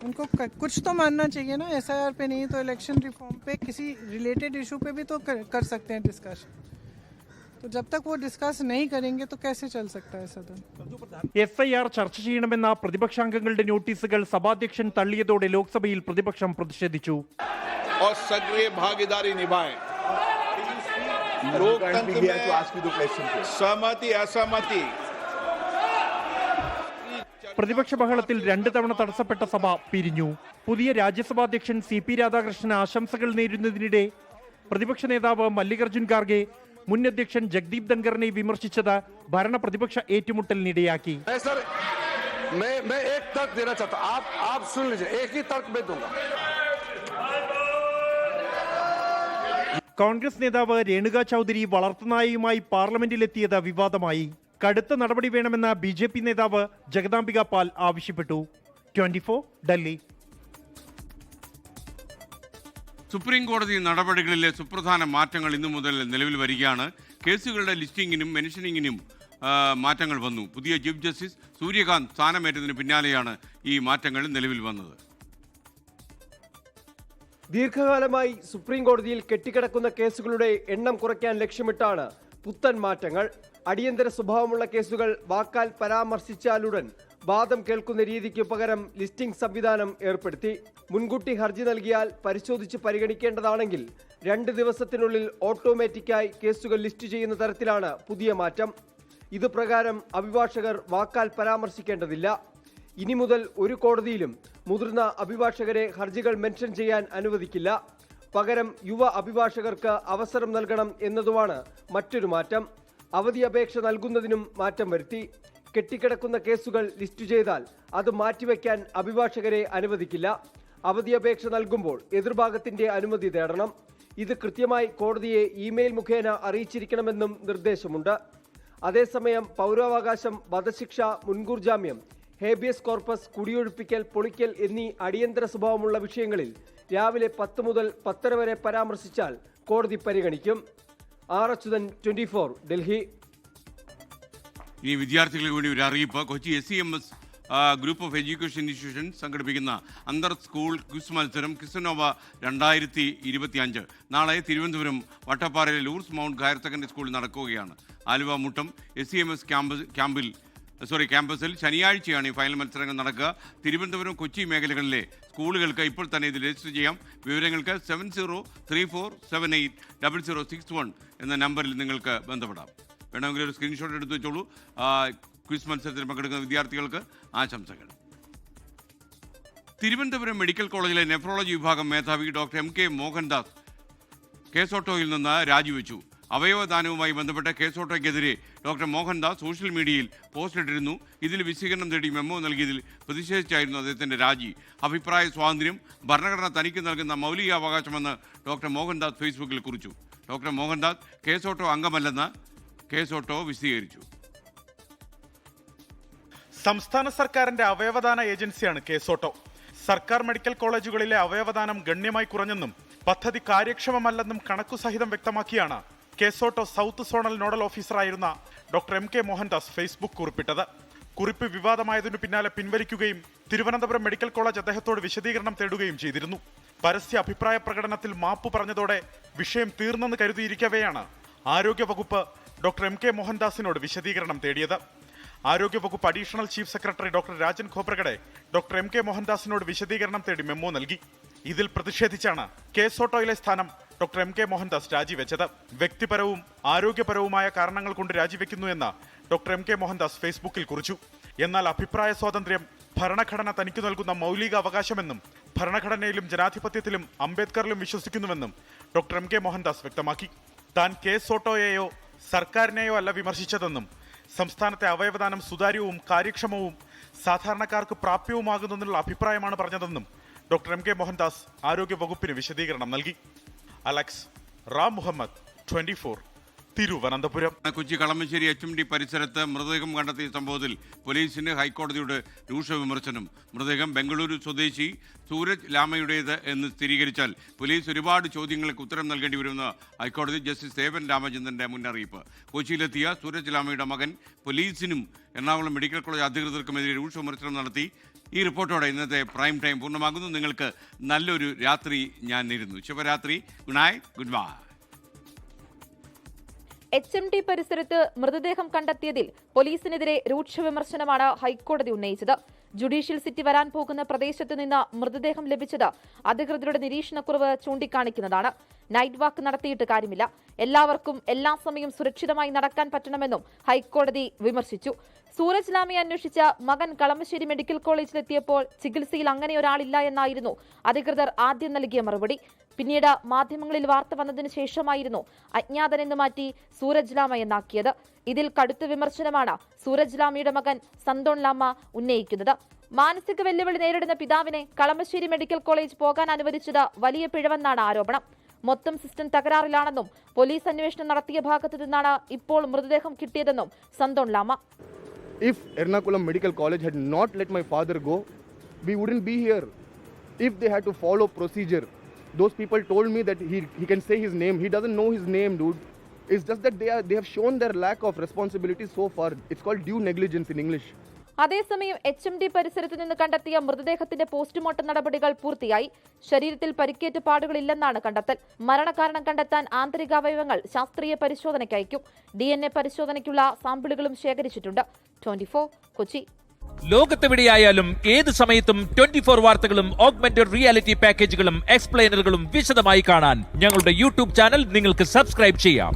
उनको कुछ तो मानना चाहिए ना. SIR पे नहीं तो इलेक्शन रिफॉर्म पे किसी रिलेटेड इशू पे भी तो कर सकते हैं डिस्कशन. तो जब तक वो डिस्कस नहीं करेंगे तो कैसे चल सकता है सदन? SIR ചർച്ച ചെയ്യണമെന്ന പ്രതിപക്ഷാംഗങ്ങളുടെ നോട്ടീസുകൾ സഭാധ്യക്ഷൻ തള്ളിയതോടെ ലോക്സഭയിൽ പ്രതിപക്ഷം പ്രതിഷേധിച്ചു. और सक्रिय भागीदारी निभाएं. लोकतंत्र में सहमति असहमति. പ്രതിപക്ഷ ബഹളത്തിൽ 2 തവണ തടസ്സപ്പെട്ട സഭ പിരിഞ്ഞു. പുതിയ രാജ്യസഭാധ്യക്ഷൻ CP രാധാകൃഷ്ണൻ ആശംസകൾ നേരുന്നതിനിടെ പ്രതിപക്ഷ നേതാവ് മല്ലികാർജുൻ ഖാർഗെ മുൻ അധ്യക്ഷൻ ജഗ്ദീപ് ധൻഖറിനെ വിമർശിച്ചത് ഭരണ പ്രതിപക്ഷ ഏറ്റുമുട്ടലിനിടയാക്കി. കോൺഗ്രസ് നേതാവ് രേണുക ചൗധരി വളർത്തുനായയുമായി പാർലമെന്റിലെത്തിയത് വിവാദമായി. കടുത്ത നടപടി വേണമെന്ന BJP നേതാവ് ജഗദാംബിക പാൽ ആവശ്യപ്പെട്ടു. 24 ഡൽഹി. സുപ്രീം കോടതി നടപടികളിലെ സുപ്രധാന മാറ്റങ്ങൾ ഇന്നു മുതൽ നിലവിൽ വരികയാണ്. കേസുകളുടെ ലിസ്റ്റിംഗിനും മെൻഷനിങ്ങിനും മാറ്റങ്ങൾ വന്നു. പുതിയ ചീഫ് ജസ്റ്റിസ് സൂര്യകാന്ത് സ്ഥാനമേറ്റതിന് പിന്നാലെയാണ് ഈ മാറ്റങ്ങൾ നിലവിൽ വന്നത്. ദീർഘകാലമായി സുപ്രീം കോടതിയിൽ കെട്ടിക്കിടക്കുന്ന കേസുകളുടെ എണ്ണം കുറയ്ക്കാൻ ലക്ഷ്യമിട്ടാണ് പുത്തൻ മാറ്റങ്ങൾ. അടിയന്തര സ്വഭാവമുള്ള കേസുകൾ വാക്കാൽ പരാമർശിച്ചാലുടൻ വാദം കേൾക്കുന്ന രീതിക്ക് പകരം ലിസ്റ്റിംഗ് സംവിധാനം ഏർപ്പെടുത്തി. മുൻകൂട്ടി ഹർജി നൽകിയാൽ പരിശോധിച്ച് പരിഗണിക്കേണ്ടതാണെങ്കിൽ 2 ദിവസത്തിനുള്ളിൽ ഓട്ടോമാറ്റിക്കായി കേസുകൾ ലിസ്റ്റ് ചെയ്യുന്ന തരത്തിലാണ് പുതിയ മാറ്റം. ഇത് പ്രകാരം അഭിഭാഷകർ വാക്കാൽ പരാമർശിക്കേണ്ടതില്ല. ഇനി മുതൽ ഒരു കോടതിയിലും മുതിർന്ന അഭിഭാഷകരെ ഹർജികൾ മെൻഷൻ ചെയ്യാൻ അനുവദിക്കില്ല. പകരം യുവ അഭിഭാഷകർക്ക് അവസരം നൽകണം എന്നതുമാണ് മറ്റൊരു മാറ്റം. അവധി അപേക്ഷ നൽകുന്നതിനും മാറ്റം വരുത്തി. കെട്ടിക്കിടക്കുന്ന കേസുകൾ ലിസ്റ്റ് ചെയ്താൽ അത് മാറ്റിവെക്കാൻ അഭിഭാഷകരെ അനുവദിക്കില്ല. അവധി അപേക്ഷ നൽകുമ്പോൾ എതിർഭാഗത്തിന്റെ അനുമതി തേടണം. ഇത് കൃത്യമായി കോടതിയെ ഇമെയിൽ മുഖേന അറിയിച്ചിരിക്കണമെന്നും നിർദ്ദേശമുണ്ട്. അതേസമയം പൗരാവകാശം, വധശിക്ഷ, മുൻകൂർ ജാമ്യം, ഹേബിയസ് കോർപ്പസ്, കുടിയൊഴിപ്പിക്കൽ, പൊളിക്കൽ എന്നീ അടിയന്തര സ്വഭാവമുള്ള വിഷയങ്ങളിൽ രാവിലെ 10 മുതൽ 10:30 വരെ പരാമർശിച്ചാൽ കോടതി പരിഗണിക്കും. R. അച്യുതൻ, 24 ഡൽഹി. ഇനി വിദ്യാർത്ഥികൾക്ക് വേണ്ടി ഒരു അറിയിപ്പ്. Kochi SCMS group of education institutions സംഘടിപ്പിക്കുന്ന അന്തർ സ്കൂൾ ക്വിസ് മത്സരം ക്വിസനോവ 2025 നാളെ തിരുവനന്തപുരം വട്ടപ്പാറയിലെ ലൂർസ് മൗണ്ട് ഹയർ സെക്കൻഡറി സ്കൂളിൽ നടക്കുകയാണ്. ആലുവ മുട്ടം SCMS ക്യാമ്പസിൽ ശനിയാഴ്ചയാണ് ഈ ഫൈനൽ മത്സരങ്ങൾ നടക്കുക. തിരുവനന്തപുരം, കൊച്ചി മേഖലകളിലെ സ്കൂളുകൾക്ക് ഇപ്പോൾ തന്നെ ഇത് രജിസ്റ്റർ ചെയ്യാം. വിവരങ്ങൾക്ക് 7034780061 എന്ന നമ്പറിൽ നിങ്ങൾക്ക് ബന്ധപ്പെടാം. വേണമെങ്കിൽ ഒരു സ്ക്രീൻഷോട്ട് എടുത്ത് വെച്ചോളൂ. ക്വിസ് മത്സരത്തിൽ പങ്കെടുക്കുന്ന വിദ്യാർത്ഥികൾക്ക് ആശംസകൾ. തിരുവനന്തപുരം മെഡിക്കൽ കോളേജിലെ നെഫ്രോളജി വിഭാഗം മേധാവി ഡോക്ടർ MK മോഹൻദാസ് കേസോട്ടോയിൽ നിന്ന് രാജിവെച്ചു. അവയവദാനവുമായി ബന്ധപ്പെട്ട കേസോട്ടോയ്ക്കെതിരെ ഡോക്ടർ മോഹൻദാസ് സോഷ്യൽ മീഡിയയിൽ പോസ്റ്റിട്ടിരുന്നു. ഇതിൽ വിശദീകരണം തേടി മെമ്മോ നൽകിയതിൽ പ്രതിഷേധിച്ചായിരുന്നു അദ്ദേഹത്തിൻ്റെ രാജി. അഭിപ്രായ സ്വാതന്ത്ര്യം ഭരണഘടന തനിക്ക് നൽകുന്ന മൗലികാവകാശമെന്ന് ഡോക്ടർ മോഹൻദാസ് ഫേസ്ബുക്കിൽ കുറിച്ചു. ഡോക്ടർ മോഹൻദാസ് കേസോട്ടോ അംഗമല്ലെന്ന് കേസോട്ടോ വിശദീകരിച്ചു. സംസ്ഥാന സർക്കാരിന്റെ അവയവദാന ഏജൻസിയാണ് കേസോട്ടോ. സർക്കാർ മെഡിക്കൽ കോളേജുകളിലെ അവയവദാനം ഗണ്യമായി കുറഞ്ഞെന്നും പദ്ധതി കാര്യക്ഷമമല്ലെന്നും കണക്കുസഹിതം വ്യക്തമാക്കിയാണ് കേസോട്ടോ സൗത്ത് സോണൽ നോഡൽ ഓഫീസറായിരുന്ന ഡോക്ടർ MK മോഹൻദാസ് ഫേസ്ബുക്ക് കുറിപ്പിട്ടത്. കുറിപ്പ് വിവാദമായതിനു പിന്നാലെ പിൻവലിക്കുകയും തിരുവനന്തപുരം മെഡിക്കൽ കോളേജ് അദ്ദേഹത്തോട് വിശദീകരണം തേടുകയും ചെയ്തിരുന്നു. പരസ്യ അഭിപ്രായ പ്രകടനത്തിൽ മാപ്പ് പറഞ്ഞതോടെ വിഷയം തീർന്നെന്ന് കരുതിയിരിക്കവെയാണ് ആരോഗ്യവകുപ്പ് ഡോക്ടർ MK മോഹൻദാസിനോട് വിശദീകരണം തേടിയത്. ആരോഗ്യവകുപ്പ് additional chief secretary doctor Rajan Khobragade doctor MK മോഹൻദാസിനോട് വിശദീകരണം തേടി മെമ്മോ നൽകി. ഇതിൽ പ്രതിഷേധിച്ചാണ് കേസോട്ടോയിലെ സ്ഥാനം ഡോക്ടർ MK മോഹൻദാസ് രാജിവെച്ചത്. വ്യക്തിപരവും ആരോഗ്യപരവുമായ കാരണങ്ങൾ കൊണ്ട് രാജിവെക്കുന്നു എന്ന് ഡോക്ടർ MK മോഹൻദാസ് ഫേസ്ബുക്കിൽ കുറിച്ചു. എന്നാൽ അഭിപ്രായ സ്വാതന്ത്ര്യം ഭരണഘടന തനിക്ക് നൽകുന്ന മൗലിക അവകാശമെന്നും ഭരണഘടനയിലും ജനാധിപത്യത്തിലും അംബേദ്കറിലും വിശ്വസിക്കുന്നുവെന്നും ഡോക്ടർ MK മോഹൻദാസ് വ്യക്തമാക്കി. താൻ കേസോട്ടോയെയോ സർക്കാരിനെയോ അല്ല വിമർശിച്ചതെന്നും സംസ്ഥാനത്തെ അവയവദാനം സുതാര്യവും കാര്യക്ഷമവും സാധാരണക്കാർക്ക് പ്രാപ്യവുമാകുന്നതിനുള്ള അഭിപ്രായമാണ് പറഞ്ഞതെന്നും ഡോക്ടർ MK മോഹൻദാസ് ആരോഗ്യ വകുപ്പിന് വിശദീകരണം നൽകി. അലക്സ് റാം മുഹമ്മദ്, 24 തിരുവനന്തപുരം. കൊച്ചി കളമശ്ശേരി HMD പരിസരത്ത് മൃതദേഹം കണ്ടെത്തിയ സംഭവത്തിൽ പോലീസിന് ഹൈക്കോടതിയുടെ രൂക്ഷ വിമർശനം. മൃതദേഹം ബംഗളൂരു സ്വദേശി സൂരജ് ലാമയുടേത് എന്ന് സ്ഥിരീകരിച്ചാൽ പോലീസ് ഒരുപാട് ചോദ്യങ്ങൾക്ക് ഉത്തരം നൽകേണ്ടി വരുമെന്ന് ഹൈക്കോടതി ജസ്റ്റിസ് സേവൻ രാമചന്ദ്രന്റെ മുന്നറിയിപ്പ്. കൊച്ചിയിലെത്തിയ സൂരജ് ലാമയുടെ മകൻ പോലീസിനും എറണാകുളം മെഡിക്കൽ കോളേജ് അധികൃതർക്കുമെതിരെ രൂക്ഷ വിമർശനം നടത്തി. ഈ റിപ്പോർട്ടോടെ ഇന്നത്തെ പ്രൈം ടൈം പൂർണ്ണമാകുന്നു. നിങ്ങൾക്ക് നല്ലൊരു രാത്രി ഞാൻ നേരുന്നു. ശുഭരാത്രി. Good night. Good bye. HMD പരിസരത്ത് മൃതദേഹം കണ്ടെത്തിയതിൽ പോലീസിനെതിരെ രൂക്ഷ വിമർശനമാണ് ഹൈക്കോടതി ഉന്നയിച്ചത്. ജുഡീഷ്യൽ സിറ്റി വരാൻ പോകുന്ന പ്രദേശത്ത് നിന്ന് മൃതദേഹം ലഭിച്ചത് അധികൃതരുടെ നിരീക്ഷണക്കുറവ് ചൂണ്ടിക്കാണിക്കുന്നതാണ്. നൈറ്റ് വാക്ക് നടത്തിയിട്ട് കാര്യമില്ല, എല്ലാവർക്കും എല്ലാ സമയം സുരക്ഷിതമായി നടക്കാൻ പറ്റണമെന്നും ഹൈക്കോടതി വിമർശിച്ചു. സൂരജ് ലാമയെ അന്വേഷിച്ച മകൻ കളമശ്ശേരി മെഡിക്കൽ കോളേജിലെത്തിയപ്പോൾ ചികിത്സയിൽ അങ്ങനെ ഒരാളില്ല എന്നായിരുന്നു അധികൃതർ ആദ്യം നൽകിയ മറുപടി. പിന്നീട് മാധ്യമങ്ങളിൽ വാർത്ത വന്നതിന് ശേഷമായിരുന്നു അജ്ഞാതനെന്ന് മാറ്റി സൂരജ് ലാമ എന്നാക്കിയത്. ഇതിൽ കടുത്ത വിമർശനമാണ് സൂരജ് ലാമയുടെ മകൻ സന്തോൺ ലാമ ഉന്നയിക്കുന്നത്. മാനസിക വെല്ലുവിളി നേരിടുന്ന പിതാവിനെ കളമശ്ശേരി മെഡിക്കൽ കോളേജ് പോകാൻ അനുവദിച്ചത് വലിയ പിഴവെന്നാണ് ആരോപണം. മൊത്തം സിസ്റ്റം തകരാറിലാണെന്നും പോലീസ് അന്വേഷണം നടത്തിയ ഭാഗത്തു നിന്നാണ് ഇപ്പോൾ മൃതദേഹം കിട്ടിയതെന്നും സന്തോൺ ലാമ. If Ernakulam Medical College had not let my father go, we wouldn't be here. If they had to follow procedure, those people told me that he can say his name. He doesn't know his name, dude. It's just that they have shown their lack of responsibility so far. It's called due negligence in English. അതേസമയം HMD പരിസരത്ത് നിന്ന് കണ്ടെത്തിയ മൃതദേഹത്തിന്റെ postmortem നടപടികൾ പൂർത്തിയായി. ശരീരത്തിൽ പരിക്കേറ്റ പാടുകളില്ലെന്നാണ് കണ്ടെത്തൽ. മരണകാരണം കണ്ടെത്താൻ ആന്തരികാവയവങ്ങൾ ശാസ്ത്രീയ പരിശോധനയ്ക്ക് അയക്കും. DNA പരിശോധനയ്ക്കുള്ള സാമ്പിളുകളും ശേഖരിച്ചിട്ടുണ്ട്. 24 കൊച്ചി. ലോകത്തെവിടെയായാലും ഏത് സമയത്തും 24 വാർത്തകളും ഓഗ്മെന്റഡ് റിയാലിറ്റി പാക്കേജുകളും എക്സ്പ്ലെയിനറുകളും വിശദമായി കാണാൻ ഞങ്ങളുടെ YouTube ചാനൽ നിങ്ങൾക്ക് സബ്സ്ക്രൈബ് ചെയ്യാം.